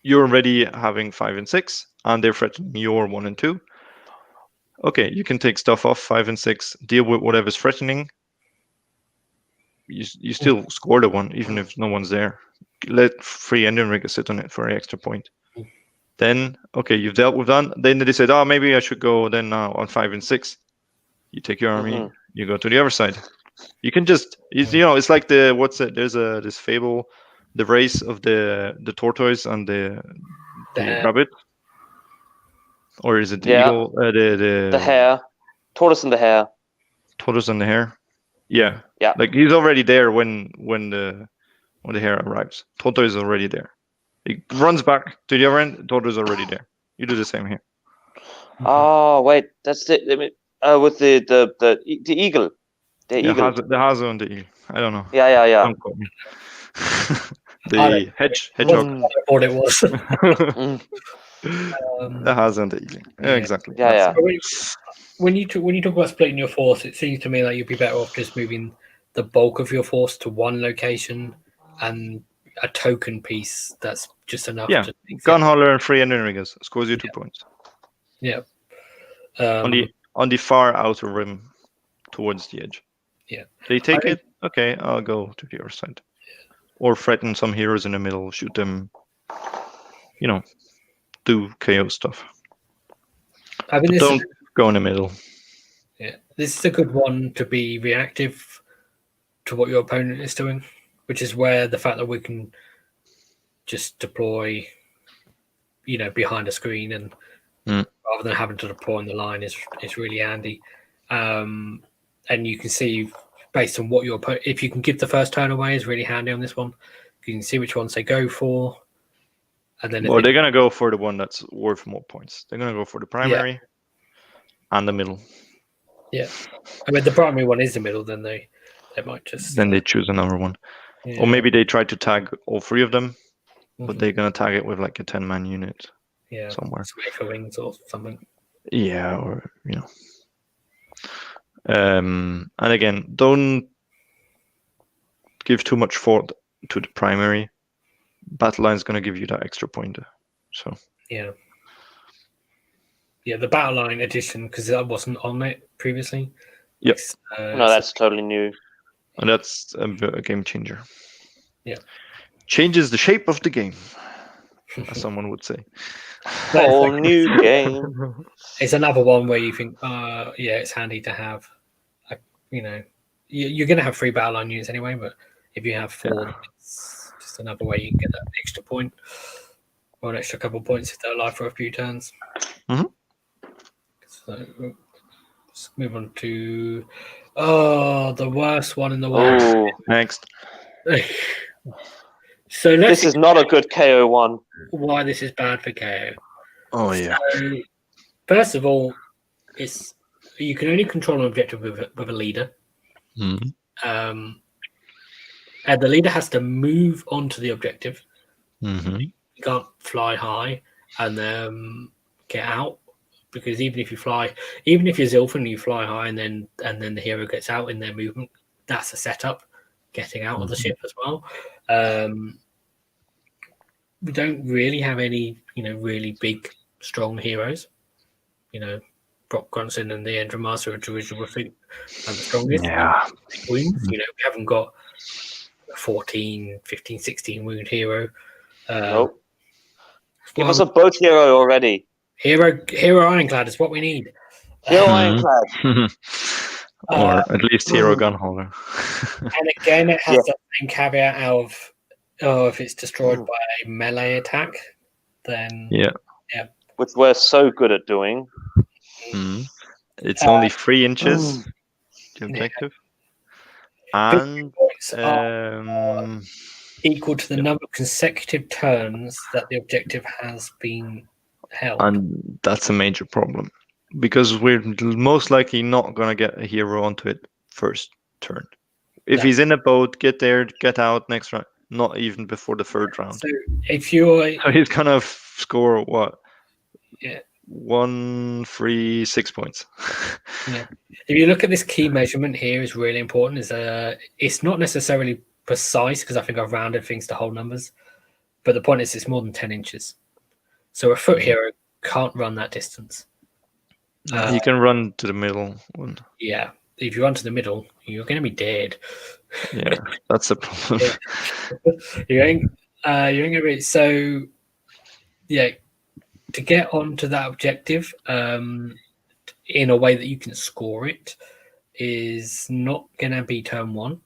Speaker 3: You're already having 5 and 6, and they're threatening your 1 and 2. Okay, you can take stuff off 5 and 6, deal with whatever's threatening. You still score the 1, even if no one's there. Let 3 engine riggers sit on it for an extra point. Then, okay, you've dealt with that. Then they said, maybe I should go then now on 5 and 6. You take your army, you go to the other side. You can just, it's like there's this fable, the race of the tortoise and the rabbit, or is it the eagle?
Speaker 2: The hare, tortoise and the hare.
Speaker 3: Tortoise and the hare. Yeah.
Speaker 2: Yeah.
Speaker 3: Like he's already there when the hare arrives. Tortoise is already there. He runs back to the other end. Tortoise is already there. You do the same here.
Speaker 2: Oh wait, that's the with the eagle. The eagle.
Speaker 3: The Hazo and the eagle. I don't know.
Speaker 2: Yeah.
Speaker 3: Don't quote me. The hedgehog.
Speaker 1: I thought it was.
Speaker 3: The Hazo and the eagle. Yeah, exactly.
Speaker 2: Yeah.
Speaker 1: When you talk about splitting your force, it seems to me like you'd be better off just moving the bulk of your force to one location and a token piece that's just enough.
Speaker 3: Yeah, gun hauler and 3 engine riggers scores you 2 points.
Speaker 1: Yeah.
Speaker 3: On the far outer rim, towards the edge.
Speaker 1: Yeah.
Speaker 3: They take it. Okay, I'll go to the other side. Or threaten some heroes in the middle, shoot them. Do KO stuff. Don't go in the middle.
Speaker 1: Yeah, this is a good one to be reactive to what your opponent is doing, which is where the fact that we can just deploy, behind a screen and rather than having to deploy on the line is really handy. And you can see based on what your opponent, if you can give the first turn away, is really handy on this one. You can see which ones they go for. And then
Speaker 3: they're going to go for the one that's worth more points. They're going to go for the primary and the middle.
Speaker 1: Yeah. I mean, the primary one is the middle, then they they might just.
Speaker 3: Then they choose another one.
Speaker 1: Yeah.
Speaker 3: Or maybe they try to tag all 3 of them, but
Speaker 1: Mhm.
Speaker 3: they're going to tag it with like a 10-man unit somewhere.
Speaker 1: Aether wings or something.
Speaker 3: Yeah, or, and again, don't give too much thought to the primary. Battle line is going to give you that extra pointer. So
Speaker 1: Yeah. Yeah, the Battle Line edition, because that wasn't on it previously.
Speaker 3: Yep.
Speaker 2: No, that's totally new.
Speaker 3: And that's a game changer.
Speaker 1: Yeah.
Speaker 3: Changes the shape of the game, as someone would say.
Speaker 2: Whole new game.
Speaker 1: It's another one where you think, it's handy to have. You're going to have 3 Battle Line units anyway, but if you have 4, it's just another way you can get that extra point. Or an extra couple points if they're alive for a few turns.
Speaker 3: Mhm.
Speaker 1: So let's move on to the worst one in the world.
Speaker 2: Oh,
Speaker 3: Next.
Speaker 1: So let's
Speaker 2: this is not a good KO one.
Speaker 1: why this is bad for KO.
Speaker 3: Oh, yeah.
Speaker 1: So, first of all, you can only control an objective with a leader.
Speaker 3: Mhm.
Speaker 1: And the leader has to move onto the objective.
Speaker 3: Mhm.
Speaker 1: You can't fly high and then get out, because even if you're Zilfin and you fly high and then the hero gets out in their movement, that's a setup getting out of the ship as well. We don't really have any really big strong heroes. Brock Grunson and the Endramaster are original and the strongest.
Speaker 3: Yeah.
Speaker 1: Wounds. We haven't got a 14, 15, 16 wound hero.
Speaker 2: Nope. Give us a boat hero already.
Speaker 1: Hero Ironclad is what we need.
Speaker 2: Hero
Speaker 3: Mhm.
Speaker 2: Ironclad.
Speaker 3: Or at least Hero Gunholder.
Speaker 1: And again, it has that same caveat of, if it's destroyed by a melee attack, then
Speaker 3: Yeah.
Speaker 2: Which we're so good at doing.
Speaker 3: Mhm. It's only 3 inches, the objective. And
Speaker 1: points are equal to the number of consecutive turns that the objective has been held.
Speaker 3: and that's a major problem, because we're most likely not going to get a hero onto it first turn. If he's in a boat, get there, get out next round. Not even before the 3rd round.
Speaker 1: So if you're,
Speaker 3: He's going to score what?
Speaker 1: Yeah.
Speaker 3: 1, 3, 6 points.
Speaker 1: if you look at this key measurement here, is really important. It's not necessarily precise, because I think I've rounded things to whole numbers, but the point is it's more than 10 inches. So a foot hero can't run that distance.
Speaker 3: You can run to the middle one.
Speaker 1: Yeah, if you run to the middle, you're going to be dead.
Speaker 3: Yeah, that's the problem.
Speaker 1: You're going to be so. Yeah, to get onto that objective in a way that you can score it is not going to be turn 1,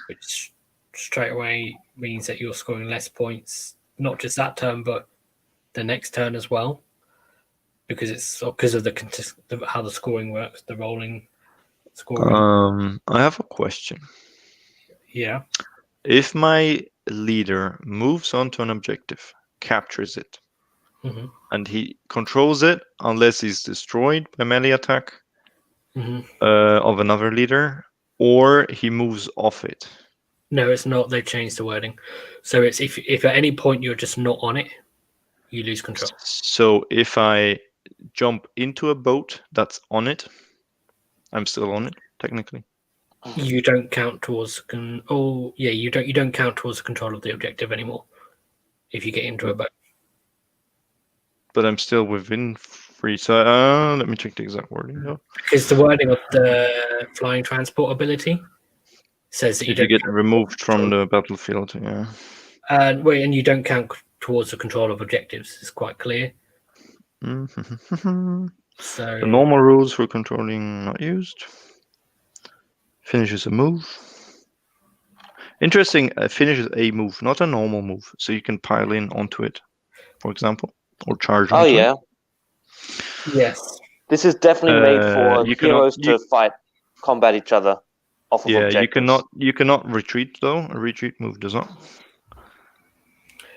Speaker 1: which straight away means that you're scoring less points, not just that turn, but the next turn as well, because of how the scoring works, the rolling scoring.
Speaker 3: I have a question.
Speaker 1: Yeah.
Speaker 3: If my leader moves onto an objective, captures it,
Speaker 1: Mhm.
Speaker 3: and he controls it unless he's destroyed by melee attack of another leader, or he moves off it.
Speaker 1: No, it's not. They've changed the wording. So it's if at any point you're just not on it, you lose control.
Speaker 3: So if I jump into a boat that's on it, I'm still on it, technically.
Speaker 1: You don't count towards you don't count towards the control of the objective anymore if you get into a boat.
Speaker 3: But I'm still within 3. So let me check the exact wording though.
Speaker 1: Because the wording of the flying transport ability says that
Speaker 3: If you get removed from the battlefield, yeah.
Speaker 1: And you don't count towards the control of objectives. It's quite clear. So
Speaker 3: the normal rules for controlling not used. Finishes a move. Interesting, finishes a move, not a normal move. So you can pile in onto it, for example, or charge onto it.
Speaker 1: Yes.
Speaker 2: This is definitely made for heroes to fight, combat each other off of objectives.
Speaker 3: You cannot retreat though. A retreat move does not.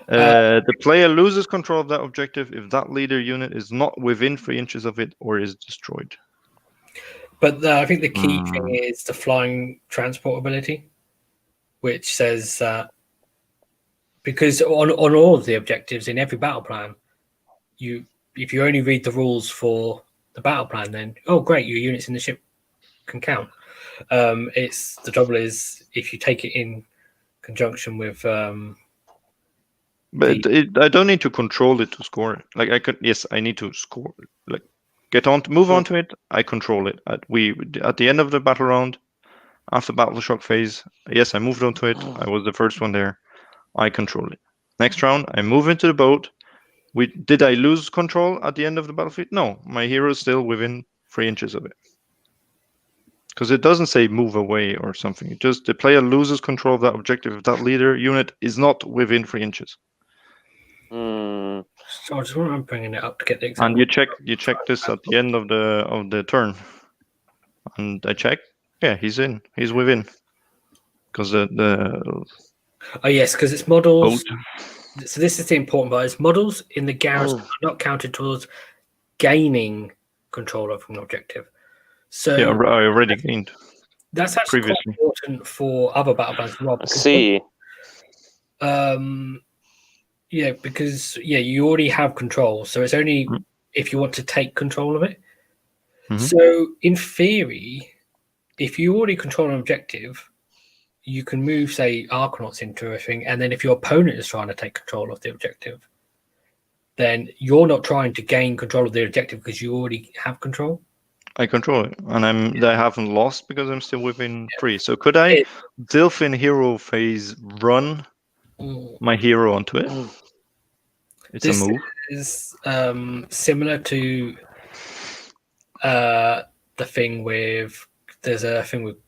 Speaker 3: The player loses control of that objective if that leader unit is not within 3 inches of it or is destroyed.
Speaker 1: But I think the key thing is the flying transport ability, which says that because on all of the objectives in every battle plan, if you only read the rules for the battle plan, then great, your units in the ship can count. It's the trouble is if you take it in conjunction with.
Speaker 3: But I don't need to control it to score. Like I could, yes, I need to score. Like move on to it. I control it. At the end of the battle round, after battle shock phase, yes, I moved onto it. I was the first one there. I control it. Next round, I move into the boat. Did I lose control at the end of the battlefield? No, my hero is still within 3 inches of it. Because it doesn't say move away or something. Just the player loses control of that objective if that leader unit is not within 3 inches.
Speaker 1: So I just want to bringing it up to get the example.
Speaker 3: And you check this at the end of the turn, and I check. Yeah, he's within. Because
Speaker 1: yes, because it's models.
Speaker 3: Boat.
Speaker 1: So this is the important part. It's models in the garrison are not counted towards gaining control of an objective. So
Speaker 3: yeah, I already gained.
Speaker 1: That's actually quite important for other battle plans as well.
Speaker 2: I see.
Speaker 1: Yeah, because you already have control, so it's only if you want to take control of it. So in theory, if you already control an objective, you can move, say, Arcanauts into a thing, and then if your opponent is trying to take control of the objective, then you're not trying to gain control of the objective because you already have control.
Speaker 3: I control it, and I haven't lost because I'm still within 3. So could I, Delphin hero phase, run my hero onto it? It's a move.
Speaker 1: This is similar to the thing with. There's a thing with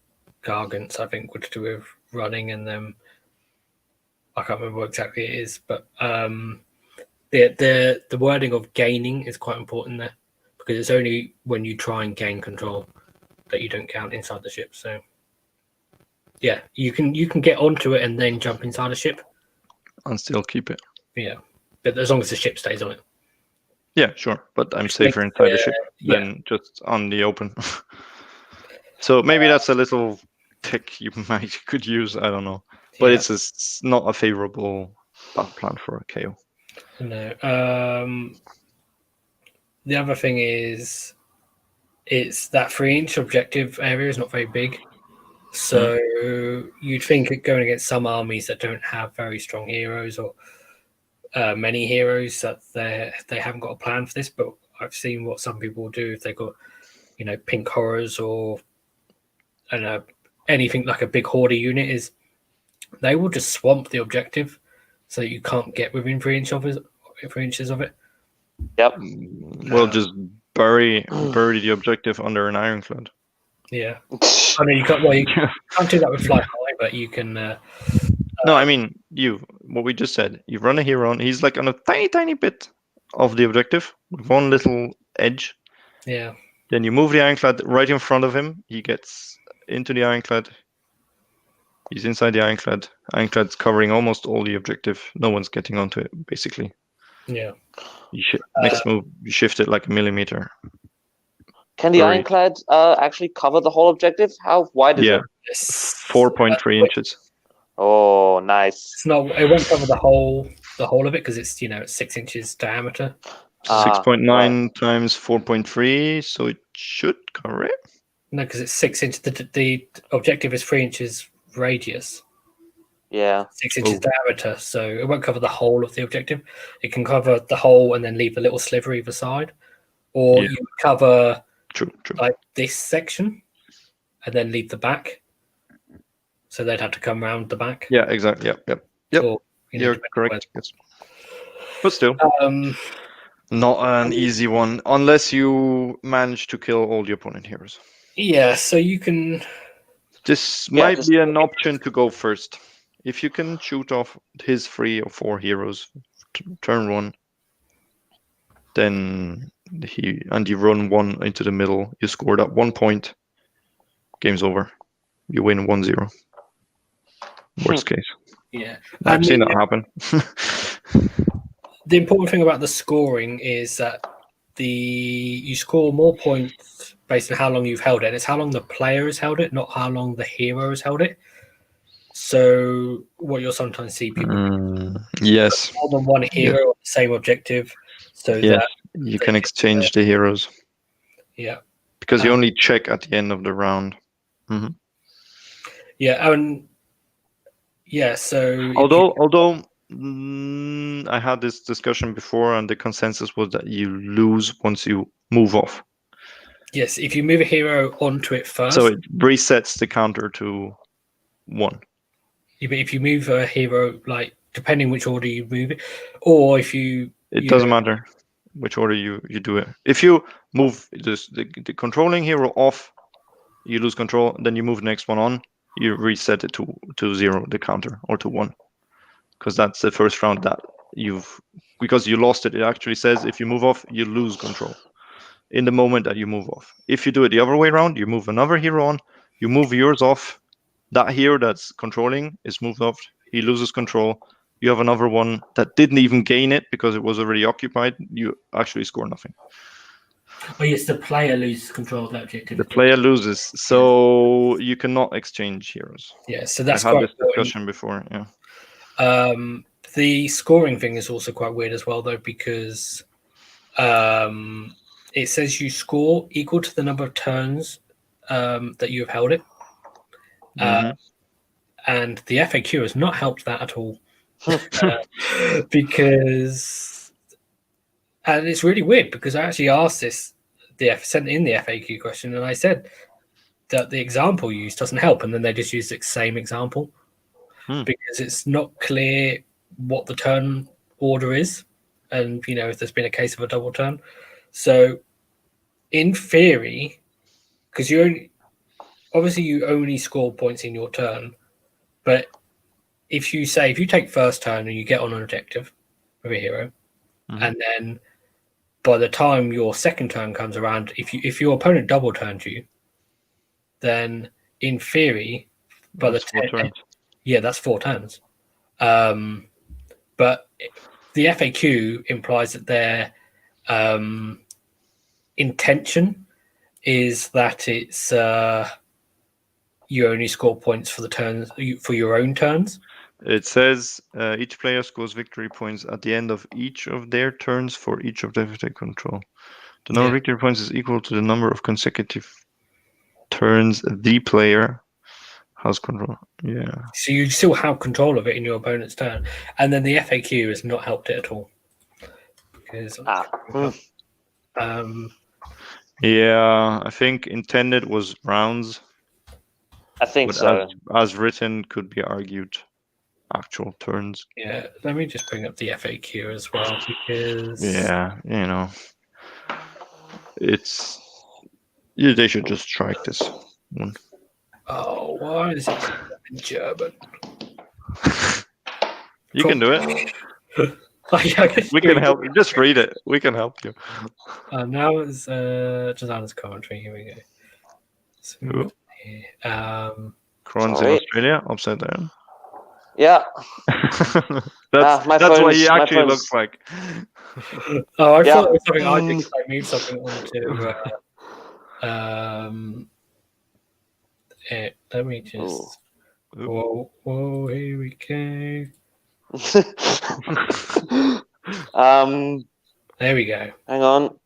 Speaker 1: Gargants, I think, which to do with running, and then I can't remember what exactly it is, but the wording of gaining is quite important there because it's only when you try and gain control that you don't count inside the ship. So yeah, you can get onto it and then jump inside the ship
Speaker 3: and still keep it.
Speaker 1: Yeah, but as long as the ship stays on it.
Speaker 3: Yeah, sure, but I'm safer inside the ship than just on the open. So maybe that's a little tick you could use. I don't know, but it's not a favorable battle plan for a KO.
Speaker 1: No. The other thing is, it's that 3-inch objective area is not very big, so you'd think going against some armies that don't have very strong heroes or many heroes that they haven't got a plan for this. But I've seen what some people do if they got, pink horrors or anything like a big hoarder unit is, they will just swamp the objective so that you can't get within 3 inches of it.
Speaker 2: Yep.
Speaker 3: Well, just bury the objective under an ironclad.
Speaker 1: Yeah. I know you can't. Well, you can't do that with fly high, but you can.
Speaker 3: No, I mean what we just said. You run a hero on. He's like on a tiny bit of the objective with one little edge.
Speaker 1: Yeah.
Speaker 3: Then you move the ironclad right in front of him. He gets into the ironclad. He's inside the ironclad. Ironclad's covering almost all the objective. No one's getting onto it, basically.
Speaker 1: Yeah.
Speaker 3: Next move, you shift it like a millimeter.
Speaker 2: Can the ironclad actually cover the whole objective? How wide is it?
Speaker 3: 4.3 inches.
Speaker 2: Oh, nice.
Speaker 1: It's not. It won't cover the whole of it because it's 6 inches diameter.
Speaker 3: 6.9 times 4.3, so it should cover it.
Speaker 1: No, because it's 6 inches. The objective is 3 inches radius.
Speaker 2: Yeah.
Speaker 1: 6 inches diameter, so it won't cover the whole of the objective. It can cover the whole and then leave a little sliver either side, or you cover like this section and then leave the back. So they'd have to come around the back.
Speaker 3: Yeah, exactly. Yep. Or, you're correct. Yes. But still, not an easy one unless you manage to kill all the opponent heroes.
Speaker 1: Yeah, so you can.
Speaker 3: This might be an option to go first. If you can shoot off his 3 or 4 heroes turn 1, then you run 1 into the middle, you scored at 1 point, game's over. You win 1-0. Worst case.
Speaker 1: Yeah.
Speaker 3: I've seen that happen.
Speaker 1: The important thing about the scoring is that you score more points based on how long you've held it. And it's how long the player has held it, not how long the hero has held it. So what you'll sometimes see people
Speaker 3: Yes.
Speaker 1: more than one hero on the same objective, so
Speaker 3: Yes.
Speaker 1: that
Speaker 3: You can exchange the heroes.
Speaker 1: Yeah.
Speaker 3: Because you only check at the end of the round. Mm-hmm.
Speaker 1: Yeah, and so
Speaker 3: although I had this discussion before, and the consensus was that you lose once you move off.
Speaker 1: Yes, if you move a hero onto it first,
Speaker 3: so it resets the counter to 1.
Speaker 1: If you move a hero, like depending which order you move it, or if
Speaker 3: it doesn't matter which order you do it. If you move the controlling hero off, you lose control. Then you move the next one on. You reset it to 0, the counter, or to 1, because that's the first round that because you lost it. It actually says if you move off, you lose control in the moment that you move off. If you do it the other way around, you move another hero on, you move yours off. That hero that's controlling is moved off. He loses control. You have another one that didn't even gain it because it was already occupied. You actually score nothing.
Speaker 1: Oh yes, the player loses control of that objective.
Speaker 3: The player loses, so you cannot exchange heroes.
Speaker 1: Yeah, so that's
Speaker 3: I've had
Speaker 1: quite
Speaker 3: this discussion before. Yeah.
Speaker 1: The scoring thing is also quite weird as well, though, because it says you score equal to the number of turns that you have held it. And the FAQ has not helped that at all. Because, and it's really weird because I actually asked this, sent in the FAQ question, and I said that the example used doesn't help, and then they just use the same example because it's not clear what the turn order is, and if there's been a case of a double turn. So, in theory, because you only score points in your turn, but if you take first turn and you get on an objective with a hero, and then by the time your second turn comes around, if your opponent double turns you, then in theory, by
Speaker 3: that's 4 turns.
Speaker 1: Yeah, that's 4 turns. But the FAQ implies that their intention is that it's you only score points for the turns for your own turns.
Speaker 3: It says each player scores victory points at the end of each of their turns for each of their control. The number of victory points is equal to the number of consecutive turns the player has control. Yeah.
Speaker 1: So you still have control of it in your opponent's turn, and then the FAQ has not helped it at all. Because
Speaker 3: yeah, I think intended was rounds.
Speaker 2: I think so.
Speaker 3: As written, could be argued actual turns.
Speaker 1: Yeah, let me just bring up the FAQ as well because
Speaker 3: they should just strike this one.
Speaker 1: Oh, why is it in German?
Speaker 3: You can do it. We can help you. Just read it. We can help you.
Speaker 1: Now it's Jazana's commentary. Here we go.
Speaker 3: Crons in Australia, upside down.
Speaker 2: Yeah.
Speaker 3: that's what he actually looks like.
Speaker 1: Oh, I thought it was something I did because I moved something onto. Let me just. Whoa, here we go. There we go.
Speaker 2: Hang on.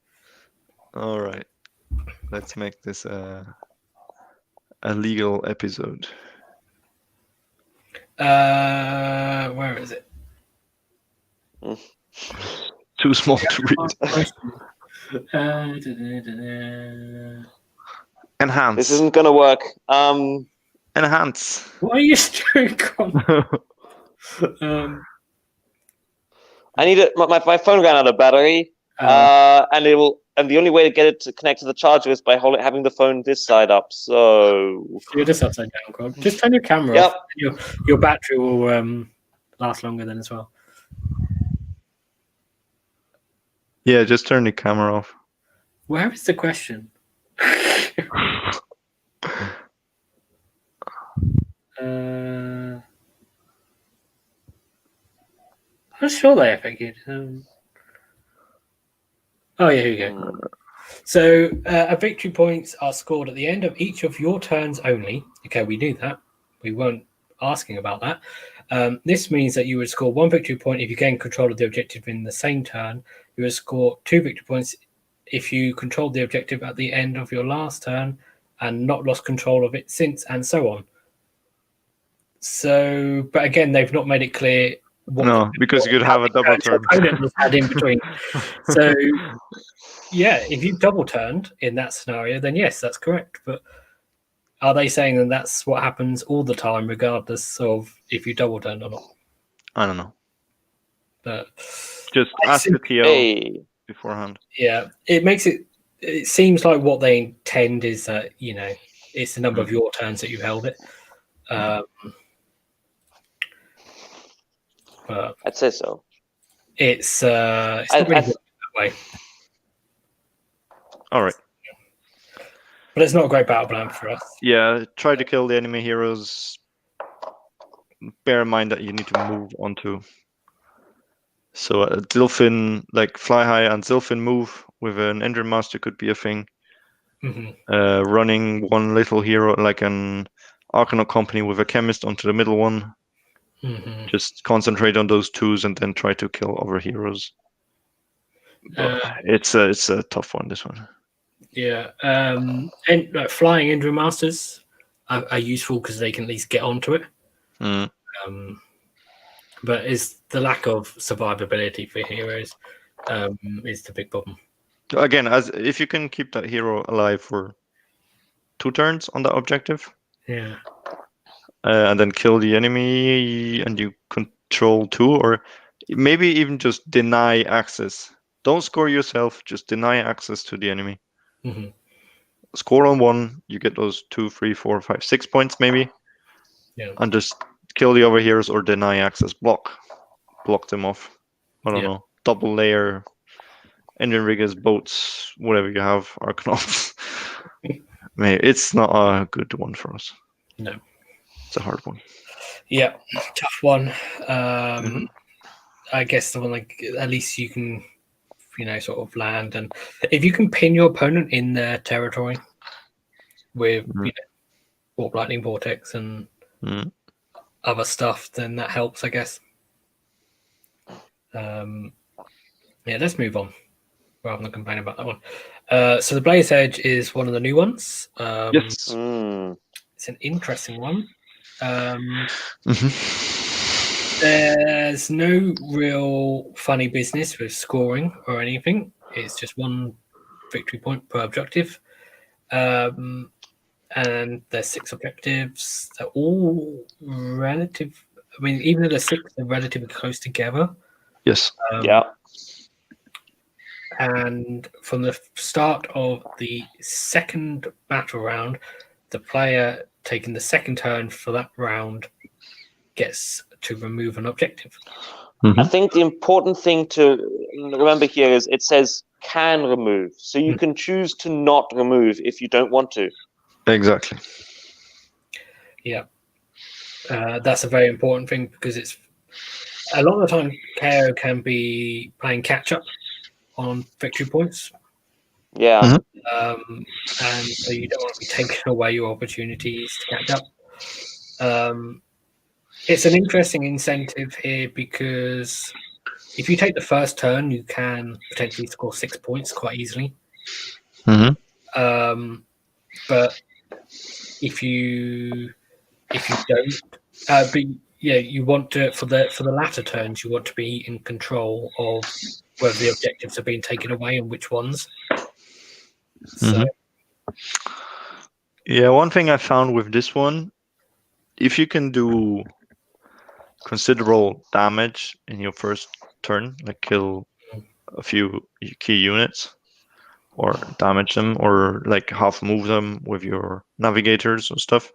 Speaker 3: All right. Let's make this a legal episode.
Speaker 1: Where is it?
Speaker 3: Too small to read. Enhance.
Speaker 2: This isn't gonna work.
Speaker 3: Enhance.
Speaker 1: What are you doing?
Speaker 2: I need it. My phone ran out of battery, and the only way to get it to connect to the charger is by having the phone this side up. So
Speaker 1: you're just upside down, Cod. Just turn your camera off. Your battery will last longer then as well.
Speaker 3: Yeah, just turn the camera off.
Speaker 1: Where is the question? I'm sure they FAQ'd. Oh yeah, here we go. So victory points are scored at the end of each of your turns only. Okay, we knew that. We weren't asking about that. This means that you would score 1 victory point if you gain control of the objective in the same turn. You would score 2 victory points if you controlled the objective at the end of your last turn and not lost control of it since, and so on. So, but again, they've not made it clear.
Speaker 3: No, because you could have a double turn.
Speaker 1: Opponent was had in between. So, yeah, if you double turned in that scenario, then yes, that's correct. But are they saying that that's what happens all the time, regardless of if you double turned or not?
Speaker 3: I don't know.
Speaker 1: But
Speaker 3: Just ask the TL beforehand.
Speaker 1: Yeah, it makes it. It seems like what they intend is that it's the number of your turns that you held it. But
Speaker 2: I'd say so.
Speaker 1: It's not really that way.
Speaker 3: All right.
Speaker 1: But it's not a great battle plan for us.
Speaker 3: Yeah, try to kill the enemy heroes. Bear in mind that you need to move onto. So Zilfin, like fly high and Zilfin move with an Engine Master could be a thing. Running one little hero like an Arcanaut company with a chemist onto the middle one. Just concentrate on those twos and then try to kill other heroes. But it's a tough one, this one.
Speaker 1: Yeah, and flying Engine Masters are useful because they can at least get onto it. But it's the lack of survivability for heroes is the big problem.
Speaker 3: Again, if you can keep that hero alive for 2 turns on that objective, and then kill the enemy, and you control 2, or maybe even just deny access. Don't score yourself; just deny access to the enemy. Score on 1, you get those 2, 3, 4, 5, 6 points maybe, and just kill the other heroes or deny access. Block them off. I don't know. Double layer, engine riggers, boats, whatever you have, Arcanauts. Maybe it's not a good one for us.
Speaker 1: No,
Speaker 3: it's a hard one.
Speaker 1: Yeah, tough one. I guess the one like at least you can, sort of land, and if you can pin your opponent in their territory with Warp Lightning Vortex and other stuff, then that helps, I guess. Let's move on rather than complain about that one. So the Blaze Edge is one of the new ones.
Speaker 3: Yes.
Speaker 1: It's an interesting one. There's no real funny business with scoring or anything. It's just 1 victory point per objective. And there's 6 objectives. They're all relative. I mean, even though there's 6, they're relatively close together.
Speaker 3: Yes.
Speaker 1: And from the start of the second battle round, the player taking the second turn for that round gets to remove an objective.
Speaker 2: I think the important thing to remember here is it says can remove. So you can choose to not remove if you don't want to.
Speaker 3: Exactly.
Speaker 1: Yeah. That's a very important thing because it's a lot of the time KO can be playing catch up on victory points.
Speaker 2: Yeah.
Speaker 1: And so you don't want to be taking away your opportunities to catch up. It's an interesting incentive here because if you take the first turn, you can potentially score 6 points quite easily. But if you don't, you want to for the latter turns, you want to be in control of whether the objectives are being taken away and which ones. So.
Speaker 3: Yeah, one thing I found with this one, if you can do considerable damage in your first turn, like kill a few key units or damage them or like half move them with your navigators and stuff,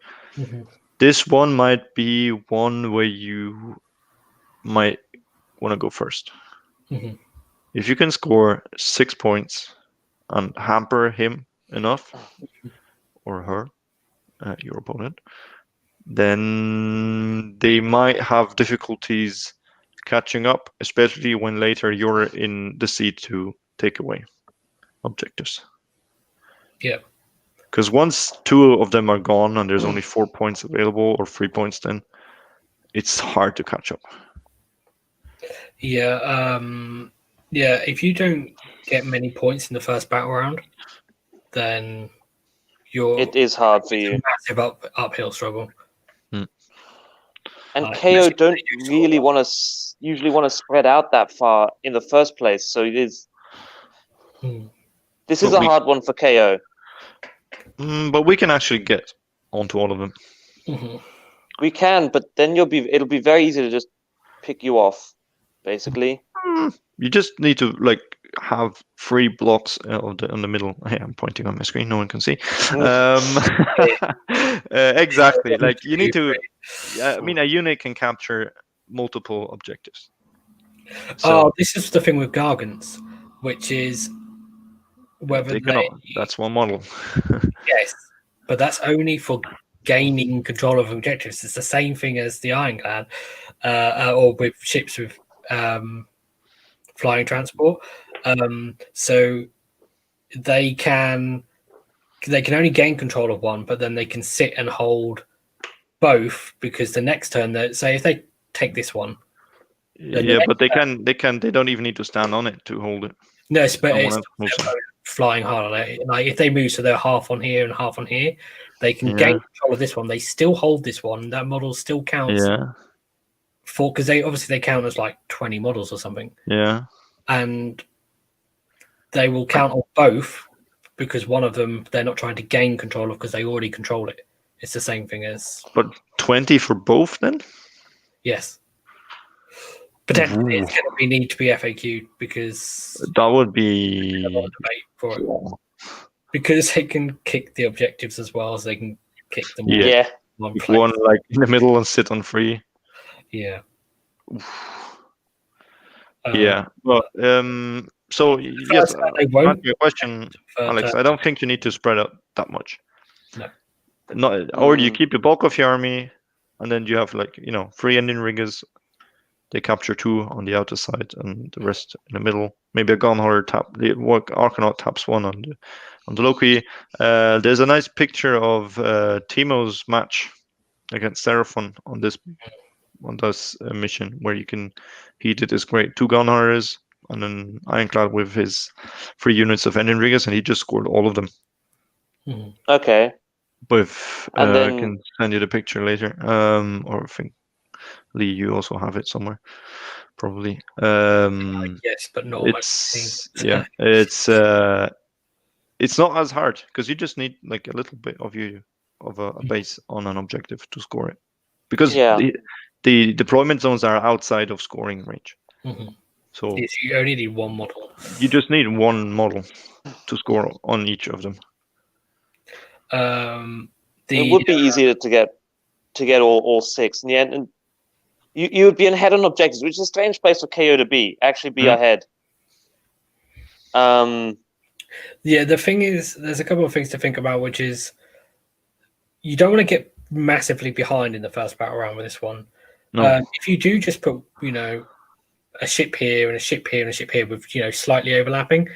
Speaker 3: this one might be one where you might want to go first. If you can score 6 points and hamper him enough or her, your opponent, then they might have difficulties catching up, especially when later you're in the seat to take away objectives.
Speaker 1: Yeah.
Speaker 3: Because once 2 of them are gone and there's only 4 points available or 3 points, then it's hard to catch up.
Speaker 1: Yeah. Yeah. If you don't get many points in the first battle round, then
Speaker 2: It is hard for you.
Speaker 1: massive uphill struggle.
Speaker 2: And
Speaker 1: Like,
Speaker 2: KO
Speaker 1: especially
Speaker 2: don't
Speaker 1: if you
Speaker 2: really
Speaker 1: score.
Speaker 2: want to usually want to spread out that far in the first place. So it is. This is
Speaker 3: But
Speaker 2: a hard one for KO.
Speaker 3: But we can actually get onto all of them.
Speaker 1: Mm-hmm.
Speaker 2: We can, but then it'll be very easy to just pick you off, basically.
Speaker 3: You just need to like have 3 blocks on the middle. Hey, I'm pointing on my screen. No one can see. Exactly. Like you need to. I mean, a unit can capture multiple objectives. So
Speaker 1: This is the thing with Gargants, which is whether
Speaker 3: that's one model.
Speaker 1: yes, but that's only for gaining control of objectives. It's the same thing as the Ironclad, or with ships with flying transport. So they can only gain control of one, but then they can sit and hold both because the next turn, say if they take this one.
Speaker 3: Yeah, but they don't even need to stand on it to hold it.
Speaker 1: No, but it's flying hard on it. Like if they move, so they're half on here and half on here, they can gain control of this one. They still hold this one. That model still counts.
Speaker 3: Yeah.
Speaker 1: Because they count as like 20 models or something.
Speaker 3: Yeah.
Speaker 1: And they will count on both because one of them they're not trying to gain control of because they already control it. It's the same thing as.
Speaker 3: But 20 for both then?
Speaker 1: Yes. Potentially, it's going to need to be FAQ'd because
Speaker 3: that would be
Speaker 1: a lot of debate for it. Because they can kick the objectives as well as they can kick them.
Speaker 2: Yeah.
Speaker 3: One like in the middle and sit on 3.
Speaker 1: Yeah.
Speaker 3: Yeah. Well, so yes, answer your question, Alex. I don't think you need to spread out that much.
Speaker 1: No.
Speaker 3: Or you keep the bulk of your army, and then you have 3 engine riggers. They capture 2 on the outer side, and the rest in the middle. Maybe a gun horror the Archanaut taps 1 on the Loki. There's a nice picture of Timo's match against Seraphon on this mission where he did this great 2 gun horrors and an Ironclad with his 3 units of engine riggers, and he just scored all of them.
Speaker 2: Okay.
Speaker 3: I can send you the picture later. Or I think Lee, you also have it somewhere, probably.
Speaker 1: Yes, but not.
Speaker 3: It's not as hard because you just need like a little bit of a base on an objective to score it, because the deployment zones are outside of scoring range. So
Speaker 1: you only need 1 model.
Speaker 3: You just need 1 model to score on each of them.
Speaker 2: It would be easier to get all 6 in the end, and you would be ahead on objectives, which is a strange place for KO to be. Actually, be ahead.
Speaker 1: Yeah, the thing is, there's a couple of things to think about, which is you don't want to get massively behind in the first battle round with this one.
Speaker 3: No.
Speaker 1: If you do just put, a ship here and a ship here and a ship here with, slightly overlapping,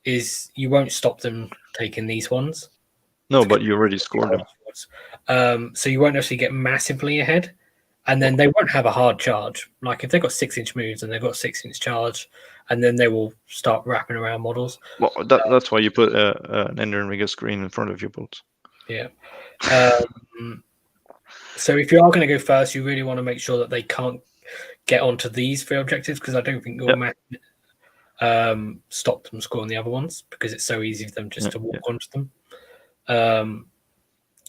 Speaker 1: you won't stop them taking these ones.
Speaker 3: No, but you already scored
Speaker 1: them. So you won't actually get massively ahead. And then they won't have a hard charge. Like if they've got 6-inch moves and they've got 6-inch charge, and then they will start wrapping around models.
Speaker 3: Well, that's why you put an engine rigger screen in front of your boats.
Speaker 1: Yeah. So if you are going to go first, you really want to make sure that they can't get onto these 3 objectives, because I don't think you'll stop them scoring the other ones, because it's so easy for them just to walk onto them.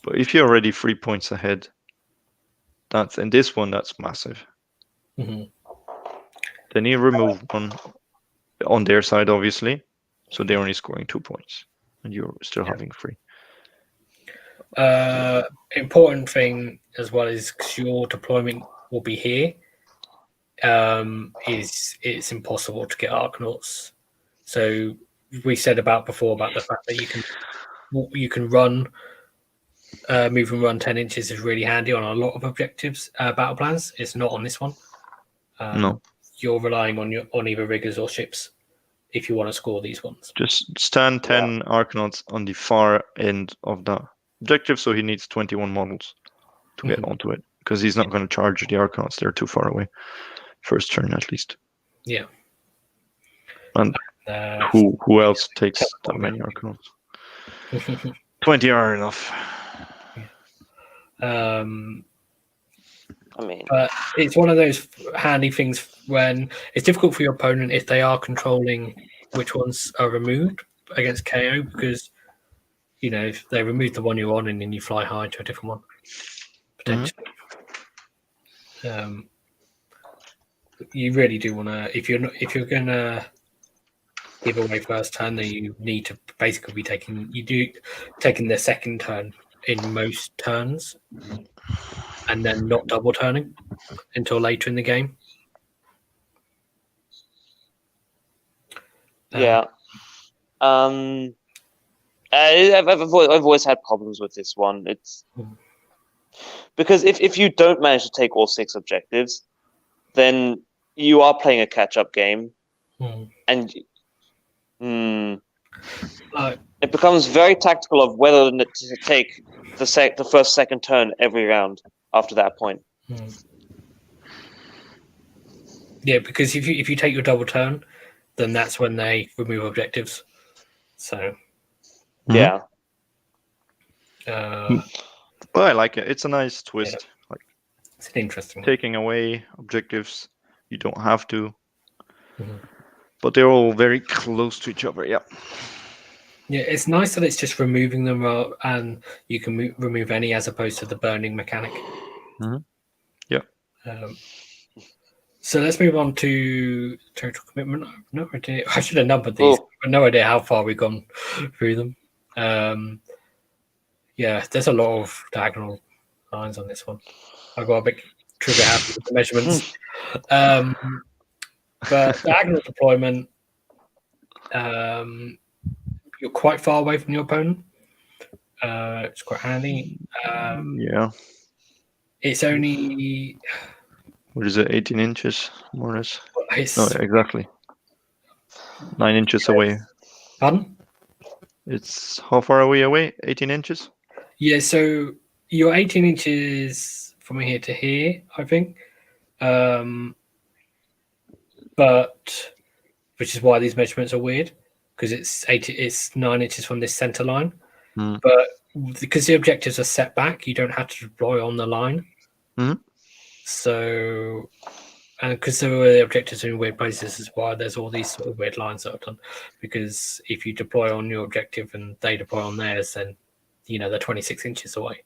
Speaker 3: But if you're already 3 points ahead, that's massive. Then you remove 1 on their side, obviously, so they're only scoring 2 points, and you're still having 3.
Speaker 1: Important thing as well is, because your deployment will be here, it's impossible to get Arcanauts. So we said before about the fact that you can run. Move and run 10 inches is really handy on a lot of objectives, battle plans. It's not on this one.
Speaker 3: No,
Speaker 1: you're relying on either riggers or ships if you want to score these ones.
Speaker 3: Just stand 10 Arcanauts on the far end of the objective, so he needs 21 models to get onto it, because he's not going to charge the Arcanauts. They're too far away. First turn, at least.
Speaker 1: Yeah.
Speaker 3: And who else takes that many Arcanauts? 20 are enough.
Speaker 2: I mean,
Speaker 1: but it's one of those handy things when it's difficult for your opponent if they are controlling which ones are removed against KO, because if they remove the one you're on and then you fly high to a different one potentially. You really do want to, if you're gonna give away first turn, then you need to basically be taking the second turn in most turns, and then not double turning until later in the game.
Speaker 2: Yeah. I've always had problems with this one. It's because if you don't manage to take all 6 objectives, then you are playing a catch-up game, and it becomes very tactical of whether to take the first, second turn every round after that point.
Speaker 1: Yeah, because if you take your double turn, then that's when they remove objectives. So
Speaker 2: yeah.
Speaker 3: Well, I like it. It's a nice twist.
Speaker 1: Yeah. Like, it's an interesting
Speaker 3: taking away objectives. You don't have to, but they're all very close to each other. Yeah.
Speaker 1: Yeah, it's nice that it's just removing them, and you can remove any as opposed to the burning mechanic.
Speaker 3: Yeah.
Speaker 1: So let's move on to total commitment. I have no idea. I should have numbered these. I have no idea how far we've gone through them. Yeah, there's a lot of diagonal lines on this one. I got a bit trigger happy with the measurements. But diagonal deployment, you're quite far away from your opponent. It's quite handy.
Speaker 3: Yeah.
Speaker 1: It's only...
Speaker 3: What is it, 18 inches, more or less?
Speaker 1: No,
Speaker 3: exactly. 9 inches away.
Speaker 1: Pardon?
Speaker 3: It's how far are we away? 18 inches?
Speaker 1: Yeah, so you're 18 inches from here to here, I think. But which is why these measurements are weird, because it's 9 inches from this center line. But because the objectives are set back, you don't have to deploy on the line. So, and because the objectives are in weird places, is why there's all these sort of weird lines that are done. Because if you deploy on your objective and they deploy on theirs, then they're 26 inches away.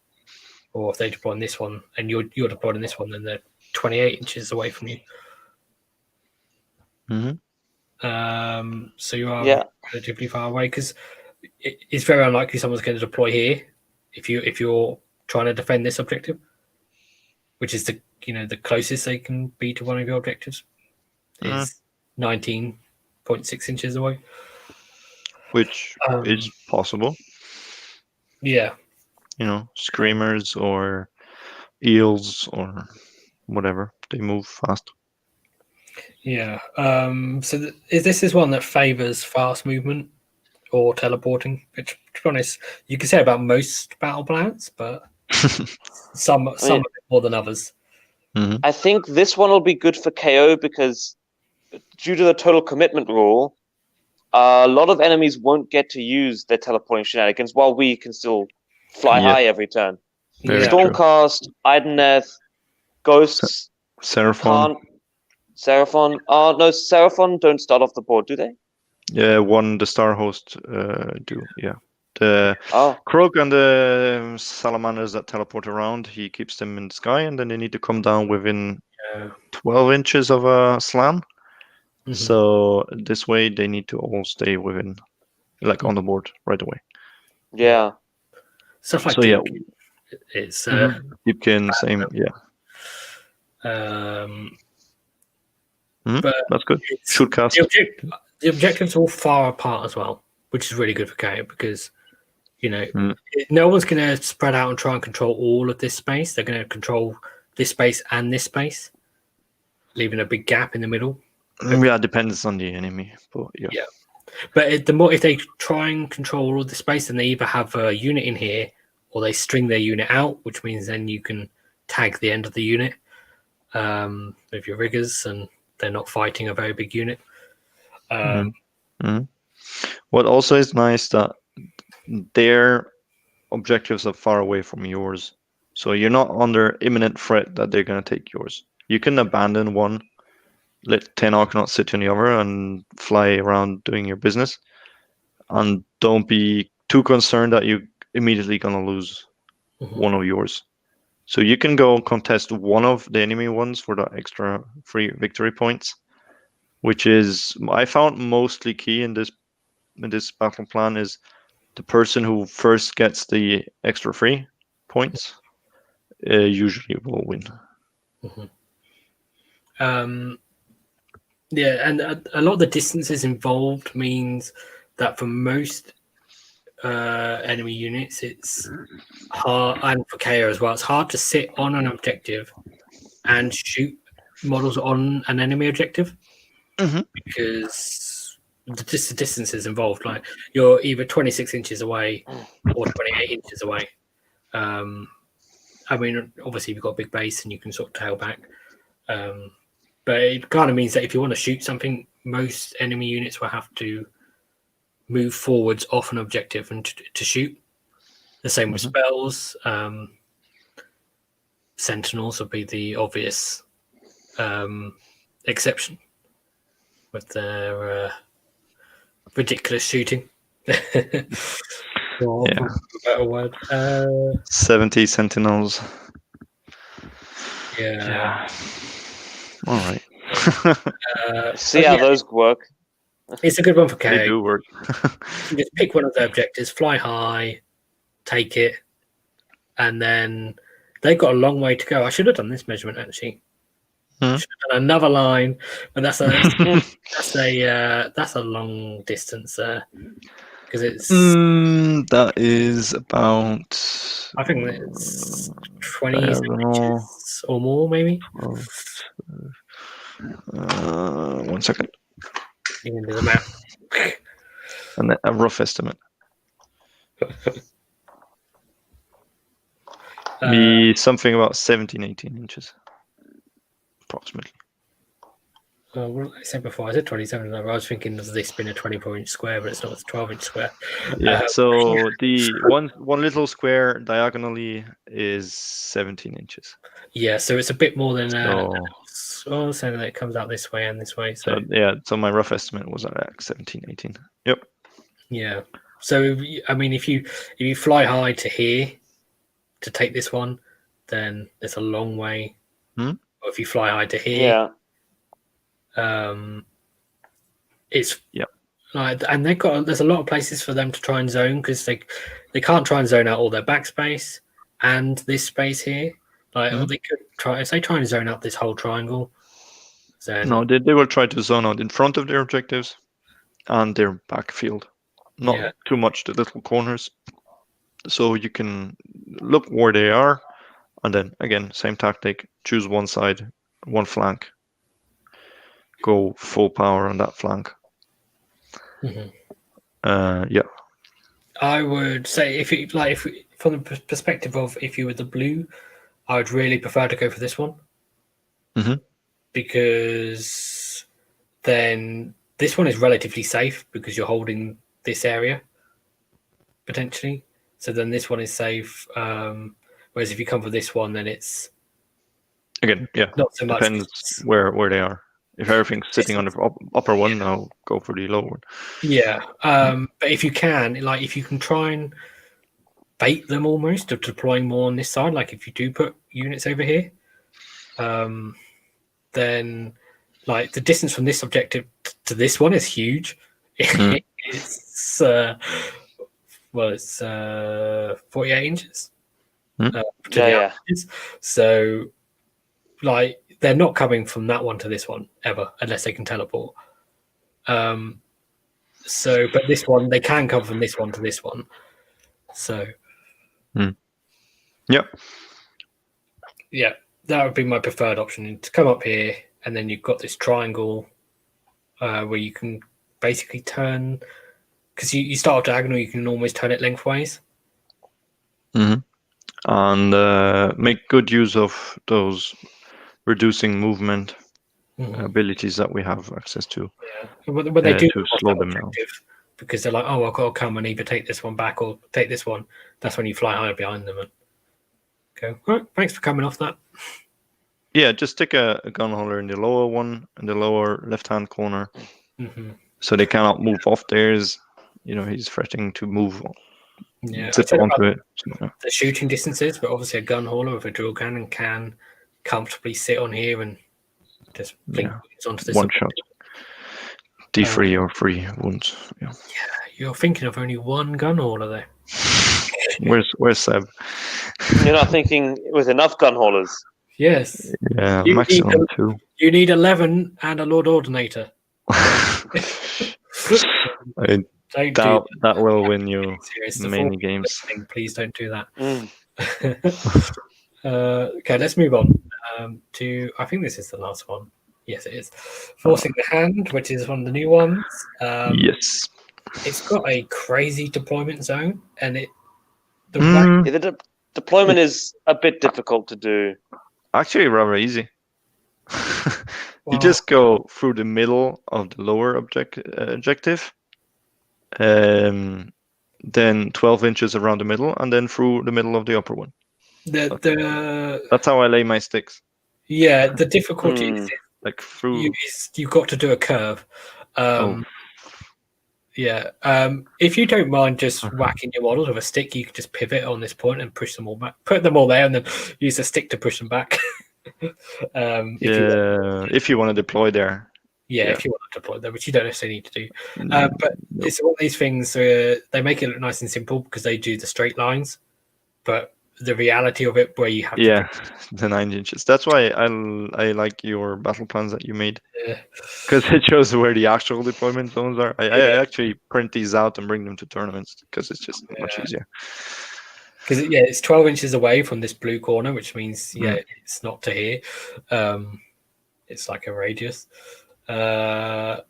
Speaker 1: Or if they deploy on this one and you're deployed on this one, then they're 28 inches away from you. So you are relatively far away, because it's very unlikely someone's going to deploy here if you're trying to defend this objective, which is the closest they can be to one of your objectives is 19.6 inches away,
Speaker 3: which is possible.
Speaker 1: Yeah,
Speaker 3: screamers or eels or whatever, they move fast.
Speaker 1: Yeah. So this is one that favors fast movement or teleporting, which, to be honest, you can say about most battle plans, but some a bit more than others.
Speaker 2: I think this one will be good for KO because due to the total commitment rule, a lot of enemies won't get to use their teleporting shenanigans while we can still fly high every turn. Stormcast, Ideneth, Ghosts,
Speaker 3: Seraphon.
Speaker 2: Seraphon. No, Seraphon don't start off the board, do they?
Speaker 3: Yeah, the Star Host do, yeah. The Krog and the Salamanders that teleport around, he keeps them in the sky, and then they need to come down within 12 inches of a slam. So this way they need to all stay within, on the board right away.
Speaker 2: Yeah.
Speaker 1: Stuff like it's
Speaker 3: Deepkin, same, but that's good. Shoot cast.
Speaker 1: The objectives are all far apart as well, which is really good for KO because no one's going to spread out and try and control all of this space. They're going to control this space and this space, leaving a big gap in the middle.
Speaker 3: Yeah, it depends on the enemy, but
Speaker 1: But the more if they try and control all the space, then they either have a unit in here or they string their unit out, which means then you can tag the end of the unit with your riggers, and they're not fighting a very big unit.
Speaker 3: What also is nice that their objectives are far away from yours, so you're not under imminent threat that they're going to take yours. You can abandon one, let 10 Arcanauts sit in the other, and fly around doing your business, and don't be too concerned that you're immediately going to lose one of yours. So you can go contest one of the enemy ones for the extra free victory points, which is I found mostly key in this battle plan is the person who first gets the extra free points usually will win.
Speaker 1: Yeah, and a lot of the distances involved means that for most enemy units, it's hard, and for KO as well, it's hard to sit on an objective and shoot models on an enemy objective because the distances involved. Like you're either 26 inches away or 28 inches away. I mean, obviously you've got a big base and you can sort of tail back. But it kind of means that if you want to shoot something, most enemy units will have to move forwards off an objective and to shoot. The same with spells. Sentinels would be the obvious exception with their ridiculous shooting. For a better word.
Speaker 3: 70 Sentinels.
Speaker 1: Yeah.
Speaker 3: All right.
Speaker 2: See how those work.
Speaker 1: It's a good one for KO.
Speaker 3: They do work.
Speaker 1: You just pick one of the objectives, fly high, take it, and then they've got a long way to go. I should have done this measurement actually. Should have done another line, but that's a long distance there because it's.
Speaker 3: That is about.
Speaker 1: I think it's 20 inches or more, maybe.
Speaker 3: 1 second.
Speaker 1: You can do the math.
Speaker 3: And a rough estimate. Be something about 17, 18 inches. Approximately.
Speaker 1: What did I say before? I said 27. I was thinking of this being a 24-inch square, but it's not. It's a 12-inch square.
Speaker 3: Yeah. So the one little square diagonally is 17 inches.
Speaker 1: Yeah. So it's a bit more than. So that it comes out this way and this way. So
Speaker 3: yeah. So my rough estimate was like 17, 18. Yep.
Speaker 1: Yeah. So I mean, if you fly high to here to take this one, then it's a long way. Or if you fly high to here, it's and there's a lot of places for them to try and zone because they can't try and zone out all their backspace and this space here. Like they could try if they try and zone out this whole triangle. Then
Speaker 3: no, they will try to zone out in front of their objectives and their backfield, not too much the little corners. So you can look where they are, and then again same tactic: choose one side, one flank. Go full power on that flank. Yeah.
Speaker 1: I would say if from the perspective of if you were the blue, I would really prefer to go for this one. Because then this one is relatively safe because you're holding this area potentially. So then this one is safe. Whereas if you come for this one, then it's
Speaker 3: again
Speaker 1: not so much.
Speaker 3: Depends where they are. If everything's sitting on the upper one, I'll go for the lower one.
Speaker 1: Yeah, but if you can try and bait them almost of deploying more on this side, like if you do put units over here, then like the distance from this objective to this one is huge. It's 48 inches. Inches. So like they're not coming from that one to this one ever unless they can teleport. But this one they can come from this one to this one. So yeah, that would be my preferred option to come up here, and then you've got this triangle where you can basically turn, because you start off diagonal, you can almost turn it lengthways.
Speaker 3: Mm-hmm. And make good use of those reducing movement abilities that we have access to.
Speaker 1: Yeah, but they do
Speaker 3: to slow them down.
Speaker 1: Because they're like, oh, I've got to come and either take this one back or take this one. That's when you fly higher behind them and go, all right, thanks for coming off that.
Speaker 3: Yeah, just stick a gun holder in the lower one, in the lower left-hand corner, so they cannot move off theirs. He's threatening to move.
Speaker 1: Yeah,
Speaker 3: zip onto it.
Speaker 1: The shooting distances, but obviously a gun hauler with a drill cannon can comfortably sit on here and just blink onto this
Speaker 3: one shot. D3 or 3 wounds. Yeah,
Speaker 1: you're thinking of only one gun hauler there.
Speaker 3: Where's Seb?
Speaker 2: You're not thinking with enough gun haulers.
Speaker 1: Yes.
Speaker 3: Yeah, maximum 2.
Speaker 1: You need 11 and a Lord Ordinator.
Speaker 3: I doubt that will win you many games.
Speaker 1: Please don't do that. Okay, let's move on to, I think this is the last one. Yes, it is. Forcing the Hand, which is one of the new ones.
Speaker 3: Yes.
Speaker 1: It's got a crazy deployment zone, and
Speaker 2: the deployment is a bit difficult to do.
Speaker 3: Actually, rather easy. You just go through the middle of the lower objective, then 12 inches around the middle, and then through the middle of the upper one. That's how I lay my sticks.
Speaker 1: Yeah, the difficulty is
Speaker 3: like through.
Speaker 1: You've got to do a curve. Yeah. If you don't mind just whacking your models with a stick, you can just pivot on this point and push them all back. Put them all there, and then use a stick to push them back.
Speaker 3: If you want to deploy there.
Speaker 1: Yeah, if you want to deploy there, which you don't necessarily need to do. But it's one of these things. They make it look nice and simple because they do the straight lines, but the reality of it, where you have
Speaker 3: the 9 inches. That's why I like your battle plans that you made, because it shows where the actual deployment zones are. I actually print these out and bring them to tournaments because it's just much easier.
Speaker 1: Because it's 12 inches away from this blue corner, which means it's not to here. It's like a radius. But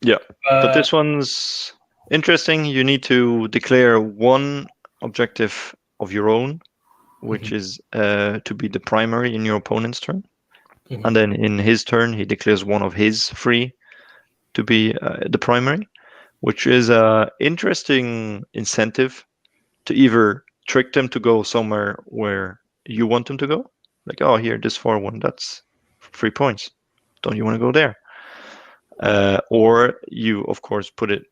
Speaker 3: this one's interesting. You need to declare one objective of your own, which is to be the primary in your opponent's turn. And then in his turn, he declares one of his 3 to be the primary, which is an interesting incentive to either trick them to go somewhere where you want them to go. Like, oh, here, this far one, that's 3 points. Don't you want to go there? Or you, of course, put it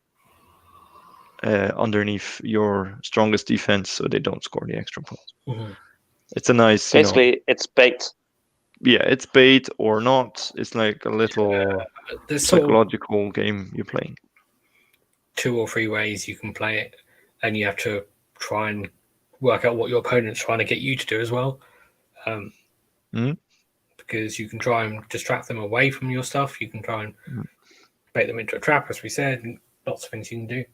Speaker 3: underneath your strongest defense so they don't score the extra points. It's a nice...
Speaker 2: Basically, it's bait.
Speaker 3: Yeah, it's bait or not. It's like a little psychological game you're playing.
Speaker 1: 2 or 3 ways you can play it, and you have to try and work out what your opponent's trying to get you to do as well. Because you can try and distract them away from your stuff. You can try and bait them into a trap, as we said. And lots of things you can do.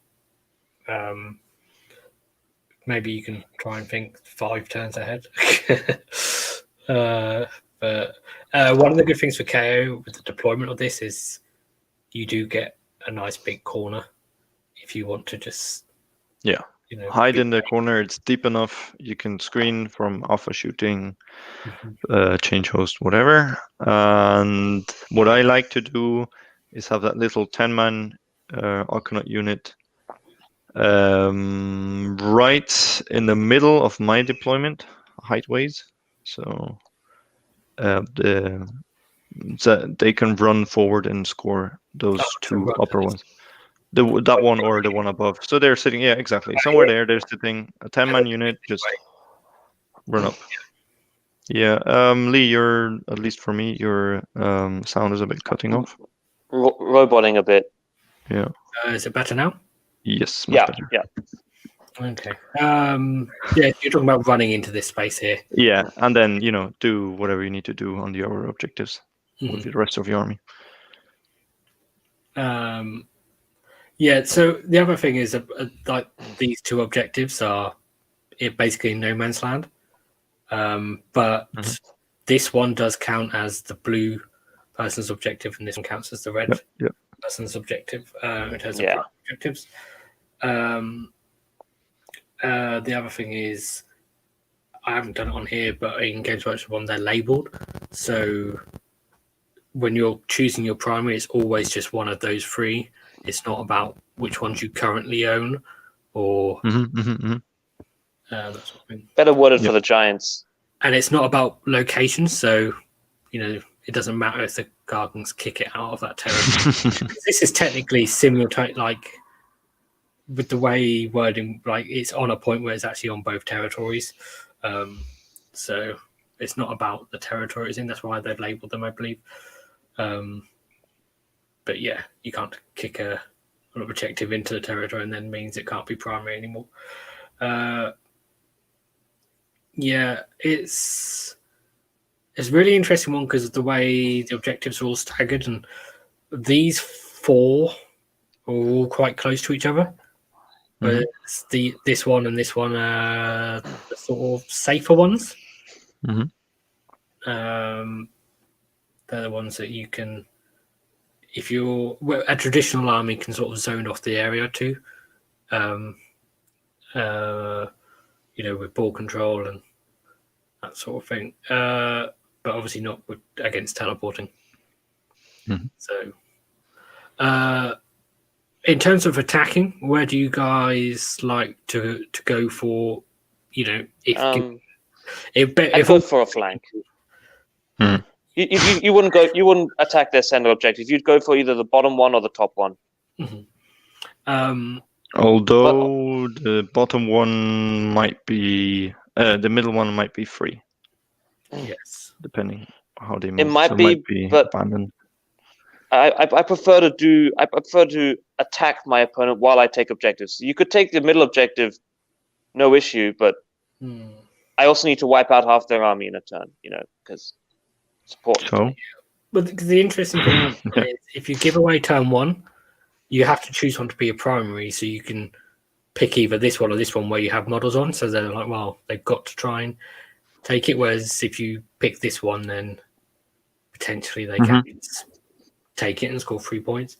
Speaker 1: Maybe you can try and think 5 turns ahead. But one of the good things for KO with the deployment of this is you do get a nice big corner if you want to just
Speaker 3: hide in the corner. It's deep enough. You can screen from alpha shooting, change host, whatever. And what I like to do is have that little 10-man Arcanaut unit right in the middle of my deployment height-wise, so they can run forward and score those 2 upper ones. That one or the one above. So they're sitting, exactly. Somewhere there, they're sitting. A 10-man unit, just run up. Lee, you're, at least for me, your sound is a bit cutting off.
Speaker 2: Roboting a bit.
Speaker 3: Yeah.
Speaker 1: Is it better now?
Speaker 3: Yes, much better.
Speaker 2: Yeah.
Speaker 1: Okay. You're talking about running into this space here.
Speaker 3: Yeah, and then, do whatever you need to do on the other objectives with the rest of your army.
Speaker 1: So the other thing is like these 2 objectives are basically in no man's land. But this one does count as the blue person's objective, and this one counts as the red. person's objective in terms of
Speaker 2: Yeah.
Speaker 1: objectives. The other thing is, I haven't done it on here, but in Games Workshop they're labelled. So when you're choosing your primary, it's always just one of those three. It's not about which ones you currently own or that sort of thing.
Speaker 2: Better worded for the giants.
Speaker 1: And it's not about locations, so it doesn't matter if the Gargans kick it out of that territory. This is technically simultaneous, like with the way wording, like it's on a point where it's actually on both territories. So it's not about the territories in. That's why they've labelled them, I believe. But yeah, you can't kick an objective into the territory and then means it can't be primary anymore. Yeah, it's a really interesting one because of the way the objectives are all staggered, and these four are all quite close to each other. But this one and this one are the sort of safer ones. They're the ones that you can, if you're a traditional army, can sort of zone off the area too. With ball control and that sort of thing. But obviously not against teleporting. So, in terms of attacking, where do you guys like to go for?
Speaker 2: I'd go for a flank. You wouldn't attack their center objective. You'd go for either the bottom one or the top one.
Speaker 3: Although the bottom one might be, the middle one might be free.
Speaker 1: Yes,
Speaker 3: depending how they move.
Speaker 2: It might be, but
Speaker 3: abandoned.
Speaker 2: I prefer to attack my opponent while I take objectives. You could take the middle objective, no issue, but I also need to wipe out half their army in a turn, because it's important.
Speaker 3: So,
Speaker 1: but the interesting thing is, if you give away turn one, you have to choose one to be a primary, so you can pick either this one or this one where you have models on. So they're like, well, they've got to try and take it. Whereas if you pick this one, then potentially they can take it and score 3 points.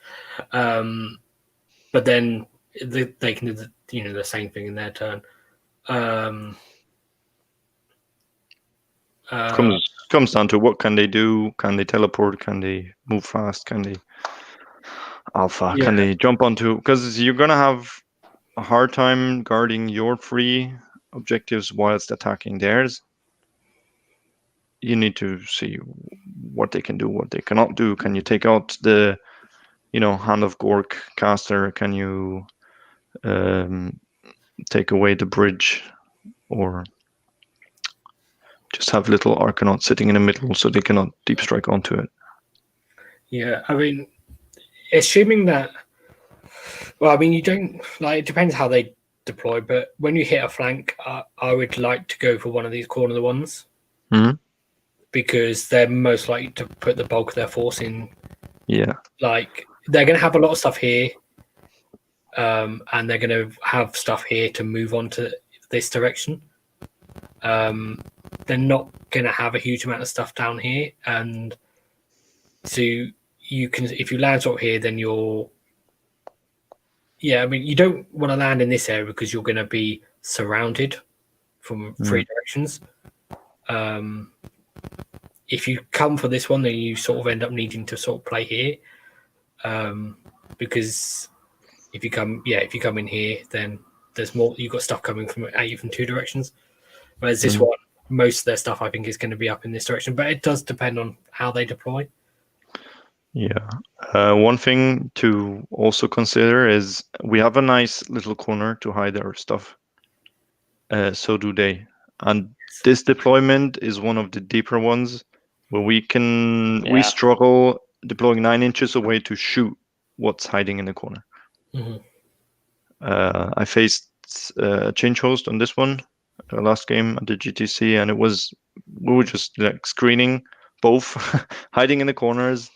Speaker 1: But then they can do the same thing in their turn.
Speaker 3: Comes down to what can they do? Can they teleport? Can they move fast? Can they alpha?
Speaker 1: Yeah.
Speaker 3: Can they jump onto? Because you're gonna have a hard time guarding your free objectives whilst attacking theirs. You need to see what they can do, what they cannot do. Can you take out the, Hand of Gork caster? Can you take away the bridge, or just have little Arcanauts sitting in the middle so they cannot deep strike onto it?
Speaker 1: Yeah, I mean, assuming that. Well, I mean, you don't like. It depends how they deploy, but when you hit a flank, I would like to go for one of these corner ones. Because they're most likely to put the bulk of their force in. Yeah. Like, they're going to have a lot of stuff here, and they're going to have stuff here to move on to this direction. They're not going to have a huge amount of stuff down here, and so you can, if you land sort of here, then you're. Yeah, I mean, you don't want to land in this area because you're going to be surrounded from 3 directions. If you come for this one, then you sort of end up needing to sort of play here, because if you come in here, then there's more. You've got stuff coming from 2 directions. Whereas this one, most of their stuff I think is going to be up in this direction, but it does depend on how they deploy.
Speaker 3: Yeah. One thing to also consider is we have a nice little corner to hide our stuff. So do they, and this deployment is one of the deeper ones. Where we struggle deploying 9 inches away to shoot what's hiding in the corner. I faced a change host on this one last game at the GTC, and we were just like screening both hiding in the corners,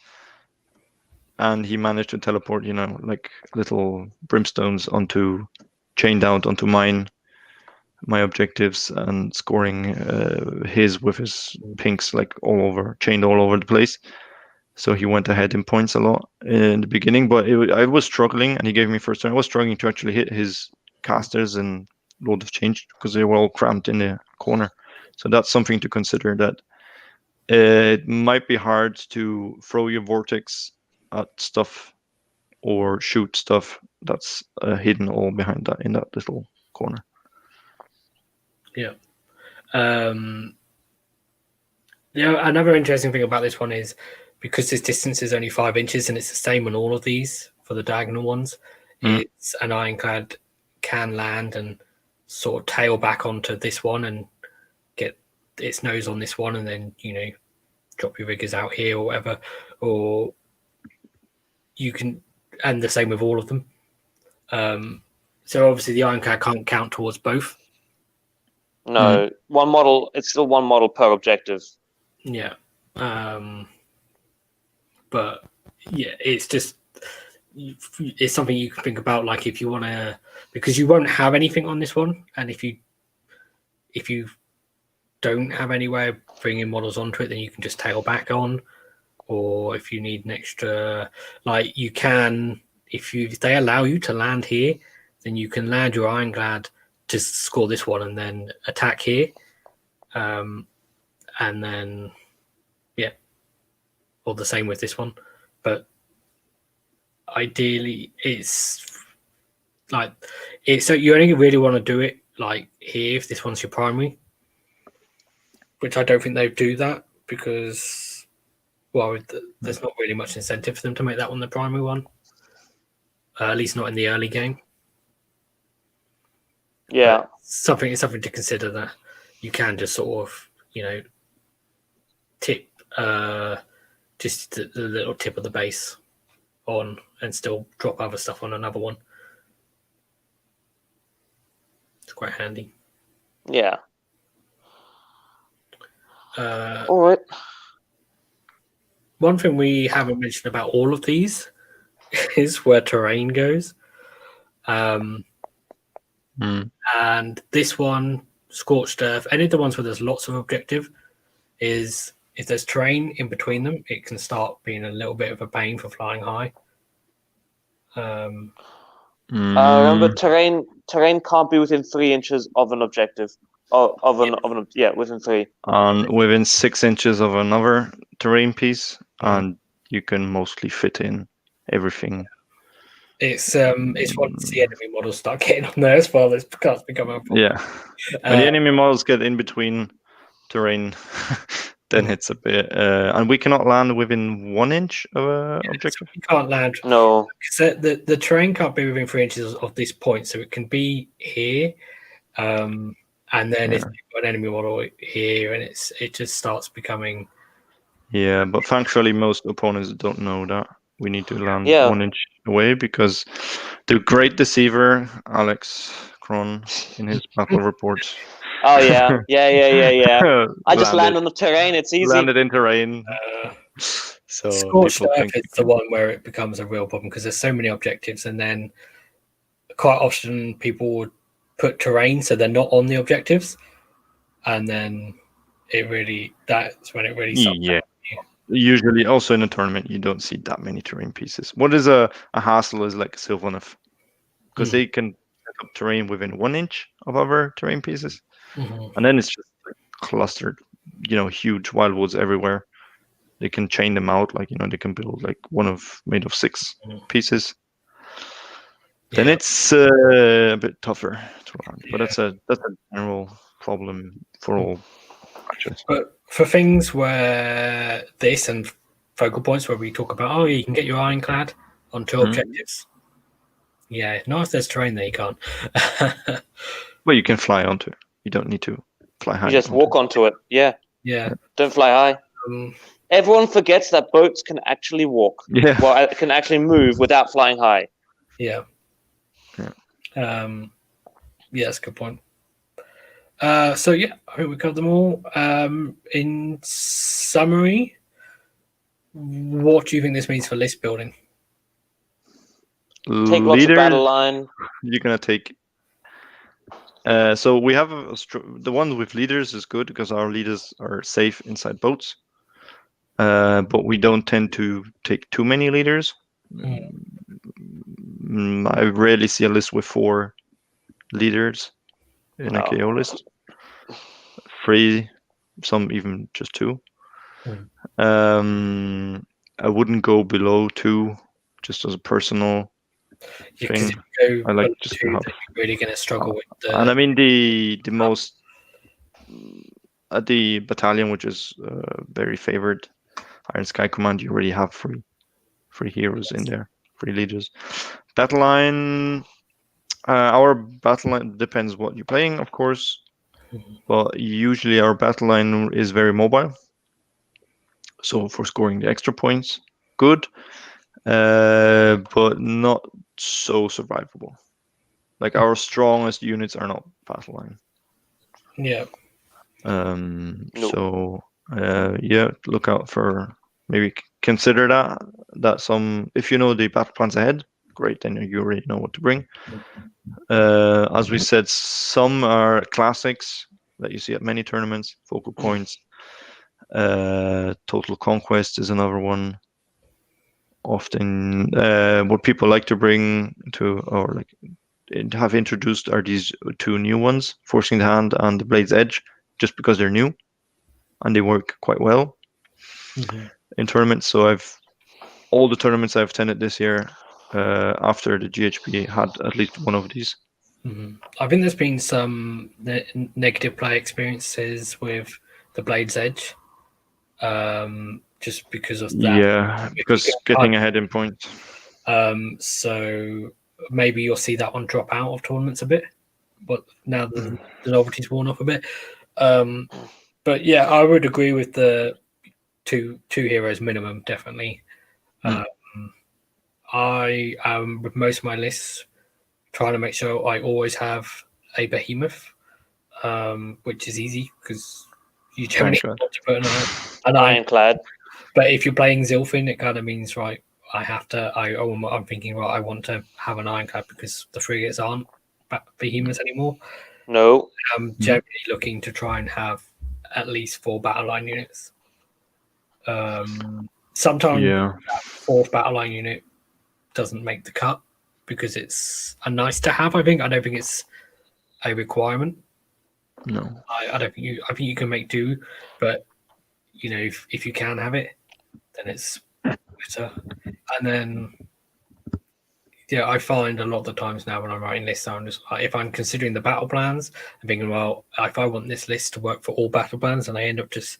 Speaker 3: and he managed to teleport, like little brimstones chained out onto my objectives, and scoring his with his pinks like chained all over the place. So he went ahead in points a lot in the beginning, but I was struggling, and he gave me first turn. I was struggling to actually hit his casters and Lord of Change because they were all cramped in the corner. So that's something to consider, that it might be hard to throw your vortex at stuff or shoot stuff that's hidden all behind that in that little corner.
Speaker 1: Yeah. Another interesting thing about this one is because this distance is only 5 inches and it's the same on all of these for the diagonal ones, it's an ironclad can land and sort of tail back onto this one and get its nose on this one, and then drop your riggers out here or whatever, or you can, and the same with all of them. So obviously the ironclad can't count towards both.
Speaker 2: No, one model. It's still one model per objective.
Speaker 1: Yeah. But yeah, it's just, it's something you can think about, like if you want to, because you won't have anything on this one, and if you don't have any way of bringing models onto it, then you can just tail back on, or if you need an extra, like you can, if they allow you to land here, then you can land your ironclad to score this one and then attack here, and then or the same with this one. But ideally it's like so you only really want to do it like here if this one's your primary, which I don't think they do that, because there's not really much incentive for them to make that one the primary one, at least not in the early game.
Speaker 2: Yeah,
Speaker 1: something to consider, that you can just sort of tip just the little tip of the base on and still drop other stuff on another one. It's quite handy.
Speaker 2: Yeah.
Speaker 1: All
Speaker 2: right.
Speaker 1: One thing we haven't mentioned about all of these is where terrain goes. And this one, Scorched Earth, any of the ones where there's lots of objective, is if there's terrain in between them, it can start being a little bit of a pain for flying high.
Speaker 2: Remember, terrain can't be within 3 inches of an objective. Within 3.
Speaker 3: Within 6 inches of another terrain piece, and you can mostly fit in everything.
Speaker 1: It's once the enemy models start getting on there as well, it starts becoming a problem.
Speaker 3: Yeah, when the enemy models get in between terrain, then it's a bit. And we cannot land within 1 inch of an objective.
Speaker 1: You can't land.
Speaker 2: No.
Speaker 1: The terrain can't be within 3 inches of this point, so it can be here. And then if you've got an enemy model here, and it just starts becoming.
Speaker 3: Yeah, but thankfully most opponents don't know that we need to land 1 inch away, because the great deceiver Alex Cron in his battle report.
Speaker 2: Oh yeah. I just land on the terrain. It's easy.
Speaker 3: Landed in terrain. So
Speaker 1: Scorched Earth is the one where it becomes a real problem, because there's so many objectives, and then quite often people would put terrain so they're not on the objectives, and then that's when it really starts.
Speaker 3: Yeah. Usually, also in a tournament, you don't see that many terrain pieces. What is a hassle is like Sylvaneth, because they can set up terrain within 1 inch of other terrain pieces, and then it's just like clustered, huge wildwoods everywhere. They can chain them out, like they can build like made of 6 pieces. Then it's a bit tougher to land, but that's a general problem for all matches.
Speaker 1: But for things where this and focal points where we talk about, you can get your ironclad on 2 objectives. Yeah, not if there's terrain there, you can't.
Speaker 3: Well, you can fly onto it. You don't need to fly high.
Speaker 2: You just walk onto it. Yeah.
Speaker 1: Yeah.
Speaker 2: Don't fly high. Everyone forgets that boats can actually walk.
Speaker 3: Yeah.
Speaker 2: Well, can actually move without flying high.
Speaker 1: Yeah. That's a good point. So I think we covered them all. In summary, what do you think this means for list building?
Speaker 2: Take lots of battle line.
Speaker 3: You're gonna take. So we have the one with leaders is good because our leaders are safe inside boats. but we don't tend to take too many leaders. I rarely see a list with 4 leaders in a KO list. 3, some even just 2. I wouldn't go below 2, just as a personal thing. I like just to have.
Speaker 1: You're really going to struggle with the.
Speaker 3: And I mean the most at the battalion, which is very favored, Iron Sky Command, you already have 3 heroes in there, 3 leaders. Battle line, our battle line depends what you're playing, of course, but usually our battle line is very mobile. So for scoring the extra points, good, but not so survivable. Like our strongest units are not battle line.
Speaker 1: Yeah.
Speaker 3: So yeah, look out for, maybe consider that some, if you know the battle plans ahead, great, then you already know what to bring. As we said, some are classics that you see at many tournaments. Focal points, total conquest is another one. Often what people like to bring to, or like have introduced, are these 2 new ones, Forcing the Hand and the Blade's Edge, just because they're new and they work quite well in tournaments. So all the tournaments I've attended this year after the GHB had at least one of these.
Speaker 1: I think there's been some negative play experiences with the Blade's Edge, just because of that.
Speaker 3: Yeah, because getting ahead in points.
Speaker 1: So maybe you'll see that one drop out of tournaments a bit, but now the novelty's worn off a bit. But yeah, I would agree with the two heroes minimum, definitely. I am, with most of my lists, trying to make sure I always have a behemoth, which is easy because you generally want to put an
Speaker 2: ironclad.
Speaker 1: But if you're playing Zilfin, it kind of means, right, I'm thinking, right, I want to have an ironclad because the frigates aren't behemoths anymore.
Speaker 2: No.
Speaker 1: I'm generally looking to try and have at least 4 battle line units. Sometimes that 4th battle line unit doesn't make the cut because it's a nice to have. I don't think it's a requirement.
Speaker 3: No,
Speaker 1: I don't think I think you can make do, but you know, if you can have it, then it's better. And then yeah, I find a lot of the times now when I'm writing lists, I'm just, if I'm considering the battle plans, I'm thinking, well, if I want this list to work for all battle plans, and I end up just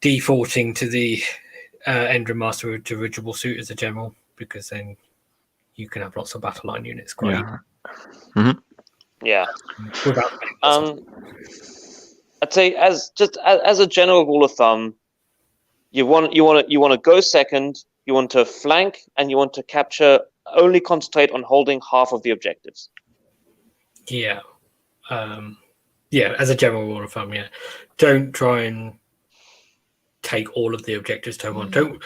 Speaker 1: defaulting to the Endrin Master with dirigible suit as a general, because then you can have lots of battle line units. Great.
Speaker 2: Yeah. I'd say as a general rule of thumb, you want to go second, you want to flank, and you want to capture. Only concentrate on holding half of the objectives.
Speaker 1: Yeah. As a general rule of thumb, yeah. Don't try and take all of the objectives turn 1.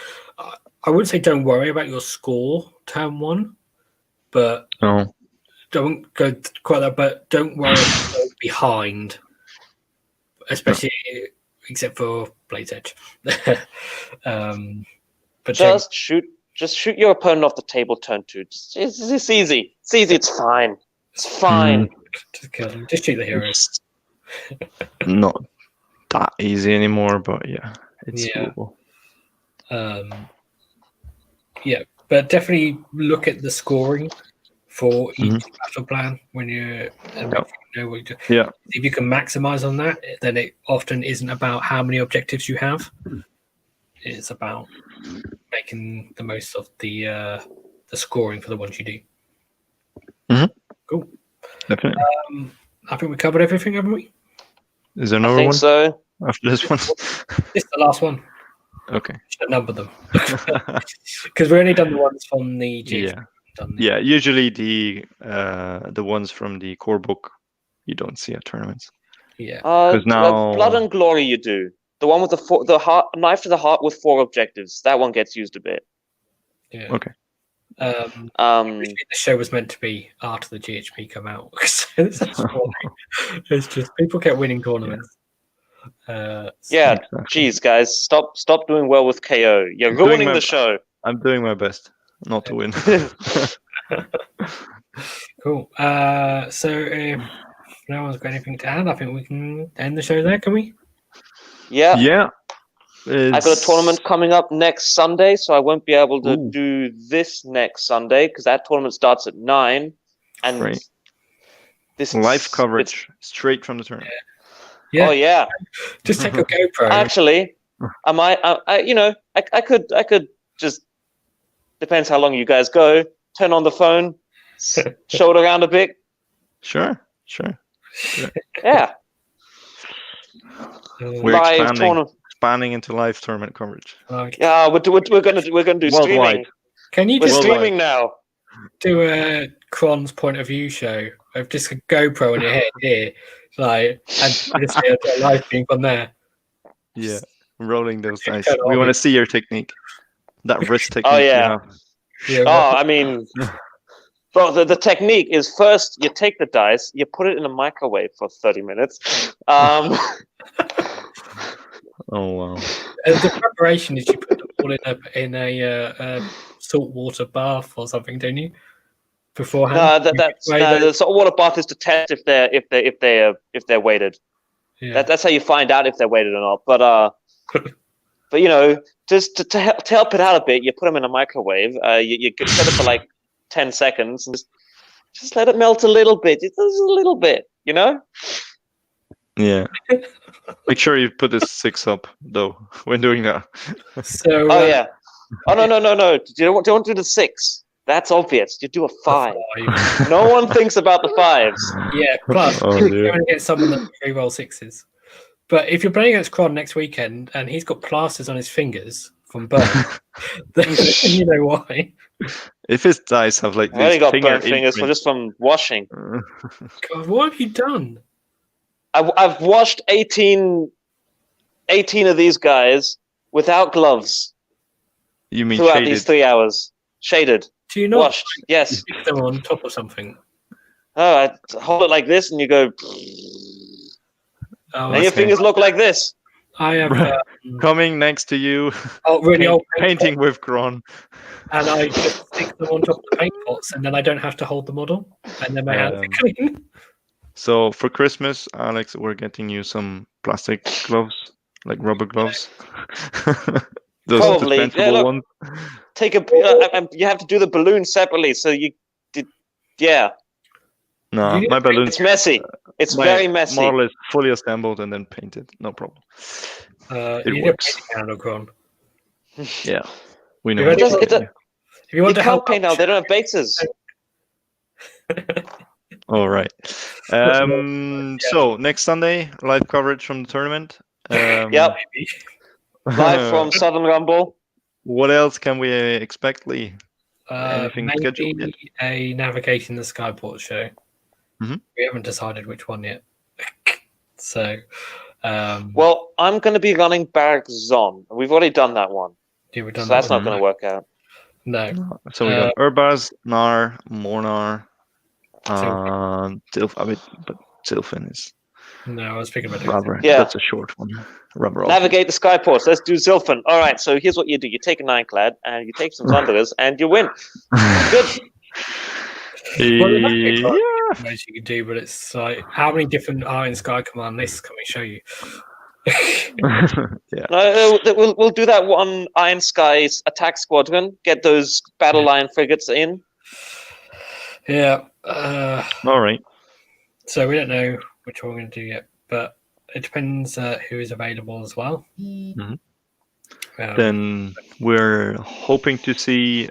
Speaker 1: I wouldn't say don't worry about your score turn 1, but don't go quite that. But don't worry about going behind, especially except for Blade's Edge. But
Speaker 2: just shoot your opponent off the table turn 2. It's easy. It's easy. It's fine. It's fine.
Speaker 1: Just kill them. Just shoot the heroes.
Speaker 3: Not that easy anymore, but yeah, it's doable.
Speaker 1: But definitely look at the scoring for each battle plan when you know what you do.
Speaker 3: Yeah.
Speaker 1: If you can maximize on that, then it often isn't about how many objectives you have. It's about making the most of the scoring for the ones you do. Cool.
Speaker 3: Definitely.
Speaker 1: I think we covered everything, haven't we?
Speaker 3: Is there another one?
Speaker 2: I think so.
Speaker 3: After this one?
Speaker 1: It's the last one.
Speaker 3: Okay.
Speaker 1: Should number them. Because we only done the ones from the GHB.
Speaker 3: Yeah, usually the ones from the core book you don't see at tournaments.
Speaker 1: Yeah.
Speaker 3: Because now
Speaker 2: Blood and Glory you do. The one with the knife to the heart with 4 objectives. That one gets used a bit.
Speaker 1: Yeah.
Speaker 3: Okay.
Speaker 1: The show was meant to be after the GHB come out. It's just people kept winning tournaments.
Speaker 2: Yeah,
Speaker 3: Exactly.
Speaker 2: geez, guys, stop doing well with KO. You're
Speaker 3: I'm doing
Speaker 2: ruining
Speaker 3: my-
Speaker 2: the show.
Speaker 3: I'm doing my best not to win.
Speaker 1: Cool. So if no one's got anything to add, I think we can end the show there, can we?
Speaker 2: Yeah,
Speaker 3: Yeah.
Speaker 2: I got a tournament coming up next Sunday, so I won't be able to
Speaker 3: Ooh.
Speaker 2: do this next Sunday because that tournament starts at 9. And
Speaker 3: Great.
Speaker 2: this
Speaker 3: Live coverage straight from the tournament.
Speaker 1: Yeah.
Speaker 2: Oh yeah,
Speaker 1: Just take a GoPro.
Speaker 2: actually, I could just depends how long you guys go. Turn on the phone, show it around a bit.
Speaker 3: Sure.
Speaker 2: Yeah,
Speaker 3: We're
Speaker 2: live tournament.
Speaker 3: expanding into live tournament coverage.
Speaker 1: Okay.
Speaker 2: Yeah, we're gonna do
Speaker 3: Worldwide.
Speaker 2: streaming.
Speaker 1: Can you
Speaker 2: We're
Speaker 1: just
Speaker 3: Worldwide.
Speaker 2: streaming now.
Speaker 1: do a Kron's point of view show of just a GoPro on your head here, like, and just a live stream from there?
Speaker 3: Yeah. Rolling those dice.
Speaker 1: Turn it
Speaker 3: We
Speaker 1: on.
Speaker 3: want to see your technique. That wrist technique
Speaker 2: yeah.
Speaker 3: you have.
Speaker 1: Yeah,
Speaker 2: Oh, I mean, bro, the technique is first you take the dice, you put it in a microwave for 30 minutes.
Speaker 3: Oh wow.
Speaker 1: the preparation is you put them all in a saltwater bath or something, don't you? Beforehand.
Speaker 2: No, the saltwater bath is to test if they're weighted.
Speaker 1: Yeah.
Speaker 2: That's how you find out if they're weighted or not. But you know, just to help it out a bit, you put them in a microwave. You set it for like 10 seconds, and just let it melt a little bit. Just a little bit, you know.
Speaker 3: Yeah. Make sure you put a 6 up though when doing that.
Speaker 1: So
Speaker 2: Oh yeah. Oh no. You don't do the 6. That's obvious. You do a 5. No one thinks about the 5s.
Speaker 1: Yeah, plus
Speaker 3: Oh,
Speaker 1: you're
Speaker 3: dear.
Speaker 1: going to get someone that can roll 6s. But if you're playing against Kron next weekend and he's got plasters on his fingers from burn, then you know why.
Speaker 3: If his dice have like
Speaker 2: I only
Speaker 3: these
Speaker 2: got
Speaker 3: finger
Speaker 2: burnt fingers just from washing.
Speaker 1: God, what have you done?
Speaker 2: I've washed 18 of these guys without gloves
Speaker 3: You mean
Speaker 2: throughout
Speaker 3: shaded?
Speaker 2: these 3 hours. Shaded,
Speaker 1: Do you not
Speaker 2: washed. Yes.
Speaker 1: stick them on top of something?
Speaker 2: Oh, I hold it like this, and you go,
Speaker 1: Oh,
Speaker 2: and your
Speaker 3: Okay.
Speaker 2: fingers look like this.
Speaker 1: I have
Speaker 3: Coming next to you,
Speaker 1: really old
Speaker 3: painting with Kron.
Speaker 1: and I just stick them on top of the paint pots, and then I don't have to hold the model, and then my hands are clean.
Speaker 3: So for Christmas, Alex, we're getting you some plastic gloves, like rubber gloves. Those
Speaker 2: Probably.
Speaker 3: dispensable
Speaker 2: Yeah, look.
Speaker 3: ones.
Speaker 2: Take a. You have to do the balloon separately, so you did. Yeah,
Speaker 3: No,
Speaker 1: You-
Speaker 3: my balloon.
Speaker 2: it's messy. It's
Speaker 3: My
Speaker 2: very messy.
Speaker 3: model is fully assembled and then painted. No problem. It
Speaker 1: You
Speaker 3: works.
Speaker 1: don't handle Kron.
Speaker 3: Yeah, we know.
Speaker 1: You've
Speaker 3: what
Speaker 1: only
Speaker 3: to
Speaker 2: got-
Speaker 3: do.
Speaker 1: If you want
Speaker 2: You
Speaker 1: to help
Speaker 2: can't paint now. They don't have bases.
Speaker 3: All right. So next Sunday, live coverage from the tournament.
Speaker 2: Yep. Live from Southern Rumble.
Speaker 3: What else can we expect, Lee? Anything scheduled
Speaker 1: maybe
Speaker 3: yet?
Speaker 1: a Navigation the Skyport show.
Speaker 3: Mhm.
Speaker 1: We haven't decided which one yet. So,
Speaker 2: Well, I'm going to be running Barrack Zon. We've already done that one,
Speaker 1: yeah, we've
Speaker 2: so
Speaker 1: done
Speaker 2: that's
Speaker 1: that
Speaker 2: not
Speaker 1: one.
Speaker 2: going to work out.
Speaker 1: No.
Speaker 3: So we got Urbaz, Nar, Mornar,
Speaker 1: Sylphin.
Speaker 3: but Sylphin is
Speaker 1: No, I was speaking about it.
Speaker 3: rubber.
Speaker 2: Yeah.
Speaker 3: That's a short one. Rubber.
Speaker 2: Navigate the Skyports. Let's do Zilfin. All right, so here's what you do. You take an ironclad, and you take some Thunderers, and you win. Good.
Speaker 1: Well, there might be a
Speaker 3: Yeah.
Speaker 1: lot of ways you could do, but it's like, how many different Iron Sky Command lists can we show you?
Speaker 3: Yeah.
Speaker 2: No, we'll do that one Iron Skies attack squadron. Get those battle line frigates in.
Speaker 1: Yeah.
Speaker 3: All right.
Speaker 1: So we don't know which one we're going to do yet, but it depends who is available as well.
Speaker 3: Mhm.
Speaker 1: Um,
Speaker 3: Then we're hoping to see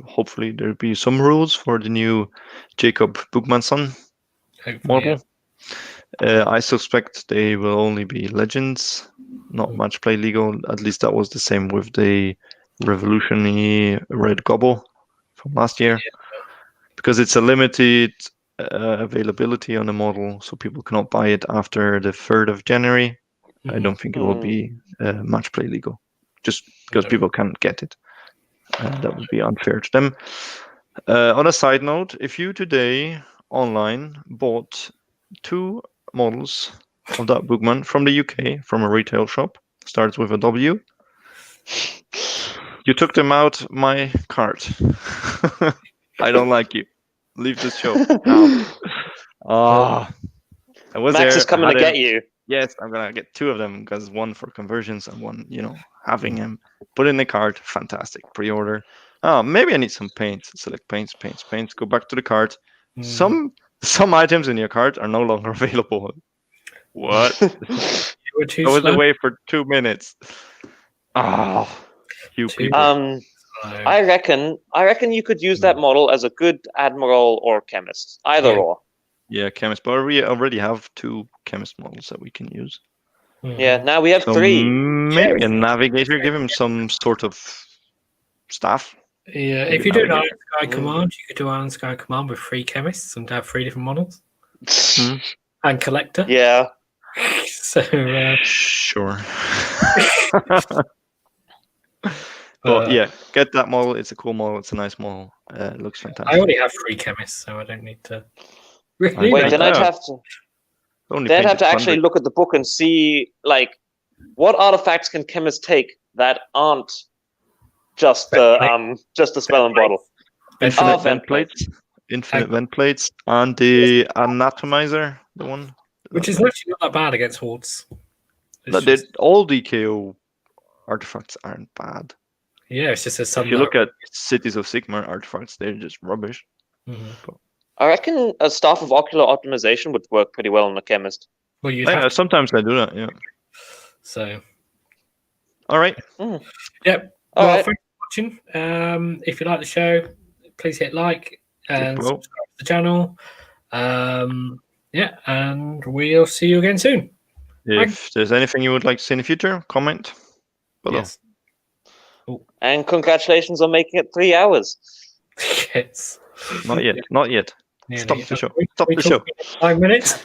Speaker 3: hopefully there'll be some rules for the new Jacob Bookmanson
Speaker 1: hopefully,
Speaker 3: model. I suspect they will only be legends, not much play legal. At least that was the same with the Revolutionary Red Gobble from last year, because it's a limited availability on the model, so people cannot buy it after the 3rd of January. I don't think it will be match play legal, just because people can't get it. That would be unfair to them. On a side note, if you today online bought 2 models of that bookman from the UK, from a retail shop. Starts with a W. You took them out my cart. I don't like you. Leave the show now. I was
Speaker 2: Max
Speaker 3: there.
Speaker 2: is coming to get you.
Speaker 3: Yes, I'm gonna get 2 of them because one for conversions and one, having him put in the cart. Fantastic pre-order. Oh, maybe I need some paint. Select paints. Go back to the cart. Some items in your cart are no longer available. What?
Speaker 1: You were too
Speaker 3: I was
Speaker 1: slow.
Speaker 3: away for 2 minutes. Oh, you
Speaker 1: Too-
Speaker 3: people.
Speaker 2: I reckon you could use that model as a good admiral or chemist, either
Speaker 1: Yeah.
Speaker 2: or.
Speaker 3: Yeah, chemist. But we already have 2 chemist models that we can use.
Speaker 2: Yeah, now we have
Speaker 3: So
Speaker 2: 3.
Speaker 3: maybe a navigator. Give him some sort of staff.
Speaker 1: Yeah,
Speaker 3: Maybe
Speaker 1: if you do an
Speaker 3: navigate.
Speaker 1: Iron Sky Command, you could do Iron Sky Command with 3 chemists and have 3 different models. And collector.
Speaker 2: Yeah.
Speaker 1: So,
Speaker 3: Sure. But yeah, get that model. It's a cool model. It's a nice model. It looks fantastic.
Speaker 1: I already have 3 chemists, so I don't need to.
Speaker 2: Wait,
Speaker 3: Right.
Speaker 2: then I'd have to actually look at the book and see, like, what artifacts can chemists take that aren't just just a spell and bottle.
Speaker 3: Infinite
Speaker 2: vent
Speaker 3: vent plates. Infinite vent plates. And the anatomizer, the one.
Speaker 1: Which is actually not that bad against hordes.
Speaker 3: All DKO artifacts aren't bad.
Speaker 1: Yeah, it's just there's some.
Speaker 3: If you look at Cities of Sigmar artifacts, they're just rubbish.
Speaker 2: I reckon a Staff of Ocular Optimization would work pretty well on a chemist.
Speaker 1: Well, you'd have to,
Speaker 3: Sometimes I do that, yeah.
Speaker 1: so.
Speaker 3: All right.
Speaker 1: Yep.
Speaker 2: All
Speaker 1: Well,
Speaker 2: right.
Speaker 1: thanks for watching. If you like the show, please hit like and subscribe to the channel. Yeah, and we'll see you again soon.
Speaker 3: If there's anything you would like to see in the future, comment below.
Speaker 1: Yes.
Speaker 2: And congratulations on making it 3 hours.
Speaker 1: Yes.
Speaker 3: Not yet.
Speaker 1: Nearly.
Speaker 3: Stop the show.
Speaker 1: We
Speaker 3: Stop the show.
Speaker 1: talked 5 minutes.